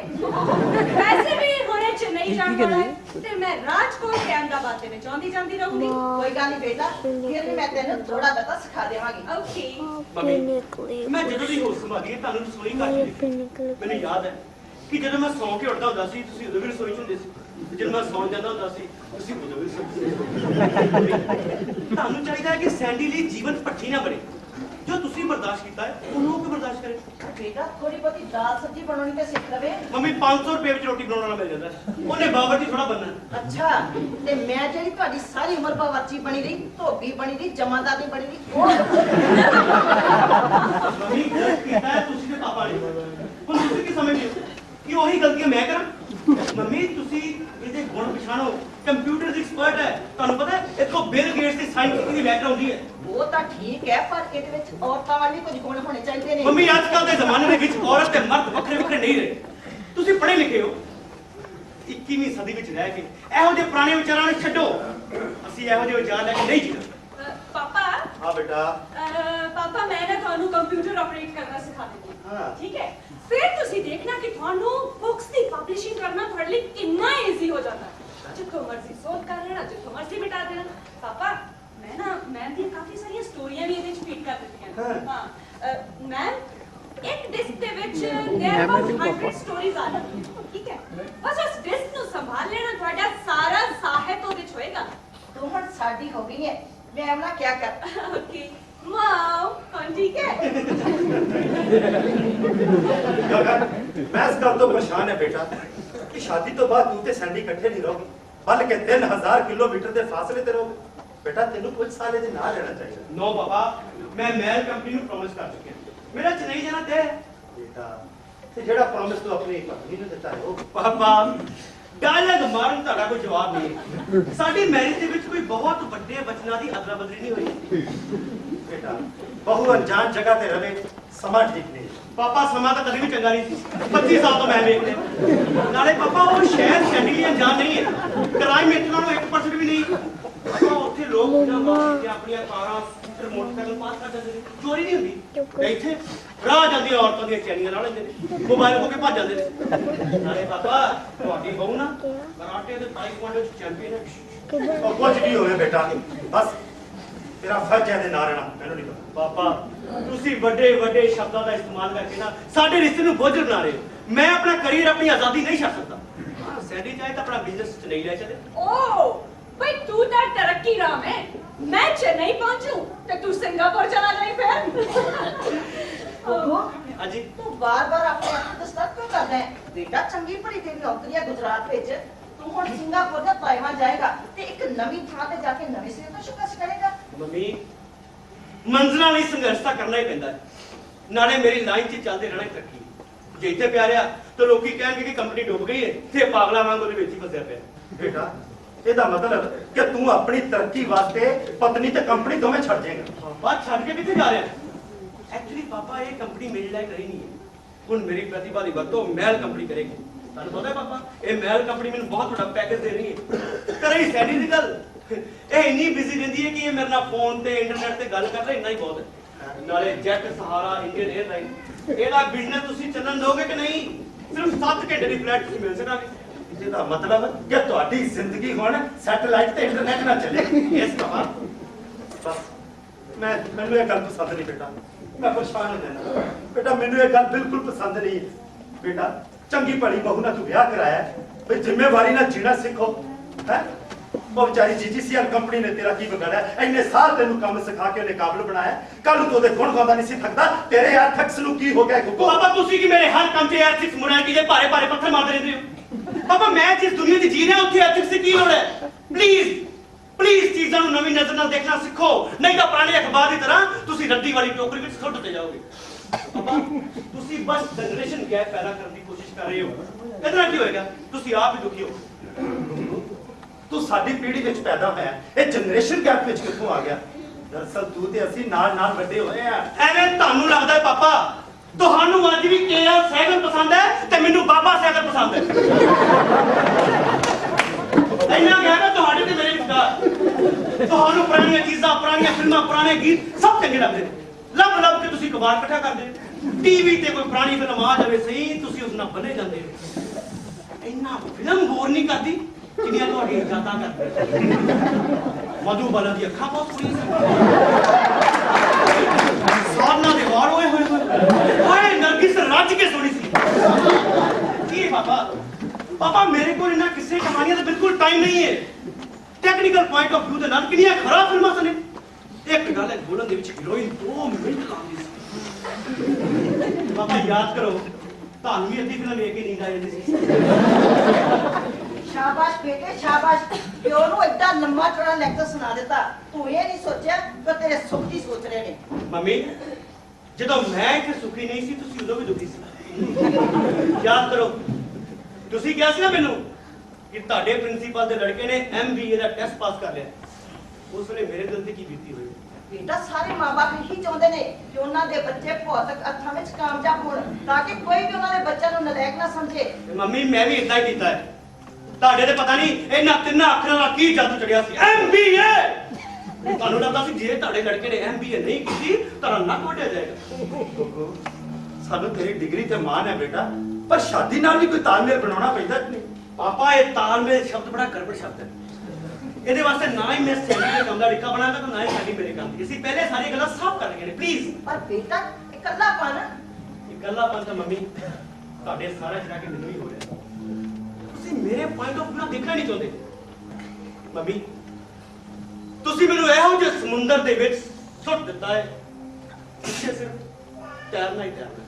वैसे भी हुणे चेन्नई जाने वाला है ते मैं राजकोट के अहमदाबाद में जाती रहूंगी। ਕੋਈ ਗੱਲ ਨਹੀਂ ਬੇਟਾ, ਫਿਰ ਵੀ ਮੈਂ ਤੈਨੂੰ ਥੋੜਾ ਬਹੁਤਾ ਸਿਖਾ ਦੇਵਾਂਗੀ। ओके। ਮੰਮੀ, ਮੈਂ ਜਦੋਂ ਦੀ ਹੋਸ਼ ਸੰਭਾਲੀ ਹੈ ਤੁਹਾਨੂੰ ਰਸੋਈ ਘਰ ਚ ਦੇਖੀ। ਮੈਨੂੰ ਯਾਦ ਹੈ ਕਿ ਜਦੋਂ ਮੈਂ ਸੌਂ ਕੇ ਉੱਠਦਾ ਹੁੰਦਾ ਸੀ ਤੁਸੀਂ ਉਦੋਂ ਵੀ ਰਸੋਈ 'ਚ ਹੁੰਦੇ ਸੀ, ਤੇ ਜਦੋਂ ਮੈਂ ਸੌਂ ਜਾਂਦਾ ਹੁੰਦਾ ਸੀ ਤੁਸੀਂ ਉਦੋਂ ਵੀ ਰਸੋਈ 'ਚ ਹੁੰਦੇ ਸੀ। ਤੁਹਾਨੂੰ ਚਾਹੀਦਾ ਹੈ ਕਿ ਸੈਂਡੀ ਲਈ ਜੀਵਨ ਭੱਠੀ ਨਾ ਬਣੇ। ਜੋ ਤੁਸੀਂ ਬਰਦਾਸ਼ਤ ਕੀਤਾ ਹੈ ਉਹਨੂੰ ਕੋਈ ਬਰਦਾਸ਼ਤ ਕਰੇ। ਬੇਟਾ ਥੋੜੀ ਬਹੁਤੀ ਦਾਲ ਸਬਜ਼ੀ ਬਣਾਉਣੀ ਤੇ ਸਿੱਖ ਲਵੇ। ਮੰਮੀ 500 ਰੁਪਏ ਵਿੱਚ ਰੋਟੀ ਬਣਾਉਣ ਵਾਲਾ ਮਿਲ ਜਾਂਦਾ ਹੈ। ਉਹਨੇ ਬਾਵਰਚੀ ਥੋੜਾ ਬਣਨਾ। ਅੱਛਾ, ਤੇ ਮੈਂ ਜਿਹੜੀ ਤੁਹਾਡੀ ਸਾਰੀ ਉਮਰ ਬਾਵਰਚੀ ਬਣੀ ਰਹੀ, ਧੋਬੀ ਬਣੀ ਰਹੀ, ਜਮਾਦਾਰ ਨਹੀਂ ਬਣੀ ਰਹੀ, ਉਹ ਮੰਮੀ ਗਲਤ ਕੀਤਾ ਹੈ ਤੁਸੀਂ ਤੇ ਪਾਪਾ ਨੇ। ਹੁਣ ਤੁਸੀਂ ਕੀ ਸਮਝਦੇ ਹੋ ਕਿ ਉਹੀ ਗਲਤੀਆਂ ਮੈਂ ਕਰਾਂ? ਮੰਮੀ ਤੁਸੀਂ ਇਹਦੇ ਗੁਣ ਪਛਾਣੋ। ਕੰਪਿਊਟਰ ਦੀ ਐਕਸਪਰਟ ਹੈ, ਤੁਹਾਨੂੰ ਪਤਾ ਹੈ ਇੱਥੋਂ ਬਿਲ ਗੇਟਸ ਦੀ ਸਾਈਨ ਕੀਤੀ ਦੀ ਲੈਟਰ ਆਉਂਦੀ ਹੈ। ਉਹ ਤਾਂ ਠੀਕ ਹੈ, ਪਰ ਇਹਦੇ ਵਿੱਚ ਔਰਤਾਂ ਵਾਲੇ ਕੁਝ ਗੁਣ ਹੋਣੇ ਚਾਹੀਦੇ ਨੇ। ਮੰਮੀ ਅੱਜ ਕੱਲ੍ਹ ਦੇ ਜ਼ਮਾਨੇ ਦੇ ਵਿੱਚ ਔਰਤ ਤੇ ਮਰਦ ਵੱਖਰੇ ਵੱਖਰੇ ਨਹੀਂ ਰਹੇ। ਤੁਸੀਂ ਪੜ੍ਹੇ ਲਿਖੇ ਹੋ, 21ਵੀਂ ਸਦੀ ਵਿੱਚ ਰਹਿ ਕੇ ਇਹੋ ਜਿਹੇ ਪੁਰਾਣੇ ਵਿਚਾਰਾਂ ਨੂੰ ਛੱਡੋ। ਅਸੀਂ ਇਹੋ ਜਿਹੇ ਵਿਚਾਰ ਲੈ ਕੇ ਨਹੀਂ ਜੀਣਾ। पापा हाँ बेटा। पापा मैं ना ਤੁਹਾਨੂੰ ਕੰਪਿਊਟਰ ਆਪਰੇਟ ਕਰਨਾ ਸਿਖਾ ਦੂੰਗੀ। हाँ। ठीक है? ਫਿਰ ਤੁਸੀਂ ਦੇਖਣਾ ਕਿ ਤੁਹਾਨੂੰ ਬੁੱਕਸ ਦੀ ਪਬਲਿਸ਼ਿੰਗ ਕਰਨਾ ਤੁਹਾਡੇ ਲਈ ਕਿੰਨਾ ਈਜ਼ੀ ਹੋ ਜਾਂਦਾ ਹੈ। ਜਿੱਥੋਂ ਮਰਜ਼ੀ ਸੋਧ ਕਰ ਲੈਣਾ, ਜਿੱਥੋਂ ਮਰਜ਼ੀ ਮਿਟਾ ਦੇਣਾ। ਪਾਪਾ ਮੈਂ ਦੀ ਕਾਫੀ ਸਾਰੀਆਂ ਸਟੋਰੀਆਂ ਵੀ ਇਹਦੇ ਵਿੱਚ ਫੀਡ ਕਰ ਦਿੱਤੀਆਂ। ਹਾਂ ਮੈਮ ਇੱਕ ਡਿਸਕ ਦੇ ਵਿੱਚ ਦੇਰ ਅਬਾਊਟ 100 ਸਟੋਰੀਜ਼ ਆ ਜਾਂਦੀਆਂ, ਠੀਕ ਹੈ। ਬਸ ਉਸ ਡਿਸਕ ਨੂੰ ਸੰਭਾਲ ਲੈਣਾ, ਤੁਹਾਡਾ ਸਾਰਾ ਸਾਹਿਤ ਉਹਦੇ ਵਿੱਚ ਹੋਏਗਾ। ਤੂੰ ਹੁਣ ਸਾਡੀ ਹੋ ਗਈ ਹੈ, ਮੈਂ ਨਾ ਕਿਆ ਕਰ। ਓਕੇ ਮਾਮ, ਹੁਣ ਠੀਕ ਹੈ। गगन, मैं इस गल तो परेशान है बेटा कि शादी तो बाद तू ते सैंडी इकट्ठे नहीं रहोगे, बल्कि 3000 किलोमीटर के फासले ते रहोगे। बेटा तेनू कुछ साल इहदे नाल रहना चाहिए। नो पापा, मैं महल कंपनी ਨੂੰ ਪ੍ਰੋਮਿਸ ਕਰ ਚੁੱਕਿਆ, ਮੇਰਾ ਚੇਨਈ ਜਾਣਾ ਤੈਅ ਹੈ। बेटा ते जेड़ा प्रॉमिस तू अपनी पत्नी ਨੂੰ ਦਿੱਤਾ ਹੈ ਉਹ ਪਾਪਾ ਡਾਇਲੌਗ ਮਾਰਨ ਤੁਹਾਡਾ ਕੋਈ ਜਵਾਬ ਨਹੀਂ ਹੈ। ਸਾਡੀ ਮੈਰਿਜ ਦੇ ਵਿੱਚ ਕੋਈ ਬਹੁਤ ਵੱਡੇ ਵਚਨਾਂ ਦੀ ਅਦਲਾ ਬਦਲੀ ਨਹੀਂ ਹੋਈ। बेटा बहु अनजान जगह ते रवे समा ठीक नहीं। ਪਾਪਾ ਸਮਾਂ ਤਾਂ ਕਦੇ ਵੀ ਚੰਗਾ ਨਹੀਂ ਸੀ। 25 ਸਾਲ ਤੋਂ ਮੈਂ ਵੇਖ ਲਿਆ। ਨਾਲੇ ਪਾਪਾ ਉਹ ਸ਼ਹਿਰ ਸੈਂਡੀ ਅਣਜਾਣ ਨਹੀਂ ਹੈ, ਕ੍ਰਾਈਮ ਇੱਥੇ ਨਾਲੋਂ 1% ਵੀ ਨਹੀਂ। ਪਾਪਾ ਉੱਥੇ ਲੋਕ ਬਿਨਾਂ ਮਾਸਕ ਦੇ ਆਪਣੀਆਂ ਕਾਰਾਂ ਸਕੂਟਰ ਮੋਟਰਸਾਈਕਲ ਪਾਸ ਕਰ ਜਾਂਦੇ ਨੇ, ਚੋਰੀ ਨਹੀਂ ਹੁੰਦੀ। ਤੇ ਇੱਥੇ ਰਾਹ ਜਾਂਦੀਆਂ ਔਰਤਾਂ ਦੀਆਂ ਚੈਨੀਆਂ ਲਾ ਲੈਂਦੇ ਨੇ, ਮੋਬਾਈਲ ਖੋ ਕੇ ਭੱਜ ਜਾਂਦੇ ਨੇ। ਨਾਲੇ ਪਾਪਾ ਤੁਹਾਡੀ ਬਹੂ ਨਾ ਕਰਾਟੇ ਦੇ ਤਾਈਕਵਾਂਡੋ ਚ ਚੈਂਪੀਅਨ ਹੈ। और कुछ नहीं होवे बेटा, बस तेरा फर्ज है ना रहना, मैनू नहीं पता। ਪਾਪਾ ਤੁਸੀਂ ਵੱਡੇ ਵੱਡੇ ਸ਼ਬਦਾਂ ਦਾ ਇਸਤੇਮਾਲ ਕਰਕੇ ਨਾ ਸਾਡੇ ਰਿਸ਼ਤੇ ਨੂੰ ਬੋਝ ਬਣਾ ਰਹੇ ਹੋ। ਮੈਂ ਆਪਣਾ ਕਰੀਅਰ ਆਪਣੀ ਆਜ਼ਾਦੀ ਨਹੀਂ ਛੱਡ ਸਕਦਾ। ਸੈਂਡੀ ਚਾਹੇ ਤਾਂ ਆਪਣਾ ਬਿਜ਼ਨਸ ਚ ਨਹੀਂ ਲੈ ਚਲੇ। ओ भाई तू तो तरक्की राम है, मैं चेन्नई पहुंचूं तो तू सिंगापुर चला जाए फिर। ओहो, ਹਾਂਜੀ तू बार-बार अपने आप को डिस्टर्ब क्यों कर रहा है? बेटा चंगी भली तेरी नौकरी है गुजरात विच, तू हुण सिंगापुर दा ताइवान जाएगा ते एक नवी थां ते जाके नवे सिरे तो शुरू करेगा। ਮੰਮੀ ਮੰਜ਼ਲਾਂ ਲਈ ਸੰਘਰਸ਼ ਤਾਂ ਕਰਨਾ ਹੀ ਪੈਂਦਾ ਹੈ, ਨਾਲੇ ਮੇਰੀ ਲਾਈਨ 'ਚ ਚੱਲਦੇ ਰਹਿਣਾ ਹੀ ਤਰੱਕੀ। ਜੇ ਇੱਥੇ ਪਿਆ ਰਿਹਾ ਤਾਂ ਲੋਕੀ ਕਹਿਣਗੇ ਕਿ ਕੰਪਨੀ ਡੁੱਬ ਗਈ ਹੈ ਤੇ ਪਾਗਲਾਂ ਵਾਂਗ ਉਹਦੇ ਵਿੱਚ ਹੀ ਫਸਿਆ ਪਿਆ। बेटा ਇਹਦਾ ਮਤਲਬ ਕਿ ਤੂੰ ਆਪਣੀ ਤਰੱਕੀ ਵਾਸਤੇ ਪਤਨੀ ਤੇ ਕੰਪਨੀ ਦੋਵੇਂ ਛੱਡ ਜਾਏਗਾ। ਬਾਤ ਛੱਡ ਕੇ ਕਿੱਥੇ ਜਾ ਰਿਹਾ? ਐਕਚੁਅਲੀ ਪਾਪਾ ਇਹ ਕੰਪਨੀ ਮੇਰੇ ਲਈ ਕਰੀ ਨਹੀਂ ਹੈ। ਹੁਣ ਮੇਰੀ ਪ੍ਰਤਿਭਾ ਦੀ ਵਰਤੋਂ ਮਹਿਲ ਕੰਪਨੀ ਕਰੇਗੀ। ਤੁਹਾਨੂੰ ਪਤਾ ਹੈ ਪਾਪਾ, ਇਹ ਮਹਿਲ ਕੰਪਨੀ ਮੈਨੂੰ ਬਹੁਤ ਵੱਡਾ ਪੈਕੇਜ ਦੇ ਰਹੀ ਹੈ। ਕਰੇ ਸੈਡੀ ਦੀ ਗੱਲ, ਇਹ ਇੰਨੀ ਬਿਜ਼ੀ ਰਹਿੰਦੀ ਹੈ ਕਿ ਇਹ ਮੇਰੇ ਨਾਲ ਫੋਨ ਤੇ ਇੰਟਰਨੈਟ ਤੇ ਗੱਲ ਕਰ ਲੈ, ਇੰਨਾ ਹੀ ਬਹੁਤ ਹੈ। ਨਾਲੇ ਜੈਟ ਸਹਾਰਾ ਇੰਡੀਅਨ 에ਅਰਲਾਈਨ, ਇਹਦਾ ਬਿਜ਼ਨਸ ਤੁਸੀਂ ਚੱਲਣ ਦੋਗੇ ਕਿ ਨਹੀਂ? ਸਿਰਫ 7 ਘੰਟੇ ਦੀ ਫਲਾਈਟ ਤੁਸੀਂ ਮਿਲ ਸਕਾਂਗੇ। ਜਿਹਦਾ ਮਤਲਬ ਕਿ ਤੁਹਾਡੀ ਜ਼ਿੰਦਗੀ ਹੁਣ ਸੈਟੇਲਾਈਟ ਤੇ ਇੰਟਰਨੈਟ ਨਾਲ ਚੱਲੇਗੀ। ਇਸ ਪਾਪਾ ਬਸ ਮੈਨੂੰ ਇਹ ਗੱਲ ਪਸੰਦ ਨਹੀਂ ਬੇਟਾ, ਮੈਂ ਪਰੇਸ਼ਾਨ ਹੋ ਜਾਣਾ। ਬੇਟਾ ਮੈਨੂੰ ਇਹ ਗੱਲ ਬਿਲਕੁਲ ਪਸੰਦ ਨਹੀਂ ਹੈ। ਬੇਟਾ ਚੰਗੀ ਭਲੀ ਬਹੂ ਨਾਲ ਤੂੰ ਵਿਆਹ ਕਰਾਇਆ ਹੈ, ਵੀ ਜ਼ਿੰਮੇਵਾਰੀ ਨਾਲ ਜੀਣਾ ਸਿੱਖੋ। ਹੈ ਉਹ ਵਿਚਾਰੀ ਜੀਜੀਸੀਐਲ ਕੰਪਨੀ ਨੇ ਤੇਰਾ ਕੀ ਵਿਗਾੜਿਆ? ਇੰਨੇ ਸਾਲ ਤੈਨੂੰ ਕੰਮ ਸਿਖਾ ਕੇ ਉਹਨੇ ਕਾਬਲ ਬਣਾਇਆ, ਕੱਲ ਨੂੰ ਤੂੰ ਉਹਦੇ ਗੁਣ ਗਾਉਂਦਾ ਨਹੀਂ ਸੀ ਥੱਕਦਾ। ਤੇਰੇ ਐਥਿਕਸ ਨੂੰ ਕੀ ਹੋ ਗਿਆ ਗੁੱਗੂ? ਪਾਪਾ ਤੁਸੀਂ ਕਿ ਮੇਰੇ ਹਰ ਕੰਮ 'ਚ ਐਥਿਕਸ ਮੋਰਾਲਿਟੀ ਦੇ ਭਾਰੇ ਭਾਰੇ ਪੱਥਰ ਮਾਰਦੇ ਰਹਿੰਦੇ ਹੋ। ਪਾਪਾ ਮੈਂ ਜਿਸ ਦੁਨੀਆ 'ਚ ਜੀ ਰਿਹਾ ਉੱਥੇ ਐਥਿਕਸ ਦੀ ਕੀ ਲੋੜ ਹੈ? ਪਲੀਜ਼ ਚੀਜ਼ਾਂ ਨੂੰ ਨਵੀਂ ਨਜ਼ਰ ਨਾਲ ਦੇਖਣਾ ਸਿੱਖੋ, ਨਹੀਂ ਤਾਂ ਪੁਰਾਣੇ ਅਖਬਾਰ ਦੀ ਤਰ੍ਹਾਂ ਤੁਸੀਂ ਰੱਦੀ ਵਾਲੀ ਟੋਕਰੀ ਵਿੱਚ ਸੁੱਟ ਤੇ ਜਾਓਗੇ। ਪਾਪਾ ਤੁਸੀਂ ਬਸ ਜਨਰੇਸ਼ਨ ਗੈਪ ਪੈਦਾ ਕਰਨ ਦੀ ਕੋਸ਼ਿਸ਼ ਕਰ ਰਹੇ ਹੋ। ਇਹਦੇ ਨਾਲ ਕੀ ਹੋਏਗਾ? ਤੁਸੀਂ ਆਪ ਹੀ ਦੁਖੀ ਹੋ। ਤੂੰ ਸਾਡੀ ਪੀੜ੍ਹੀ ਵਿੱਚ ਪੈਦਾ ਹੋਇਆ, ਇਹ ਜਨਰੇਸ਼ਨ ਗੈਪ ਵਿੱਚ ਕਿੱਥੋਂ ਆ ਗਿਆ? ਦਰਅਸਲ ਤੂੰ ਤੇ ਅਸੀਂ ਨਾਲ ਵੱਡੇ ਹੋਏ ਆ। ਐਵੇਂ ਤੁਹਾਨੂੰ ਲੱਗਦਾ ਹੈ ਪਾਪਾ, ਤੁਹਾਨੂੰ ਅੱਜ ਵੀ ਕੇਆ ਸਾਈਕਲ ਪਸੰਦ ਹੈ ਤੇ ਮੈਨੂੰ ਬਾਬਾ ਸਾਈਕਲ ਪਸੰਦ ਹੈ। ਇੰਨਾ ਗਿਆ ਨਾ ਤੁਹਾਡੇ ਤੇ ਮੇਰੇ ਵਿਚਕਾਰ। ਤੁਹਾਨੂੰ ਪੁਰਾਣੀਆਂ ਚੀਜ਼ਾਂ, ਪੁਰਾਣੀਆਂ ਫਿਲਮਾਂ, ਪੁਰਾਣੇ ਗੀਤ ਸਭ ਚੰਗੇ ਲੱਗਦੇ ਨੇ। ਲੱਭ ਕੇ ਤੁਸੀਂ ਕਬਾੜ ਇਕੱਠਾ ਕਰਦੇ ਹੋ। ਟੀਵੀ ਤੇ ਕੋਈ ਪੁਰਾਣੀ ਫਿਲਮ ਆ ਜਾਵੇ ਸਹੀ, ਤੁਸੀਂ ਉਸ ਨਾਲ ਬੰਨੇ ਜਾਂਦੇ ਹੋ। ਇੰਨਾ ਫਿਲਮ ਬੋਰ ਨਹੀਂ ਕਰਦੀ ਜਿੰਨੀਆਂ ਤੁਹਾਡੀਆਂ ਯਾਦਾਂ ਕਰਦੀਆਂ। ਮਧੂਬਾਲਾ ਦੀ ਅੱਖਾਂ ਬਹੁਤ ਸੋਹਣੀਆਂ ਸੀ, ਸਾਧਨਾ ਦੇ ਵਾਲ ਹੋਏ ਹੋਏ ਨਰਗਿਸ ਰੱਜ ਕੇ ਸੋਹਣੀ ਸੀ। ਕੀ ਪਾਪਾ ਮੇਰੇ ਕੋਲ ਇਹਨਾਂ ਕਿਸੇ ਕਹਾਣੀਆਂ ਦਾ ਬਿਲਕੁਲ ਟਾਈਮ ਨਹੀਂ ਹੈ। ਟੈਕਨੀਕਲ ਪੁਆਇੰਟ ਆਫ View ਦੇ ਨਾਲ ਕਿੰਨੀਆਂ ਖਰਾਬ ਫਿਲਮਾਂ ਸਨ। ਇੱਕ ਗੱਲ ਹੈ, ਬੋਲਣ ਦੇ ਵਿੱਚ ਹੀਰੋਇਨ 2 ਮਿੰਟ ਲਾਉਂਦੀ ਸੀ। ਪਾਪਾ ਯਾਦ ਕਰੋ, ਤੁਹਾਨੂੰ ਵੀ ਅੱਧੀ ਫਿਲਮ ਵੇਖ ਕੇ ਨੀਂਦ ਆ ਜਾਂਦੀ ਸੀ। शाबाश बेटे शाबाश, प्यो ਨੂੰ ਐਡਾ ਲੰਮਾ ਚੌੜਾ ਲੈਕਚਰ ਸੁਣਾ ਦਿੱਤਾ। ਤੂੰ ਇਹ ਨਹੀਂ ਸੋਚਿਆ ਕਿ ਤੇਰੇ ਸੁੱਖ ਦੀ ਸੋਚ ਰਹੇ ਨੇ। ਮੰਮੀ ਜਦੋਂ ਮੈਂ ਇੱਥੇ ਸੁਖੀ ਨਹੀਂ ਸੀ, ਤੁਸੀਂ ਉਦੋਂ ਵੀ ਦੁਖੀ ਸੀ। ਯਾਦ ਕਰੋ, ਤੁਸੀਂ ਕਿਹਾ ਸੀ ਨਾ ਮੈਨੂੰ ਕਿ ਤੁਹਾਡੇ ਪ੍ਰਿੰਸੀਪਲ ਦੇ ਲੜਕੇ ਨੇ MBA ਦਾ ਟੈਸਟ ਪਾਸ ਕਰ ਲਿਆ। ਉਸ ਵੇਲੇ ਮੇਰੇ ਦਿਲ ਤੇ ਕੀ ਬੀਤੀ ਹੋਈ? बेटा सारे माँ-बाप यही चाहते हैं कि उन्होंने बच्चे भौतिक अर्थां विच कामयाब होण, ताकि कोई भी उन्होंने बच्चों को नलायक ना समझे। ਮੰਮੀ ਮੈਂ ਵੀ ਇਦਾਂ ਹੀ ਕੀਤਾ ਹੈ। ਤੁਹਾਡੇ ਤੇ ਪਤਾ ਨਹੀਂ ਇਹਨਾਂ ਤਿੰਨਾਂ ਅੱਖਰਾਂ ਦਾ ਕੀ ਜਾਦੂ ਚੜਿਆ ਸੀ। MBA ਤੁਹਾਨੂੰ ਲੱਗਦਾ ਸੀ ਜੇ ਤੁਹਾਡੇ ਲੜਕੇ ਨੇ MBA ਨਹੀਂ ਕੀਤੀ ਤਾਂ ਨੱਕ ਵੱਢਿਆ ਜਾਏਗਾ। ਸਾਨੂੰ ਤੇਰੀ ਡਿਗਰੀ ਤੇ ਮਾਣ ਹੈ ਬੇਟਾ, ਪਰ ਸ਼ਾਦੀ ਨਾਲ ਵੀ ਕੋਈ ਤਾਲਮੇਲ ਬਣਾਉਣਾ ਪੈਂਦਾ ਕਿ ਨਹੀਂ? ਪਾਪਾ ਇਹ ਤਾਲਮੇਲ ਸ਼ਬਦ ਬੜਾ ਗੜਬੜ ਸ਼ਬਦ ਹੈ। ਇਹਦੇ ਵਾਸਤੇ ਨਾ ਹੀ ਮੈਂ ਸੈਲੀ ਦੇ ਕੰਮ ਦਾ ਡਿੱਕਾ ਬਣਾਗਾ ਤੇ ਨਾ ਹੀ ਸੈਲੀ ਮੇਰੇ ਕੰਮ ਦੀ। ਅਸੀਂ ਪਹਿਲੇ ਸਾਰੀ ਗੱਲਾਂ ਸਾਫ਼ ਕਰ ਲਈਆਂ ਨੇ ਪਲੀਜ਼। ਪਰ ਬੇਟਾ ਇਕੱਲਾਪਨ ਇਹ ਗੱਲਾਂਪਨ ਤਾਂ ਮੰਮੀ ਤੁਹਾਡੇ ਸਾਰਾ ਜਿਹੜਾ ਕਿ ਮੈਨੂੰ ਹੀ ਹੋ ਰਿਹਾ। ਤੁਸੀਂ ਮੇਰੇ ਪੁਆਇੰਟ ਆਫ ਵਿਊ ਦੇਖਣਾ ਨਹੀਂ ਚਾਹੁੰਦੇ। ਮੰਮੀ ਤੁਸੀਂ ਮੈਨੂੰ ਇਹੋ ਜਿਹੇ ਸਮੁੰਦਰ ਦੇ ਵਿੱਚ ਸੁੱਟ ਦਿੱਤਾ ਹੈ ਜਿੱਥੇ ਸਿਰਫ ਤੈਰਨਾ ਹੀ ਤੈਰਨਾ ਹੈ।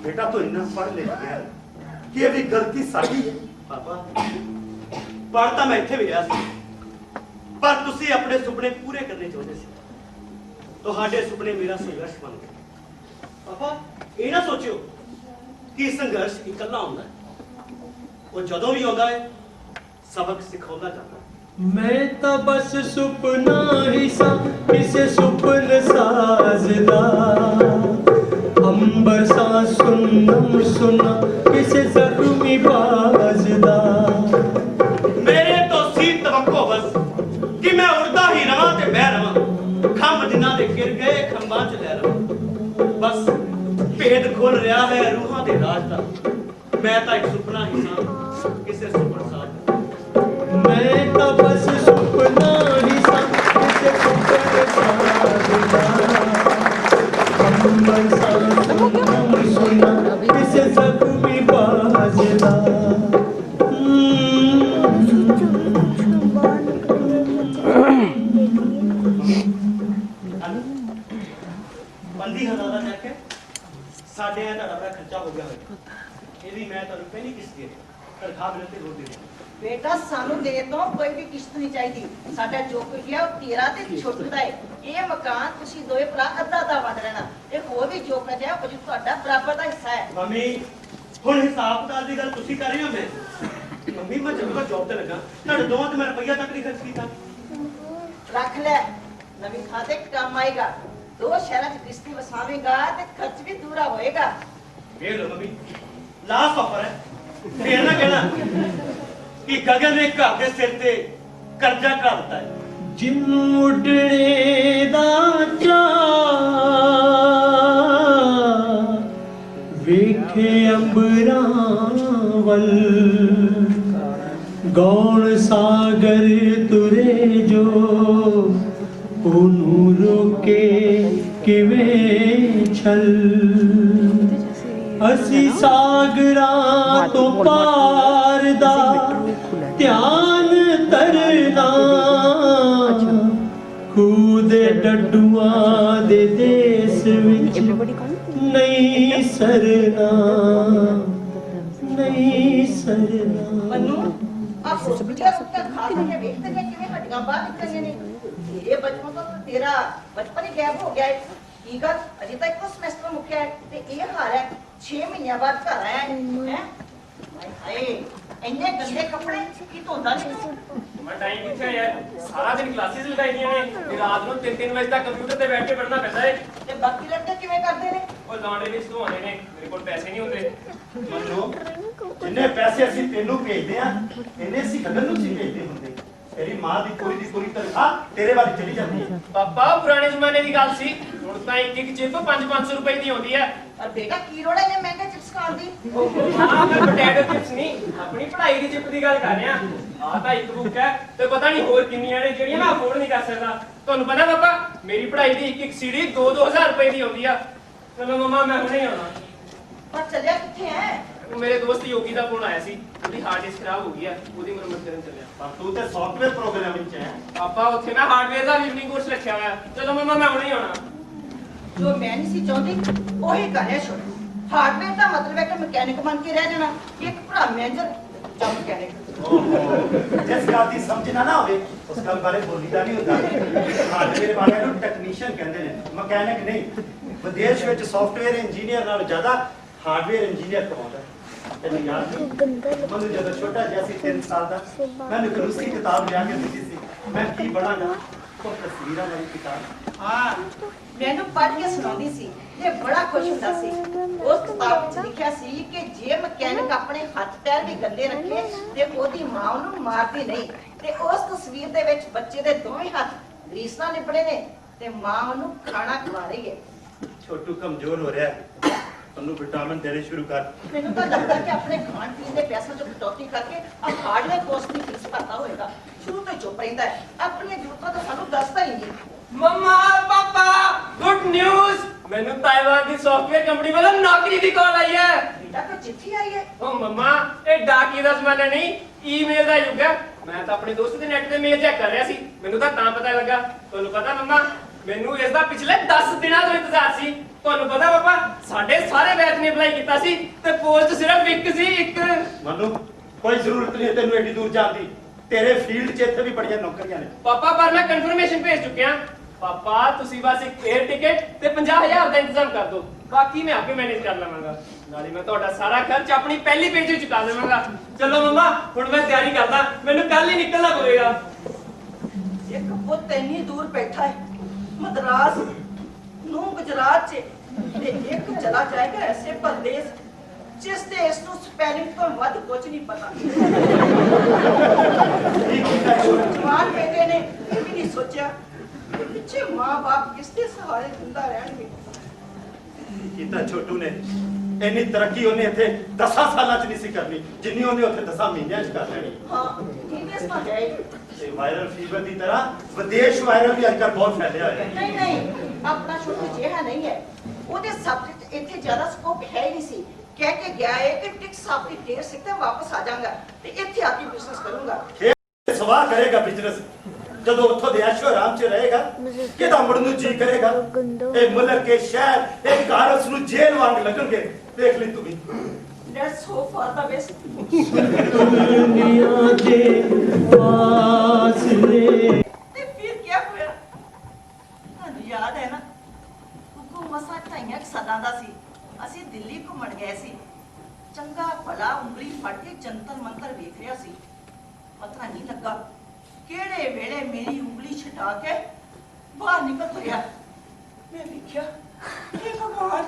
ਬੇਟਾ ਤੂੰ ਇੰਨਾ ਪੜ੍ਹ ਲਿਖ ਗਿਆ ਕਿ ਇਹ ਵੀ ਗਲਤੀ ਸਾਡੀ ਹੈ। ਪਾਪਾ ਪੜ੍ਹ ਤਾਂ ਮੈਂ ਇੱਥੇ ਵੀ ਰਿਹਾ ਸੀ, ਪਰ ਤੁਸੀਂ ਆਪਣੇ ਸੁਪਨੇ ਪੂਰੇ ਕਰਨੇ ਚਾਹੁੰਦੇ ਸੀ। ਤੁਹਾਡੇ ਸੁਪਨੇ ਮੇਰਾ ਸੰਘਰਸ਼ ਬਣ ਗਏ। ਪਾਪਾ ਇਹ ਨਾ ਸੋਚਿਓ ਕਿ ਸੰਘਰਸ਼ ਇਕੱਲਾ ਆਉਂਦਾ ਹੈ। ਉਹ ਜਦੋਂ ਵੀ ਆਉਂਦਾ ਹੈ ਸਬਕ ਸਿਖਾਉਂਦਾ ਜਾਂਦਾ ਹੈ। ਮੈਂ ਤਾਂ ਬਸ ਸੁਪਨਾ ਹੀ ਸਾਂ ਕਿਸੇ ਸੁਪਨ ਸਾਜ਼ ਦਾ, ਅੰਬਰ ਸਾਂ ਸੁਨਮ ਸੁਨਾ ਕਿਸੇ ਜ਼ਖਮੀ ਬਾਜ਼ ਦਾ। ਮੇਰੇ ਤੋਂ ਸੀ ਤਵੱਕੋ ਬਸ ਕਿ ਮੈਂ ਉੜਦਾ ਹੀ ਰਵਾਂ ਤੇ ਬਹਿ ਰਵਾਂ, ਖੰਭ ਜਿਨ੍ਹਾਂ ਦੇ ਗਿਰ ਗਏ ਖੰਭਾਂ 'ਚ ਲੈ ਰਵਾਂ। ਬਸ ਭੇਦ ਖੁੱਲ ਰਿਹਾ ਹੈ ਰੂਹਾਂ ਦੇ ਰਾਜ ਦਾ। ਮੈਂ ਤਾਂ ਇੱਕ ਸੁਪਨਾ ਹੀ ਸਾਂ ਕਿਸੇ ਸੁਪਨ ਸਾਜ਼ ਦਾ। ਮੈਂ ਤਾਂ ਬਸ ਸੁਪਨਾ ਹੀ ਸਾਂ ਕਿਸੇ ਸੁਪਨ ਸਾਜ਼ ਦਾ, ਅੰਬਰ ਸਾਂ ਸੁਨਮ ਸੁਨਾ ਕਿਸੇ ਜ਼ਖਮੀ ਬਾਜ਼ ਦਾ। ਬੰਦੀ ਹਜ਼ਾਰਾਂ ਚੱਕ ਕੇ ਸਾਡੇ ਆ ਤੁਹਾਡਾ ਬੜਾ ਖਰਚਾ ਹੋ ਗਿਆ ਹੋਇਆ। ਇਹਦੀ ਮੈਂ ਤੁਹਾਨੂੰ ਪਹਿਲੀ ਕਿਸ਼ਤ ਦੇ ਤਨਖਾਹ ਮਿਲਣ ਤੇ ਰੋਕ ਦੇ ਦਿਆਂ। ਬੇਟਾ ਸਾਨੂੰ ਦੇ ਤੋਂ ਕੋਈ ਵੀ ਕਿਸ਼ਤ ਨਹੀਂ ਚਾਹੀਦੀ। ਸਾਡਾ ਜੋ ਕੁਝ ਹੈ ਉਹ ਤੇਰਾ ਤੇ ਛੋਟੂ ਦਾ ਹੈ। ਇਹ ਮਕਾਨ ਤੁਸੀਂ ਦੋਵੇਂ ਭਰਾ ਅੱਧਾ ਅੱਧਾ ਵੰਡ ਲੈਣਾ ਤੇ ਹੋਰ ਵੀ ਜੋ ਕੁਝ ਹੈ ਉਹ ਤੁਹਾਡਾ ਬਰਾਬਰ ਦਾ ਹਿੱਸਾ ਹੈ। ਮੰਮੀ ਹੁਣ ਹਿਸਾਬ ਕਿਤਾਬ ਦੀ ਗੱਲ ਤੁਸੀਂ ਕਰ ਰਹੇ ਹੋ। ਮੈਂ ਮੰਮੀ ਮੈਂ ਜਦੋਂ ਦਾ ਜੌਬ ਤੇ ਲੱਗਾ ਤੁਹਾਡੇ ਦੋਵਾਂ ਤੇ ਮੈਂ ਰੁਪਈਆ ਤੱਕ ਨਹੀਂ ਖਰਚ ਕੀਤਾ। ਰੱਖ ਲੈ, ਨਵੀਂ ਖਾਤੇ ਕੰਮ ਆਏਗਾ। ਦੋ ਸ਼ਹਿਰਾਂ 'ਚ ਕਿਸ਼ਤੀ ਵਸਾਵੇਂਗਾ ਤੇ ਖਰਚ ਵੀ ਦੂਰਾ ਹੋਏਗਾ। ਵੇਖ ਲਓ ਮੰਮੀ ਲਾਸਟ ਆਫਰ ਹੈ। ਫੇਰ ਨਾ ਕਹਿਣਾ ਕਿ ਗਗਨ ਨੇ ਘਰ ਦੇ ਸਿਰ ਤੇ ਕਰਜ਼ਾ ਢਾ ਦਿੱਤਾ ਹੈ। ਜਿੰਨੂੰ ਉੱਡਣੇ ਦਾ ਚਾਅ ਵੇਖੇ ਅੰਬਰਾਂ ਵੱਲ, ਗੌਣ ਸਾਗਰ ਤੁਰੇ ਜੋ ਉਹਨੂੰ ਰੋਕੇ ਕਿਵੇਂ ਛਲ। ਅਸੀਂ ਸਾਗਰਾਂ ਤੋਂ ਪਾਰ ਦਾ ਧਿਆਨ ਤਰਨਾ, ਖੂਹ ਦੇ ਡੱਡੂਆਂ ਦੇ ਦੇਸ ਵਿੱਚ ਨਹੀਂ ਸਰਨਾ, ਨਹੀਂ ਸਰਨਾ। ਮਨੂੰ ਆ ਹੌਸਪੀਟਲ ਉੱਤੇ ਖਾ ਕੇ ਵੇਖਦੇ ਨੇ ਕਿਵੇਂ ਹੱਡੀਆਂ ਬਾਹਰ ਨਿਕਲੀਆਂ ਨੇ। ਤੇਰੇ ਬਚਪਨ ਤੋਂ ਤੇਰਾ ਬਚਪਨ ਹੀ ਗਾਇਬ ਹੋ ਗਿਆ ਹੈ। ਕੀ ਗੱਲ ਅਜੇ ਤੱਕ ਇੱਕੋ ਸਮੈਸਟਰ ਮੁੱਕਿਆ ਹੈ ਤੇ ਇਹ ਹਾਲ ਹੈ 6 ਮਹੀਨਿਆਂ ਬਾਅਦ ਘਰ ਆਇਆ ਹੈ। ਹਾਏ ਇੰਨੇ ਗੰਦੇ ਕੱਪੜੇ ਕੀ ਧੋਂਦਾ ਨਹੀਂ? ਮੈਂ ਟਾਈਮ ਕਿੱਥੇ ਆਇਆ? ਸਾਰਾ ਦਿਨ ਕਲਾਸਿਸ ਲਗਾਈ ਦੀਆਂ ਨੇ ਤੇ ਰਾਤ ਨੂੰ 3-3 ਵਜੇ ਤੱਕ ਕੰਪਿਊਟਰ ਤੇ ਬੈਠ ਕੇ ਪੜ੍ਹਨਾ ਪੈਂਦਾ ਹੈ। ਤੇ ਬਾਕੀ ਲੜਕੇ ਕਿਵੇਂ ਕਰਦੇ ਨੇ? ਉਹ ਲਾਂਡਰੀ ਵਿੱਚ ਧੋਣੇ ਨੇ, ਮੇਰੇ ਕੋਲ ਪੈਸੇ ਨਹੀਂ ਹੁੰਦੇ। ਮੰਨੋ ਜਿੰਨੇ ਪੈਸੇ ਅਸੀਂ ਤੈਨੂੰ ਭੇਜਦੇ ਆ ਇੰਨੇ ਅਸੀਂ ਗਗਨ ਨੂੰ ਸੀ ਭੇਜਦੇ ਹੁੰਦੇ। ਤੇਰੀ ਮਾਂ ਦੀ ਪੂਰੀ ਤਨਖਾਹ ਤੇਰੇ ਵੱਲ ਚਲੀ ਜਾਂਦੀ ਹੈ। ਪਾਪਾ ਪੁਰਾਣੇ ਜ਼ਮਾਨੇ ਦੀ ਗੱਲ ਸੀ, ਹੁਣ ਤਾਂ ਇੱਕ ਚਿਪ 500 ਰੁਪਏ ਦੀ ਆਉਂਦੀ ਹੈ। ਔਰ ਬੇਟਾ ਕੀ ਲੋੜ ਹੈ ਇੰਨੇ ਮਹਿੰਗੇ ਚਿਪਸ ਖਾਣ ਦੀ? ਹਾਂ ਮੈਂ ਪੋਟੈਟੋ ਚਿਪਸ ਨਹੀਂ, ਆਪਣੀ ਪੜ੍ਹਾਈ ਦੀ ਚਿਪ ਦੀ ਗੱਲ ਕਰ ਰਿਹਾ। ਆਹ ਤਾਂ ਇੱਕ ਬੁੱਕ ਹੈ ਤੇ ਪਤਾ ਨਹੀਂ ਹੋਰ ਕਿੰਨੀਆਂ ਨੇ ਜਿਹੜੀਆਂ ਮੈਂ ਅਫੋਰਡ ਨਹੀਂ ਕਰ ਸਕਦਾ। ਤੁਹਾਨੂੰ ਪਤਾ ਪਾਪਾ ਮੇਰੀ ਪੜ੍ਹਾਈ ਦੀ ਇੱਕ ਸੀਡੀ 2-2000 ਰੁਪਏ ਦੀ ਆਉਂਦੀ ਆ। ਚਲੋ ਮਮਾ ਮੈਂ ਹੁਣੇ ਆਉਣਾ। ਪਰ ਚੱਲਿਆ ਕਿੱਥੇ ਹੈ? ਮੇਰੇ ਦੋਸਤ ਯੋਗੀ ਦਾ ਫੋਨ ਆਇਆ ਸੀ, ਉਹਦੀ ਹਾਰਡ ਡਿਸਕ ਖਰਾਬ ਹੋ ਗਈ ਆ, ਉਹਦੀ ਮੁਰੰਮਤ ਕਰਨ ਚੱਲਿਆ। ਪਰ ਤੂੰ ਤੇ ਸੌਫਟਵੇਅਰ ਪ੍ਰੋਗਰਾਮ ਵਿੱਚ ਹੈ। ਪਾਪਾ ਉੱਥੇ ਮੈਂ ਹਾਰਡਵੇਅਰ ਦਾ ਇਵਨਿੰਗ ਕੋਰਸ ਰੱਖਿਆ ਹੋਇਆ। ਚਲੋ ਮਮਾ ਮੈਂ ਹੁਣੇ ਆਉਣਾ। ਜੋ ਮੈਂ ਨਹੀਂ ਸੀ ਚਾਹੁੰਦੀ ਉਹੀ ਕਰਿਆ ਸ਼ੁਰੂ। ਹਾਰਡਵੇਅਰ ਦਾ ਮਤਲਬ ਹੈ ਕਿ ਮਕੈਨਿਕ ਬਣ ਕੇ ਰਹਿ ਜਾਣਾ। ਇੱਕ ਭਰਾ ਮੈਨੇਜਰ ਜਾਂ ਮਕੈਨਿਕ। ਜਿਸ ਗੱਲ ਦੀ ਸਮਝ ਨਾ ਹੋਵੇ ਉਸ ਗੱਲ ਬਾਰੇ ਬੋਲੀਦਾ ਨਹੀਂ ਹੁੰਦਾ। ਹਾਰਡਵੇਅਰ ਵਾਲਿਆਂ ਨੂੰ ਟੈਕਨੀਸ਼ੀਅਨ ਕਹਿੰਦੇ ਨੇ, ਮਕੈਨਿਕ ਨਹੀਂ। ਵਿਦੇਸ਼ ਵਿੱਚ ਸੌਫਟਵੇਅਰ ਇੰਜੀਨੀਅਰ ਨਾਲੋਂ ਜ਼ਿਆਦਾ ਹਾਰਡਵੇਅਰ ਇੰਜੀਨੀਅਰ ਕਮਾਉਂਦਾ। ਤੈਨੂੰ ਯਾਦ ਮੈਨੂੰ ਜਦੋਂ ਛੋਟਾ ਜਿਹਾ ਸੀ 3 ਸਾਲ ਦਾ, ਮੈਨੂੰ ਇੱਕ ਰੂਸੀ ਕਿਤਾਬ ਲਿਆ ਕੇ ਦਿੱਤੀ ਸੀ, ਮੈਂ ਕੀ ਬਣਾਂਗਾ? ਉਹ ਤਸਵੀਰਾਂ ਵਾਲੀ ਕਿਤਾਬ। ਹਾਂ ਮੈਨੂੰ ਪੜ੍ਹ ਕੇ ਸੁਣਾਉਂਦੀ ਸੀ ਤੇ ਬੜਾ ਖੁਸ਼ ਹੁੰਦਾ ਸੀ। ਉਸ ਕਿਤਾਬ ਵਿੱਚ ਲਿਖਿਆ ਸੀ ਕਿ ਜੇ ਮਕੈਨਿਕ ਆਪਣੇ ਹੱਥ ਪੈਰ ਵੀ ਗੰਦੇ ਰੱਖੇ ਤੇ ਉਹਦੀ ਮਾਂ ਉਹਨੂੰ ਮਾਰਦੀ ਨਹੀਂ। ਤੇ ਉਸ ਤਸਵੀਰ ਦੇ ਵਿੱਚ ਬੱਚੇ ਦੇ ਦੋਵੇਂ ਹੱਥ ਗਰੀਸ ਨਾਲ ਲਿਬੜੇ ਨੇ ਤੇ ਮਾਂ ਉਹਨੂੰ ਖਾਣਾ ਖਵਾ ਰਹੀ ਹੈ। ਛੋਟੂ ਕਮਜ਼ੋਰ ਹੋ ਰਿਹਾ ਹੈ, ਉਹਨੂੰ ਵਿਟਾਮਿਨ ਦੇਣੇ ਸ਼ੁਰੂ ਕਰ। ਮੈਨੂੰ ਤਾਂ ਲੱਗਦਾ ਕਿ ਆਪਣੇ ਖਾਣ ਪੀਣ ਦੇ ਪੈਸਿਆਂ 'ਚ ਕਟੌਤੀ ਕਰਕੇ ਆ ਹਾਰਡਵੇਅਰ ਕੋਰਸ ਦੀ ਫੀਸ ਭਰਦਾ ਹੋਏਗਾ। ਸ਼ੁਰੂ ਤੋਂ ਹੀ ਚੁੱਪ ਰਹਿੰਦਾ ਹੈ, ਆਪਣੀਆਂ ਜ਼ਰੂਰਤਾਂ ਤਾਂ ਸਾਨੂੰ ਦੱਸਦਾ ਹੀ ਨਹੀਂ। ਮਮਾ ਪਾਪਾ ਗੁੱਡ ਨਿਊਜ਼, ਮੈਨੂੰ ਤਾਇਵਾਨ ਦੀ ਸੌਫਟਵੇਅਰ ਕੰਪਨੀ ਵੱਲੋਂ ਨੌਕਰੀ ਦੀ ਕਾਲ ਆਈ ਹੈ। ਬੇਟਾ ਕੋਈ ਚਿੱਠੀ ਆਈ ਹੈ? ਓ ਮਮਾ, ਇਹ ਡਾਕੀ ਦਾ ਜ਼ਮਾਨਾ ਨਹੀਂ, ਈਮੇਲ ਦਾ ਯੁੱਗ ਹੈ। ਮੈਂ ਤਾਂ ਆਪਣੇ ਦੋਸਤ ਦੇ ਨੈਟ ਤੇ ਮੇਲ ਚੈੱਕ ਕਰ ਰਿਹਾ ਸੀ, ਮੈਨੂੰ ਤਾਂ ਪਤਾ ਲੱਗਾ। ਤੁਹਾਨੂੰ ਪਤਾ ਮਮਾ, ਮੈਨੂੰ ਇਸ ਦਾ ਪਿਛਲੇ 10 ਦਿਨਾਂ ਤੋਂ ਇੰਤਜ਼ਾਰ ਸੀ। ਤੁਹਾਨੂੰ ਪਤਾ ਪਾਪਾ, ਸਾਡੇ ਸਾਰੇ ਬੈਚ ਨੇ ਅਪਲਾਈ ਕੀਤਾ ਸੀ ਤੇ ਪੋਸਟ ਸਿਰਫ ਇੱਕ ਸੀ, ਇੱਕ। ਮਨੂੰ ਕੋਈ ਜ਼ਰੂਰਤ ਨਹੀਂ ਹੈ ਤੈਨੂੰ ਐਡੀ ਦੂਰ ਜਾਣ ਦੀ, ਤੇਰੇ ਫੀਲਡ 'ਚ ਇੱਥੇ ਵੀ ਬੜੀਆਂ ਨੌਕਰੀਆਂ ਨੇ। ਪਾਪਾ ਪਰ ਮੈਂ ਕਨਫਰਮੇਸ਼ਨ ਭੇਜ ਚੁੱਕਿਆ। ਪਾਪਾ ਤੁਸੀਂ ਬਸ ਇੱਕ 에ਅਰ ਟਿਕਟ ਤੇ 50,000 ਦਾ ਇੰਤਜ਼ਾਮ ਕਰ ਦਿਓ, ਬਾਕੀ ਮੈਂ ਆਪੇ ਮੈਨੇਜ ਕਰ ਲਵਾਂਗਾ। ਨਾਲੇ ਮੈਂ ਤੁਹਾਡਾ ਸਾਰਾ ਖਰਚ ਆਪਣੀ ਪਹਿਲੀ ਪੇਜ ਵਿੱਚ ਚੁਕਾ ਦੇਵਾਂਗਾ। ਚਲੋ ਮਮਾ, ਹੁਣ ਮੈਂ ਤਿਆਰੀ ਕਰਦਾ, ਮੈਨੂੰ ਕੱਲ ਹੀ ਨਿਕਲਣਾ ਪਵੇਗਾ। ਇੱਕ ਪੁੱਤ ਇੰਨੀ ਦੂਰ ਬੈਠਾ ਹੈ, ਮਦਰਾਸ ਨੂੰ ਗੁਜਰਾਤ 'ਚ, ਤੇ ਇੱਕ ਚਲਾ ਜਾਏਗਾ ਐਸੇ ਪਰਦੇਸ ਜਿਸ ਦੇ ਇਸ ਨੂੰ ਸਪੈਲਿੰਗ ਤੋਂ ਵੱਧ ਕੁਝ ਨਹੀਂ ਪਤਾ। ਜਵਾਨ ਬੇਟੇ ਨੇ ਇਹ ਵੀ ਨਹੀਂ ਸੋਚਿਆ ਕਿ ਪਿੱਛੇ ਮਾਂ-ਬਾਪ ਕਿਸ ਦੇ ਸਹਾਰੇ ਜ਼ਿੰਦਾ ਰਹਿਣਗੇ। ਕੀਤਾ ਛੋਟੂ ਨੇ, ਇੰਨੀ ਤਰੱਕੀ ਉਹਨੇ ਇੱਥੇ 10 ਸਾਲਾਂ 'ਚ ਨਹੀਂ ਸੀ ਕਰਨੀ ਜਿੰਨੀ ਉਹਨੇ ਉੱਥੇ 10 ਮਹੀਨਿਆਂ 'ਚ ਕਰ ਲੈਣੀ। ਹਾਂ, TVS ਤਾਂ ਹੈ ਹੀ। ਤੇ ਵਾਇਰਲ ਫੀਵਰ ਦੀ ਤਰ੍ਹਾਂ ਵਿਦੇਸ਼ ਵਾਇਰਲ ਵੀ ਅੱਜਕੱਲ ਬਹੁਤ ਫੈਲਿਆ ਹੋਇਆ ਹੈ। ਨਹੀਂ ਨਹੀਂ, ਆਪਣਾ ਛੋਟੂ ਜਿਹਾ ਨਹੀਂ ਹੈ। ਉਹਦੇ ਸਬਜੈਕਟ ਇੱਥੇ ਜ਼ਿਆਦਾ ਸਕੋਪ ਹੈ ਹੀ ਨਹੀਂ ਸੀ। ਕਹਿ ਕੇ ਗਿਆ ਹੈ ਕਿ ਟਿਕਸ ਆਪਣੀ ਡੇਟ ਸੇ ਤੇ ਵਾਪਸ ਆ ਜਾਊਂਗਾ ਤੇ ਇੱਥੇ ਆ ਕੇ ਬਿਜ਼ਨਸ ਕਰੂੰਗਾ। ਇਹ ਸਵਾਹ ਕਰੇਗਾ ਬਿਜ਼ਨਸ, ਜਦੋਂ ਉੱਥੋਂ ਦੇ ਐਸ਼ੋ ਆਰਾਮ 'ਚ ਰਹੇਗਾ ਕਿਹਦਾ ਮੁੜਨ ਨੂੰ ਜੀ ਕਰੇਗਾ। ਇਹ ਮੁਲਕ ਕੇ ਸ਼ਹਿਰ, ਇਹ ਘਰ ਉਸ ਨੂੰ ਜੇਲ੍ਹ ਵਾਂਗ ਲੱਗਣਗੇ। ਦੇਖ ਲਈ ਤੂੰ ਵੀ। Let's hope for the best. ਦੁਨੀਆ ਦੇ ਫਾਸਲੇ ਤੇ ਫਿਰ ਕੀ ਹੋਇਆ? ਤੁਹਾਨੂੰ ਯਾਦ ਹੈ ਨਾ, ਕੁੱਕੂ ਮਸਾ ਢਾਈਆਂ ਸਦਾ ਦਾ ਸੀ, ਅਸੀਂ ਦਿੱਲੀ ਘੁੰਮਣ ਗਏ ਸੀ। ਚੰਗਾ ਭਲਾ ਉਂਗਲੀ ਫੜ ਕੇ ਜੰਤਰ ਮੰਤਰ ਵੇਖ ਰਿਹਾ ਸੀ। ਪਤਾ ਨਹੀਂ ਲੱਗਾ ਕਿਹੜੇ ਵੇਲੇ ਮੇਰੀ ਉਂਗਲੀ ਛਡਾ ਕੇ ਬਾਹਰ ਨਿਕਲ ਤੁਰਿਆ। ਮੈਂ ਵੇਖਿਆ ਇਹ ਭਗਵਾਨ,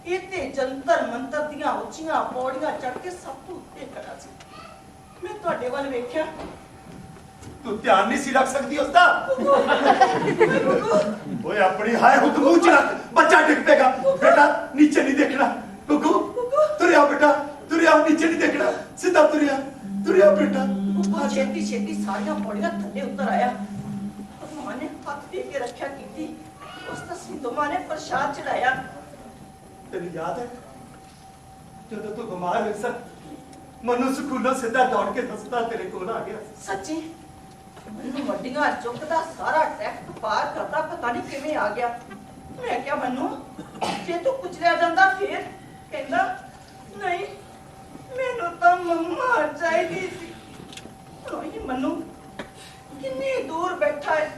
ਇਹ ਤੇ ਜੰਤਰ ਮੰਤਰ ਦੀਆਂ ਉੱਚੀਆਂ ਪੌੜੀਆਂ ਚੜ੍ਹ ਕੇ ਸਭ ਤੋਂ ਉੱਤੇ ਖੜਾ ਸੀ। ਮੈਂ ਤੁਹਾਡੇ ਵੱਲ ਵੇਖਿਆ। ਤੂੰ ਧਿਆਨ ਨਹੀਂ ਸੀ ਰੱਖ ਸਕਦੀ ਉਸਦਾ। ਓਏ ਆਪਣੀ ਹਾਏ ਹੁਕਮੂ ਚ ਰੱਖ, ਬੱਚਾ ਡਿੱਗ ਪਏਗਾ। ਬੇਟਾ ਨੀਚੇ ਨਹੀਂ ਦੇਖਣਾ। ਗੁੱਗੂ ਤੁਰਿਆ ਬੇਟਾ, ਤੁਰਿਆ, ਨੀਚੇ ਨਹੀਂ ਦੇਖਣਾ, ਸਿੱਧਾ ਤੁਰਿਆ, ਤੁਰਿਆ ਬੇਟਾ। ਉਹ ਛੇਤੀ ਛੇਤੀ ਸਾਰੀਆਂ ਪੌੜੀਆਂ ਥੱਲੇ ਉਤਰ ਆਇਆ। ਭਗਵਾਨ ਨੇ ਹੱਥ ਦੇ ਕੇ ਰੱਖਿਆ ਕੀਤੀ। ਉਸ ਤਸਵੀਰ ਨੇ ਪ੍ਰਸ਼ਾਦ ਚੜਾਇਆ। ਤੈਨੂੰ ਯਾਦ ਹੈ ਜਦੋਂ ਤੂੰ ਬਿਮਾਰ ਹੋਈ ਸੀ, ਮਨੂੰ ਸਕੂਲੋਂ ਸਿੱਧਾ ਦੌੜ ਕੇ ਹਸਪਤਾਲ ਤੇਰੇ ਕੋਲ ਆ ਗਿਆ। ਸੱਚੀ ਮੈਨੂੰ ਵੱਡੀਆਂ ਚੁੱਕਦਾ ਸਾਰਾ ਟੈਕਟ ਪਾਰ ਕਰਦਾ ਪਤਾ ਨਹੀਂ ਕਿਵੇਂ ਆ ਗਿਆ। ਮੈਂ ਕਿਹਾ ਮੈਨੂੰ ਜੇ ਤੂੰ ਕੁਚਲਿਆ ਜਾਂਦਾ ਫਿਰ? ਕਹਿੰਦਾ ਨਹੀਂ, ਮੈਨੂੰ ਤਾਂ ਮੰਮਾ ਚਾਹੀਦੀ ਸੀ। ਓਏ ਮੈਨੂੰ ਕਿੰਨੀ ਦੂਰ ਬੈਠਾ ਹੈ,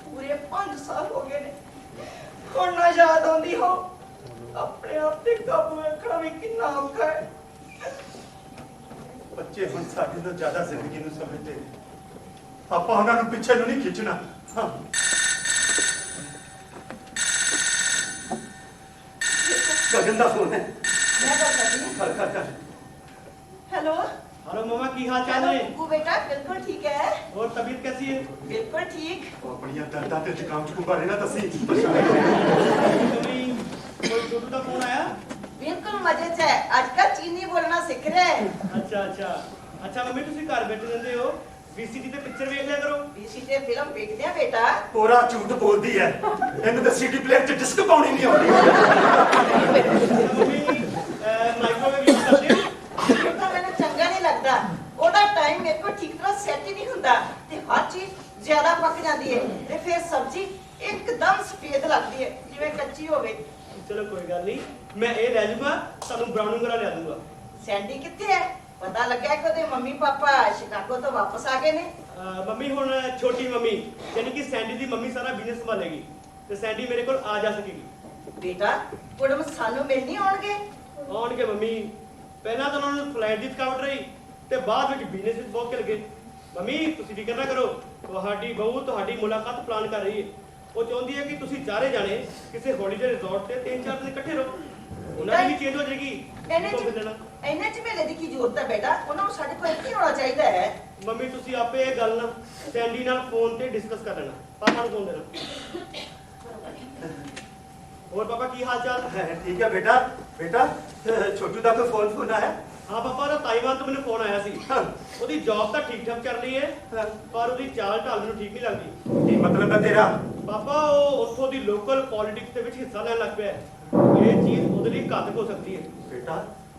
ਪੂਰੇ 5 ਸਾਲ ਹੋ ਗਏ ਨੇ। ਹੁਣ ਨਾ ਯਾਦ ਆਉਂਦੀ ਹੋ, ਆਪਣੇ ਆਪ ਤੇ ਕਾਬੂ ਰੱਖਣਾ ਵੀ ਕਿੰਨਾ ਔਖਾ ਹੈ। ਬੱਚੇ ਹੁਣ ਸਾਡੇ ਤੋਂ ਜ਼ਿਆਦਾ ਜ਼ਿੰਦਗੀ ਨੂੰ ਸਮਝਦੇ ਨੇ। ਆਪਾਂ ਉਹਨਾਂ ਨੂੰ ਪਿੱਛੇ ਨੂੰ ਨਹੀਂ ਖਿੱਚਣਾ। ਹਾਂ ਗਗਨ ਦਾ ਫੋਨ ਹੈ। ਮੈਂ ਗੱਲ ਕਰਦੀ ਹਾਂ। ਕਰ हेलो हेलो मम्मा, की हाल चाल हेलो है? गुग्गू बेटा, बिल्कुल ठीक है, और तबीयत कैसी है? बिल्कुल ठीक। ਉਹ ਆਪਣੀਆਂ ਦਰਦਾਂ ਤੇ ਜ਼ੁਕਾਮ ਚ ਕੁੰਬਾਰੇ ਨਾ ਦੱਸੀ। मम्मी, कोई छोटू का फोन आया? बिल्कुल मजे से है। आजकल चीनी बोलना सीख रहे हैं। अच्छा अच्छा अच्छा मम्मी, ਤੁਸੀਂ ਘਰ ਬੈਠੇ ਰਹਿੰਦੇ ਹੋ, VCD ਤੇ ਪਿਕਚਰ ਵੇਖ ਲਿਆ ਕਰੋ। बीसीडी फिल्म देखते हैं बेटा। ਕੋਰਾ ਝੂਠ ਬੋਲਦੀ ਹੈ। ਇਹਨੂੰ ਤਾਂ ਸੀਡੀ ਪਲੇਅਰ ਚ ਡਿਸਕ ਪਾਉਣੀ ਨਹੀਂ ਆਉਂਦੀ। ਮੰਮੀ ਮਾਈਕ੍ਰੋਵੇਵ ਯੂਜ਼ ਕਰਦੇ ਹੋ? ये तो मैंने चंगा नहीं लगता। ओदा टाइम मेरे को ठीक तरह सेट ही नहीं हुंदा ते हर चीज ज्यादा पक जाती है ते फिर सब्जी एकदम सफेद लगती है जिवें कच्ची होवे। ਚਲੋ ਕੋਈ ਗੱਲ ਨਹੀਂ, ਮੈਂ ਇਹ ਲੈ ਜਾਊਗਾ, ਤੁਹਾਨੂੰ ਬਰਾਊਨਿੰਗ ਵਾਲਾ ਲਿਆ ਦੂੰਗਾ। सैंडी कितने है? पता लगा कि ओदे मम्मी पापा शिकागो तो वापस आ गए ने। ਮੰਮੀ ਹੁਣ ਛੋਟੀ ਮੰਮੀ ਯਾਨੀ ਕਿ ਸੈਂਡੀ ਦੀ ਮੰਮੀ ਸਾਰਾ ਬਿਜ਼ਨਸ ਸੰਭਾਲੇਗੀ ਤੇ ਸੈਂਡੀ ਮੇਰੇ ਕੋਲ ਆ ਜਾ ਸਕੇਗੀ। बेटा कुड़म सानू मिलनी आउणगे। ਆਉਣਗੇ ਮੰਮੀ, ਪਹਿਲਾਂ ਤਾਂ ਉਹਨਾਂ ਨੂੰ ਫਲਾਈਟ ਦੀ ਥਕਾਵਟ ਰਹੀ ਤੇ ਬਾਅਦ ਵਿੱਚ ਬਿਜ਼ਨਸ ਵਿੱਚ ਬਹੁਤ ਖਿਲ ਗਏ। ਮੰਮੀ ਤੁਸੀਂ ਫਿਕਰ ਨਾ ਕਰੋ, ਤੁਹਾਡੀ ਬਹੂ ਤੁਹਾਡੀ ਮੁਲਾਕਾਤ ਪਲਾਨ ਕਰ ਰਹੀ ਹੈ। ਉਹ ਚਾਹੁੰਦੀ ਹੈ ਕਿ ਤੁਸੀਂ ਚਾਰੇ ਜਾਣੇ ਕਿਸੇ ਹੌਲੀਡੇ ਰਿਜ਼ੋਰਟ ਤੇ 3-4 ਦਿਨ ਇਕੱਠੇ ਰਹੋ, ਉਹਨਾਂ ਦੀ ਵੀ ਚੇਂਜ ਹੋ ਜਾਏਗੀ। ਇਹਨੇ ਚ ਮੇਲੇ ਦੀ ਕੀ ਜ਼ਰੂਰਤ ਹੈ ਬੇਟਾ? ਉਹਨਾਂ ਨੂੰ ਸਾਡੇ ਕੋਲ ਇੱਥੇ ਹੋਣਾ ਚਾਹੀਦਾ ਹੈ। ਮੰਮੀ ਤੁਸੀਂ ਆਪੇ ਇਹ ਗੱਲ ਨਾ ਸੈਂਡੀ ਨਾਲ ਫੋਨ ਤੇ ਡਿਸਕਸ ਕਰ ਲੈਣਾ, ਪਾਪਾ ਨੂੰ ਫੋਨ ਦੇਣਾ। ਹੋਰ ਪਾਪਾ ਕੀ ਹਾਲ ਚਾਲ? ਠੀਕ ਹੈ ਬੇਟਾ। ਬੇਟਾ ਛੋਟੂ ਦਾ ਕੋਈ ਫੋਨ ਆਇਆ? ਹਾਂ ਪਾਪਾ, ਉਹਦਾ ਤਾਈਵਾਨ ਤੋਂ ਮੈਨੂੰ ਫੋਨ ਆਇਆ ਸੀ। ਹਾਂ। ਉਹਦੀ ਜੌਬ ਤਾਂ ਠੀਕ ਠਾਕ ਚੱਲ ਰਹੀ ਹੈ, ਪਰ ਉਹਦੀ ਚਾਲ ਢਾਲ ਮੈਨੂੰ ਠੀਕ ਨਹੀਂ ਲੱਗਦੀ। ਕੀ ਮਤਲਬ ਹੈ ਤੇਰਾ? ਪਾਪਾ ਉਹ ਉੱਥੋਂ ਦੀ ਲੋਕਲ ਪੋਲਿਟਿਕਸ ਦੇ ਵਿੱਚ ਹਿੱਸਾ ਲੈਣ ਲੱਗ ਪਿਆ ਹੈ। ਇਹ ਚੀਜ਼ ਉਹਦੇ ਲਈ ਘਾਤਕ ਹੋ ਸਕਦੀ ਹੈ। ਬੇਟਾ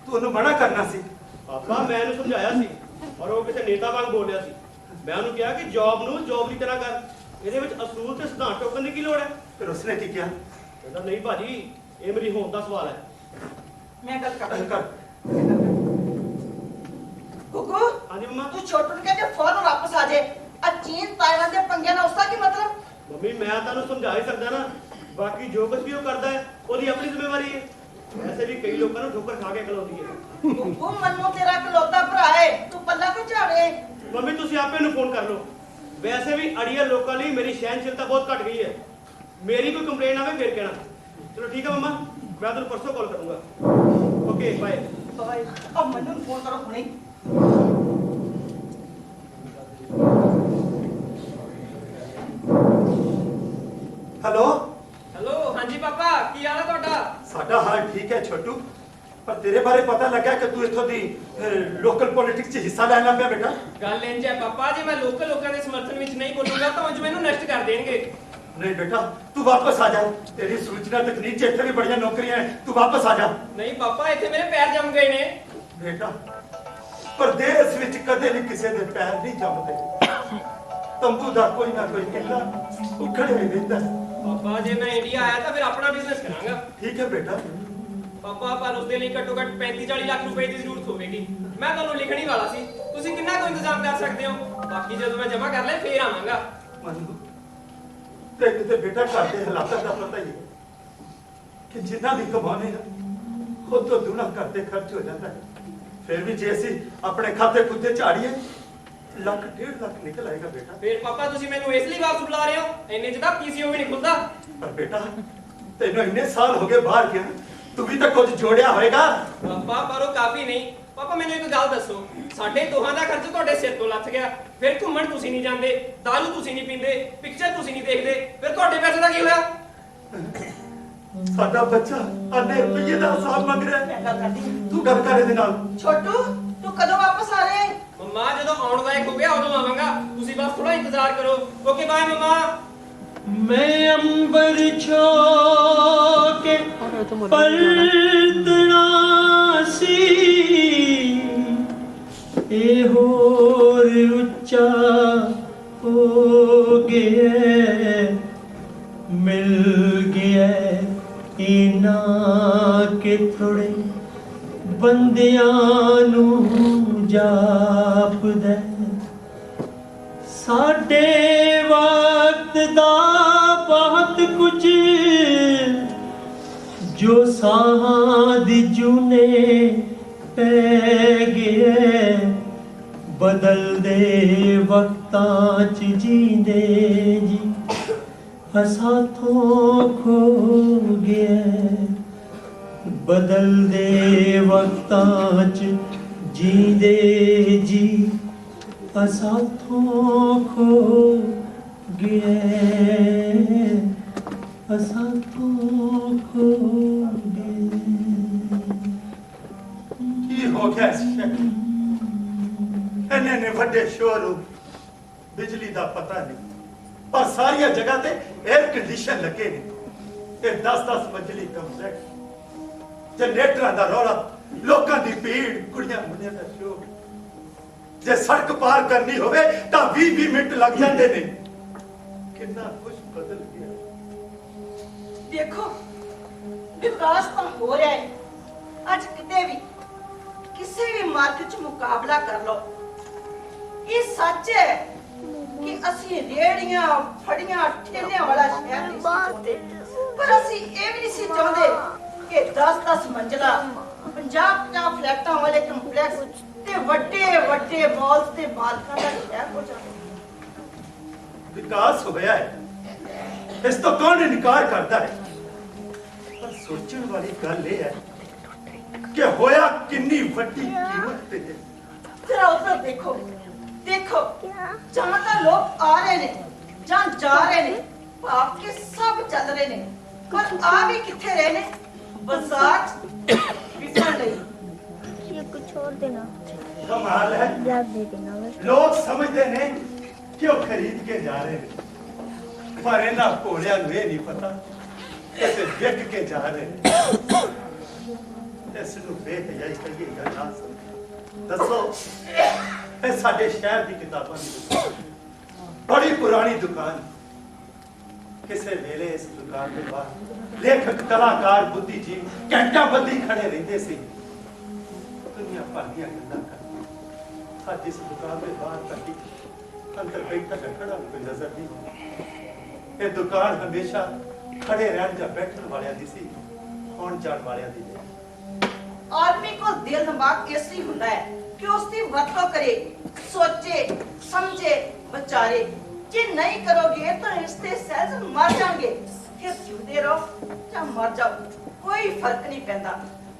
ਤੂੰ ਉਹਨੂੰ ਮਨਾ ਕਰਨਾ ਸੀ। ਪਾਪਾ ਮੈਂ ਇਹਨੂੰ ਸਮਝਾਇਆ ਸੀ, ਪਰ ਉਹ ਕਿਸੇ ਨੇਤਾ ਵਾਂਗ ਬੋਲਿਆ ਸੀ। ਮੈਂ ਉਹਨੂੰ ਕਿਹਾ ਕਿ ਜੌਬ ਨੂੰ ਜੌਬ ਦੀ ਤਰ੍ਹਾਂ ਕਰ, ਇਹਦੇ ਵਿੱਚ ਅਸੂਲ ਤੇ ਸਿਧਾਂਤ ਟੋਕਣ ਦੀ ਕੀ ਲੋੜ ਹੈ? ਫਿਰ ਉਸਨੇ ਕੀ ਕਿਹਾ? ਕਹਿੰਦਾ ਨਹੀਂ ਭਾਜੀ, ਇਹ ਮੇਰੀ ਹੋਂਦ ਦਾ ਸਵਾਲ ਹੈ। ਮੈਂ ਗੱਲ ਕਰ ਕਰ ਗੁੱਗੂ, ਹਾਂਜੀ ਮੰਮਾ। ਤੂੰ ਛੋਟੂ ਨੂੰ ਕਹਿੰਦੇ ਫੌਰਨ ਵਾਪਸ ਆ ਜਾਏ। ਆ ਚੀਨ ਤਾਇਵਾਨ ਦੇ ਪੰਗੇ ਨਾਲ ਉਸਦਾ ਕੀ ਮਤਲਬ? ਮੰਮੀ ਮੈਂ ਤੁਹਾਨੂੰ ਸਮਝਾ ਹੀ ਸਕਦਾ ਨਾ, ਬਾਕੀ ਜੋ ਕੁਝ ਵੀ ਉਹ ਕਰਦਾ ਹੈ ਉਹਦੀ ਆਪਣੀ ਜ਼ਿੰਮੇਵਾਰੀ ਹੈ। ਵੈਸੇ ਵੀ ਕਈ ਲੋਕਾਂ ਨੂੰ ਠੋਕਰ ਖਾ ਕੇ ਖਲਾਉਂਦੀ ਹੈ। ਗੁੱਗੂ ਮੰਨੂ ਤੇਰਾ ਇਕਲੌਤਾ ਭਰਾ ਹੈ, ਤੂੰ ਪੱਲਾ ਕਿਉਂ ਝਾੜੇ? ਮੰਮੀ ਤੁਸੀਂ ਆਪੇ ਨੂੰ ਫੋਨ ਕਰ ਲਓ। ਵੈਸੇ ਵੀ ਅੜੀਅਲ ਲੋਕਾਂ ਲਈ ਮੇਰੀ ਸਹਿਨਸ਼ੀਲਤਾ ਬਹੁਤ ਘਟ ਗਈ ਹੈ। ਮੇਰੀ ਕੋਈ ਕੰਪਲੇਨ ਆਵੇ ਫਿਰ ਕਹਿਣਾ। ਚਲੋ ਠੀਕ ਹੈ ਮੰਮਾ, ਮੈਂ ਤੁਹਾਨੂੰ ਪਰਸੋਂ ਕਾਲ ਕਰੂੰਗਾ। Okay bye. ਬਾਏ। ਆ ਮੰਨੂ ਨੂੰ ਫੋਨ ਕਰੋ ਹੁਣੇ। ਹੈਲੋ। ਹੈਲੋ, ਹਾਂਜੀ ਪਾਪਾ, ਕੀ ਹਾਲ ਹੈ ਤੁਹਾਡਾ? ਸਾਡਾ ਹਾਲ ਠੀਕ ਹੈ ਛੋਟੂ, ਪਰ ਤੇਰੇ ਬਾਰੇ ਪਤਾ ਲੱਗਾ ਕਿ ਤੂੰ ਇੱਥੋਂ ਦੀ ਲੋਕਲ ਪੋਲਿਟਿਕਸ 'ਚ ਹਿੱਸਾ ਲੈਣ ਲੱਗ ਪਿਆ ਬੇਟਾ। ਗੱਲ ਇੰਜ ਹੈ ਪਾਪਾ, ਜੇ ਮੈਂ ਲੋਕਾਂ ਦੇ ਸਮਰਥਨ ਵਿੱਚ ਨਹੀਂ ਬੋਲੂੰਗਾ ਤਾਂ ਉਹ ਮੈਨੂੰ ਨਸ਼ਟ ਕਰ ਦੇਣਗੇ। ਨਹੀਂ ਬੇਟਾ, ਤੂੰ ਵਾਪਸ ਆ ਜਾ। ਤੇਰੀ ਸੂਚਨਾ ਤਕਨੀਕ 'ਚ ਇੱਥੇ ਵੀ ਬੜੀਆਂ ਨੌਕਰੀਆਂ ਹੈ, ਤੂੰ ਵਾਪਸ ਆ ਜਾ। ਨਹੀਂ ਪਾਪਾ, ਇੱਥੇ ਮੇਰੇ ਪੈਰ ਜੰਮ ਗਏ ਨੇ। ਬੇਟਾ ਪਰਦੇਸ ਵਿੱਚ ਕਦੇ ਵੀ ਕਿਸੇ ਦੇ ਪੈਰ ਨਹੀਂ ਜੰਮਦੇ। ਤੰਬੂ ਦਾ ਕੋਈ ਨਾ ਕੋਈ ਕਿੱਲਾ ਉਖੜਿਆ ਹੀ ਰਹਿੰਦਾ ਹੈ। ਪਾਪਾ ਜੇ ਮੈਂ ਇੰਡੀਆ ਆਇਆ ਤਾਂ ਫਿਰ ਆਪਣਾ ਬਿਜ਼ਨਸ ਕਰਾਂਗਾ। ਠੀਕ ਹੈ ਬੇਟਾ। ਪਾਪਾ ਪਰ ਉਸ ਦੇ ਲਈ ਘੱਟੋ ਘੱਟ 35-40 ਲੱਖ ਰੁਪਏ ਦੀ ਜ਼ਰੂਰਤ ਹੋਵੇਗੀ। ਮੈਂ ਤੁਹਾਨੂੰ ਲਿਖਣ ਹੀ ਵਾਲਾ ਸੀ, ਤੁਸੀਂ ਕਿੰਨਾ ਕੁ ਇੰਤਜ਼ਾਮ ਕਰ ਸਕਦੇ ਹੋ? ਬਾਕੀ ਜਦੋਂ ਮੈਂ ਜਮ੍ਹਾਂ ਕਰ ਲਿਆ ਫੇਰ ਆਵਾਂਗਾ। ਮਨੂ ਤੈਨੂੰ ਤੇ ਬੇਟਾ ਘਰ ਦੇ ਹਾਲਾਤਾਂ ਦਾ ਪਤਾ ਹੀ ਹੈ ਕਿ ਜਿੰਨਾ ਵੀ ਕਮਾਉਣੇ ਆ ਉਹ ਤੋਂ ਦੁਨਾ ਘਰ ਤੇ ਖਰਚ ਹੋ ਜਾਂਦਾ ਹੈ। ਫਿਰ ਵੀ ਜੇ ਅਸੀਂ ਆਪਣੇ ਖਾਤੇ ਖੁੱਦੇ ਝਾੜੀਏ ਲੱਖ 1.5 ਲੱਖ ਨਿਕਲ ਆਏਗਾ ਬੇਟਾ। ਫਿਰ ਪਾਪਾ ਤੁਸੀਂ ਮੈਨੂੰ ਇਸ ਲਈ ਵਾਪਸ ਬੁਲਾ ਰਹੇ ਹੋ? ਇੰਨੇ ਚ ਤਾਂ ਪੀਸੀਓ ਵੀ ਨਹੀਂ ਖੁੱਲਦਾ। ਪਰ ਬੇਟਾ ਤੈਨੂੰ ਇੰਨੇ ਸਾਲ ਹੋ ਗਏ ਬਾਹਰ ਗਿਆ, ਤੂੰ ਵੀ ਤਾਂ ਕੁਝ ਜੋੜਿਆ ਹੋਵੇਗਾ। ਪਾਪਾ ਪਰ ਉਹ ਕਾਫੀ ਨਹੀਂ। ਪਾਪਾ ਮੈਨੂੰ ਇੱਕ ਗੱਲ ਦੱਸੋ, ਸਾਡੇ ਦੋਹਾਂ ਦਾ ਖਰਚ ਤੁਹਾਡੇ ਸਿਰ ਤੋਂ ਲੱਥ ਗਿਆ, ਫਿਰ ਘੁੰਮਣ ਤੁਸੀਂ ਨਹੀਂ ਜਾਂਦੇ, ਦਾਰੂ ਤੁਸੀਂ ਨਹੀਂ ਪੀਂਦੇ, ਪਿਕਚਰ ਤੁਸੀਂ ਨਹੀਂ ਦੇਖਦੇ, ਫਿਰ ਤੁਹਾਡੇ ਪੈਸੇ ਦਾ ਕੀ ਹੋਇਆ? ਸਾਡਾ ਬੱਚਾ ਅੰਨੇ ਰੁਪਈਏ ਦਾ ਹਿਸਾਬ ਮੰਗ ਰਿਹਾ ਮੈਂ ਹੈ। ਗੱਲ ਕਰਦੀ। ਤੂੰ ਗੱਲ ਕਰ ਇਹਦੇ ਨਾਲ। ਛੋਟੂ ਤੂੰ ਕਦੋਂ ਵਾਪਸ ਆ ਰਿਹਾ ਹੈ? ਮੰਮਾ ਜਦੋਂ ਆਉਣ ਲਾਇਕ ਹੋ ਗਿਆ ਉਦੋਂ ਆਵਾਂਗਾ, ਤੁਸੀਂ ਬਸ ਥੋੜਾ ਇੰਤਜ਼ਾਰ ਕਰੋ। ਓਕੇ ਬਾਏ ਮੰਮਾ। मैं अंबर छो के पलटना सी ए होर उच्चा हो गया, मिल गया इना के थोड़े बंदियां नू जापदा। साडे वक्त दा बहुत कुछ जो साहां दी जूने पै गए, बदल दे वक्तां च जींदे जी हसाथों खो गए, बदल दे वक्तां च जींदे जी असाथों खो गए, असाथों खो गए। ਕੀ ਹੋ ਗਿਆ ਇਸ ਸ਼ਕਲ? ਇਹਨੇ ਵੱਡੇ ਸ਼ੋਰੂਮ, ਬਿਜਲੀ ਦਾ ਪਤਾ ਨਹੀਂ, ਪਰ ਸਾਰੀਆਂ ਜਗ੍ਹਾ ਤੇ 에ਅਰ ਕੰਡੀਸ਼ਨ ਲੱਗੇ ਨੇ। ਤੇ 10-10 ਮੰਜ਼ਲੀ ਕੰਪਲੈਕਸ, ਜਨਰੇਟਰਾਂ ਦਾ ਰੌਲਾ, ਲੋਕਾਂ ਦੀ ਭੀੜ, ਕੁੜੀਆਂ ਮੁੰਡਿਆਂ ਦਾ ਸ਼ੋਰ। ਜੇ ਸੜਕ ਪਾਰ ਕਰਨੀ ਹੋਵੇ ਤਾਂ 20-20 ਮਿੰਟ ਲੱਗ ਜਾਂਦੇ ਨੇ। ਕਿੰਨਾ ਕੁਝ ਬਦਲ ਗਿਆ। ਦੇਖੋ ਵਿਕਾਸ ਤਾਂ ਹੋ ਰਿਹਾ ਹੈ। ਅੱਜ ਕਿਤੇ ਵੀ ਕਿਸੇ ਵੀ ਮਾਰਕੀਟ 'ਚ ਮੁਕਾਬਲਾ ਕਰ ਲਓ। ਇਹ ਸੱਚ ਹੈ ਕਿ ਅਸੀਂ ਰੇੜੀਆਂ ਫੜੀਆਂ ਠੇਲਿਆਂ ਵਾਲਾ ਸ਼ਹਿਰ ਨਹੀਂ ਸੀ ਚਾਹੁੰਦੇ, ਪਰ ਅਸੀਂ ਇਹ ਵੀ ਨਹੀਂ ਸੀ ਚਾਹੁੰਦੇ ਕਿ 10-10 ਮੰਜ਼ਲਾ 50-50 ਫਲੈਟਾਂ ਵਾਲੇ ਕੰਪਲੈਕਸ ਤੇ ਵੱਡੇ ਵੱਡੇ ਮਾਲਸ ਤੇ ਮਾਲਕਾਂ ਦਾ ਸ਼ਹਿਰ ਹੋ ਜਾਵੇ। ਵਿਕਾਸ ਹੋਇਆ ਹੈ, ਇਸ ਤੋਂ ਕੌਣ ਇਨਕਾਰ ਕਰਦਾ ਹੈ? ਪਰ ਸੋਚਣ ਵਾਲੀ ਗੱਲ ਇਹ ਹੈ ਕਿ ਹੋਇਆ ਕਿੰਨੀ ਵੱਡੀ ਕੀਮਤ ਤੇ ਹੈ। ਜਰਾ ਉਧਰ ਦੇਖੋ, ਦੇਖੋ ਜਾਂ ਤਾਂ ਲੋਕ ਆ ਰਹੇ ਨੇ ਜਾਂ ਜਾ ਰਹੇ ਨੇ, ਭਾਵ ਕਿ ਸਭ ਚੱਲ ਰਹੇ ਨੇ, ਪਰ ਆ ਵੀ ਕਿੱਥੇ किथे रहने बाजार बिकन लई ये कुछ और देना कमाल है याद दे देना बस लोग समझते ने कि वो खरीद के जा रहे हैं पर इन्हां भोलियां नूं ये नहीं पता कैसे विक के जा रहे हैं इस नूं बेहयाई कहिएगा ना दसो ਇਹ ਸਾਡੇ ਸ਼ਹਿਰ ਦੀ ਕਿਤਾਬਾਂ ਦੀ ਦੁਕਾਨ ਬੜੀ ਪੁਰਾਣੀ ਦੁਕਾਨ ਕਿਸੇ ਵੇਲੇ ਇਸ ਦੁਕਾਨ ਦੇ ਬਾਹਰ ਲੇਖਕ ਕਲਾਕਾਰ ਬੁੱਧੀਜੀਵ ਘੰਟਾ ਬੱਧੀ ਖੜੇ ਰਹਿੰਦੇ ਸੀ ਦੁਨੀਆ ਭਰ ਦੀਆਂ ਗੱਲਾਂ ਕਰਦੇ ਅੱਜ ਇਸ ਦੁਕਾਨ ਦੇ ਬਾਹਰ ਤੱਕ ਅੰਦਰ ਬੈਠਾ ਖੜਾ ਕੋਈ ਨਜ਼ਰ ਨਹੀਂ ਇਹ ਦੁਕਾਨ ਹਮੇਸ਼ਾ ਖੜੇ ਰਹਿਣ ਜਾਂ ਬੈਠਣ ਵਾਲਿਆਂ ਦੀ ਸੀ ਆਉਣ ਜਾਣ ਵਾਲਿਆਂ ਦੀ ਨਹੀਂ आदमी को दिल दिमाग ऐसी होता है कि उसकी वरतों करे सोचे समझे विचारे जे नहीं करोगे तो इससे सहज मर जाएंगे फिर जीवते रहो या मर जाओ कोई फर्क नहीं पैंदा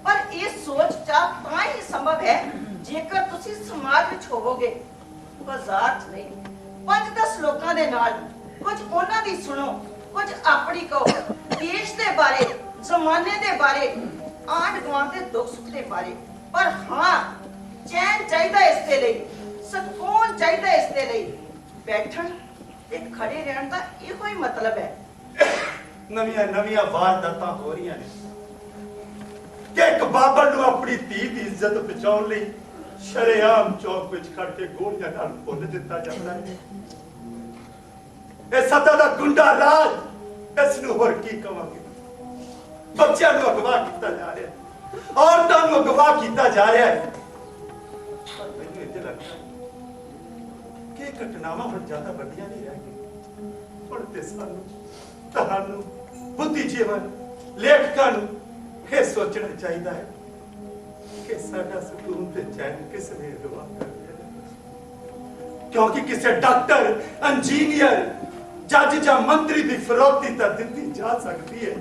पर ये सोच चाह तां ही संभव है जेकर तुसी समाज विच होवोगे बाजार च नहीं 5-10 लोकां दे नाल कुछ उन्हां दी सुनो कुछ अपनी कहो देश दे बारे जमाने दे बारे आंड गुआंढ दे दुख सुख दे बारे पर हाँ चैन चाहिदा इस दे लई सकून चाहिदा इस दे लई बैठण ते खड़े रहण दा इहो ही मतलब है ਨਵੀਆਂ ਨਵੀਆਂ ਵਾਰਦਾਤਾਂ ਹੋ ਰਹੀਆਂ ਨੇ ਕਿ ਇੱਕ ਬਾਬਰ ਨੂੰ ਆਪਣੀ ਧੀ ਦੀ ਇੱਜ਼ਤ ਬਚਾਉਣ ਲਈ ਸ਼ਰੇਆਮ ਚੌਕ ਵਿੱਚ ਖੜ ਕੇ ਗੋਲੀਆਂ ਨਾਲ ਭੁੰਨ ਦਿੱਤਾ ਜਾਂਦਾ ਹੈ ਇਹ ਸੱਤਾ ਦਾ ਗੁੰਡਾ ਰਾਜ ਇਸ ਨੂੰ ਹੋਰ ਕੀ ਕਵਾਂਗੇ ਬੱਚਿਆਂ ਨੂੰ ਅਗਵਾ ਕੀਤਾ ਜਾ ਰਿਹਾ ਹੈ ਔਰਤਾਂ ਨੂੰ ਅਗਵਾ ਕੀਤਾ ਜਾ ਰਿਹਾ ਹੈ ਪਰ ਮੈਨੂੰ ਇਹ ਲੱਗਦਾ ਕਿ ਇਹ ਘਟਨਾਵਾਂ ਹੁਣ ਜ਼ਿਆਦਾ ਵੱਡੀਆਂ ਨਹੀਂ ਰਹਿ ਗਈਆਂ ਹੁਣ ਤੇ ਸਾਨੂੰ ਤੁਹਾਨੂੰ ਬੁੱਧੀਜੀਵਨ ਲੇਖਕਾਂ ਨੂੰ ਇਹ ਸੋਚਣਾ ਚਾਹੀਦਾ ਹੈ ਕਿ ਸਾਡਾ ਸਕੂਨ ਤੇ ਚੈਨ ਕਿਸ ਨੇ ਅਗਵਾ ਕਰ ਲਿਆ ਕਿਉਂਕਿ ਕਿਸੇ ਡਾਕਟਰ ਇੰਜੀਨੀਅਰ ਜੱਜ ਜਾਂ ਮੰਤਰੀ ਦੀ ਫਰੋਖਤੀ ਤਾਂ ਦਿੱਤੀ ਜਾ ਸਕਦੀ ਹੈ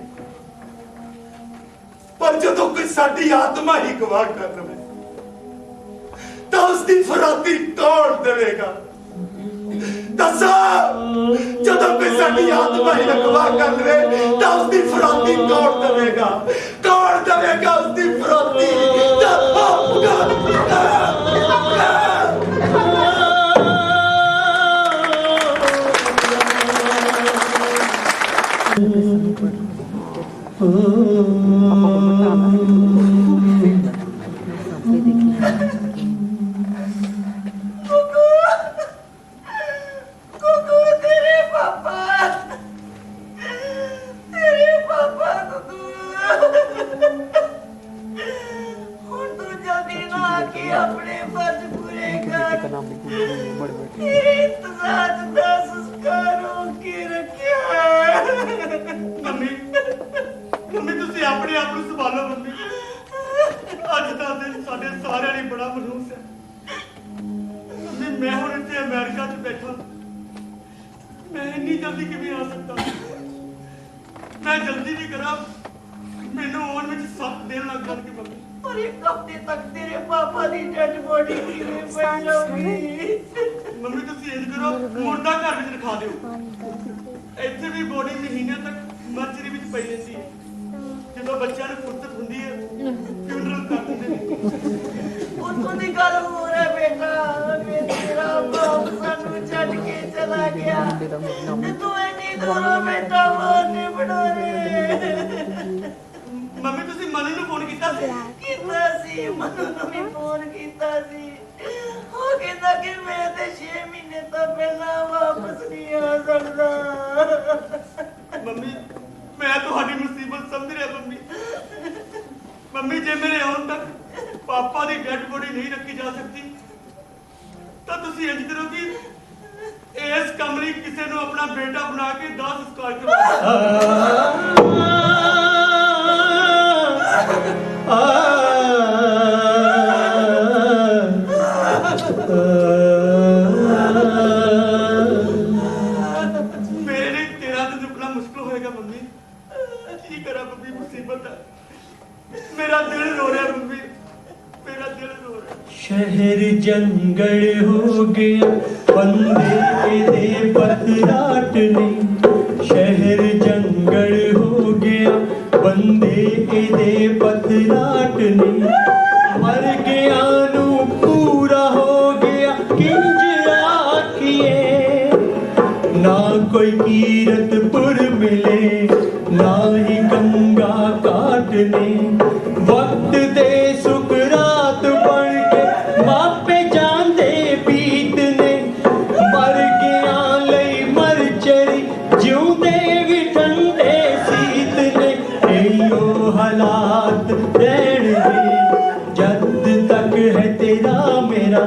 पर जो कोई साडी आत्मा ही गवाह कर लवे तो उसकी फरौती कौन देवेगा दसो जो कोई साडी आत्मा ही गवाह कर लवे तो उसकी फरौती कौन देवेगा उसकी फरौती शहर जंगल हो गया बंदे दे पथराट ने शहर जंगल हो गया बंदे रात ने मर गया नू पूरा हो गया किंज आखिए ना कोई कीरतपुर मिले ना ही गंगा काट ने वक्त दे सुकरात बन के मापे जांदे बीत ने मर गया लई मर चरी जिउंदे भी ठंडे सीत ने एयो हालात रहणगे जद तक है तेरा मेरा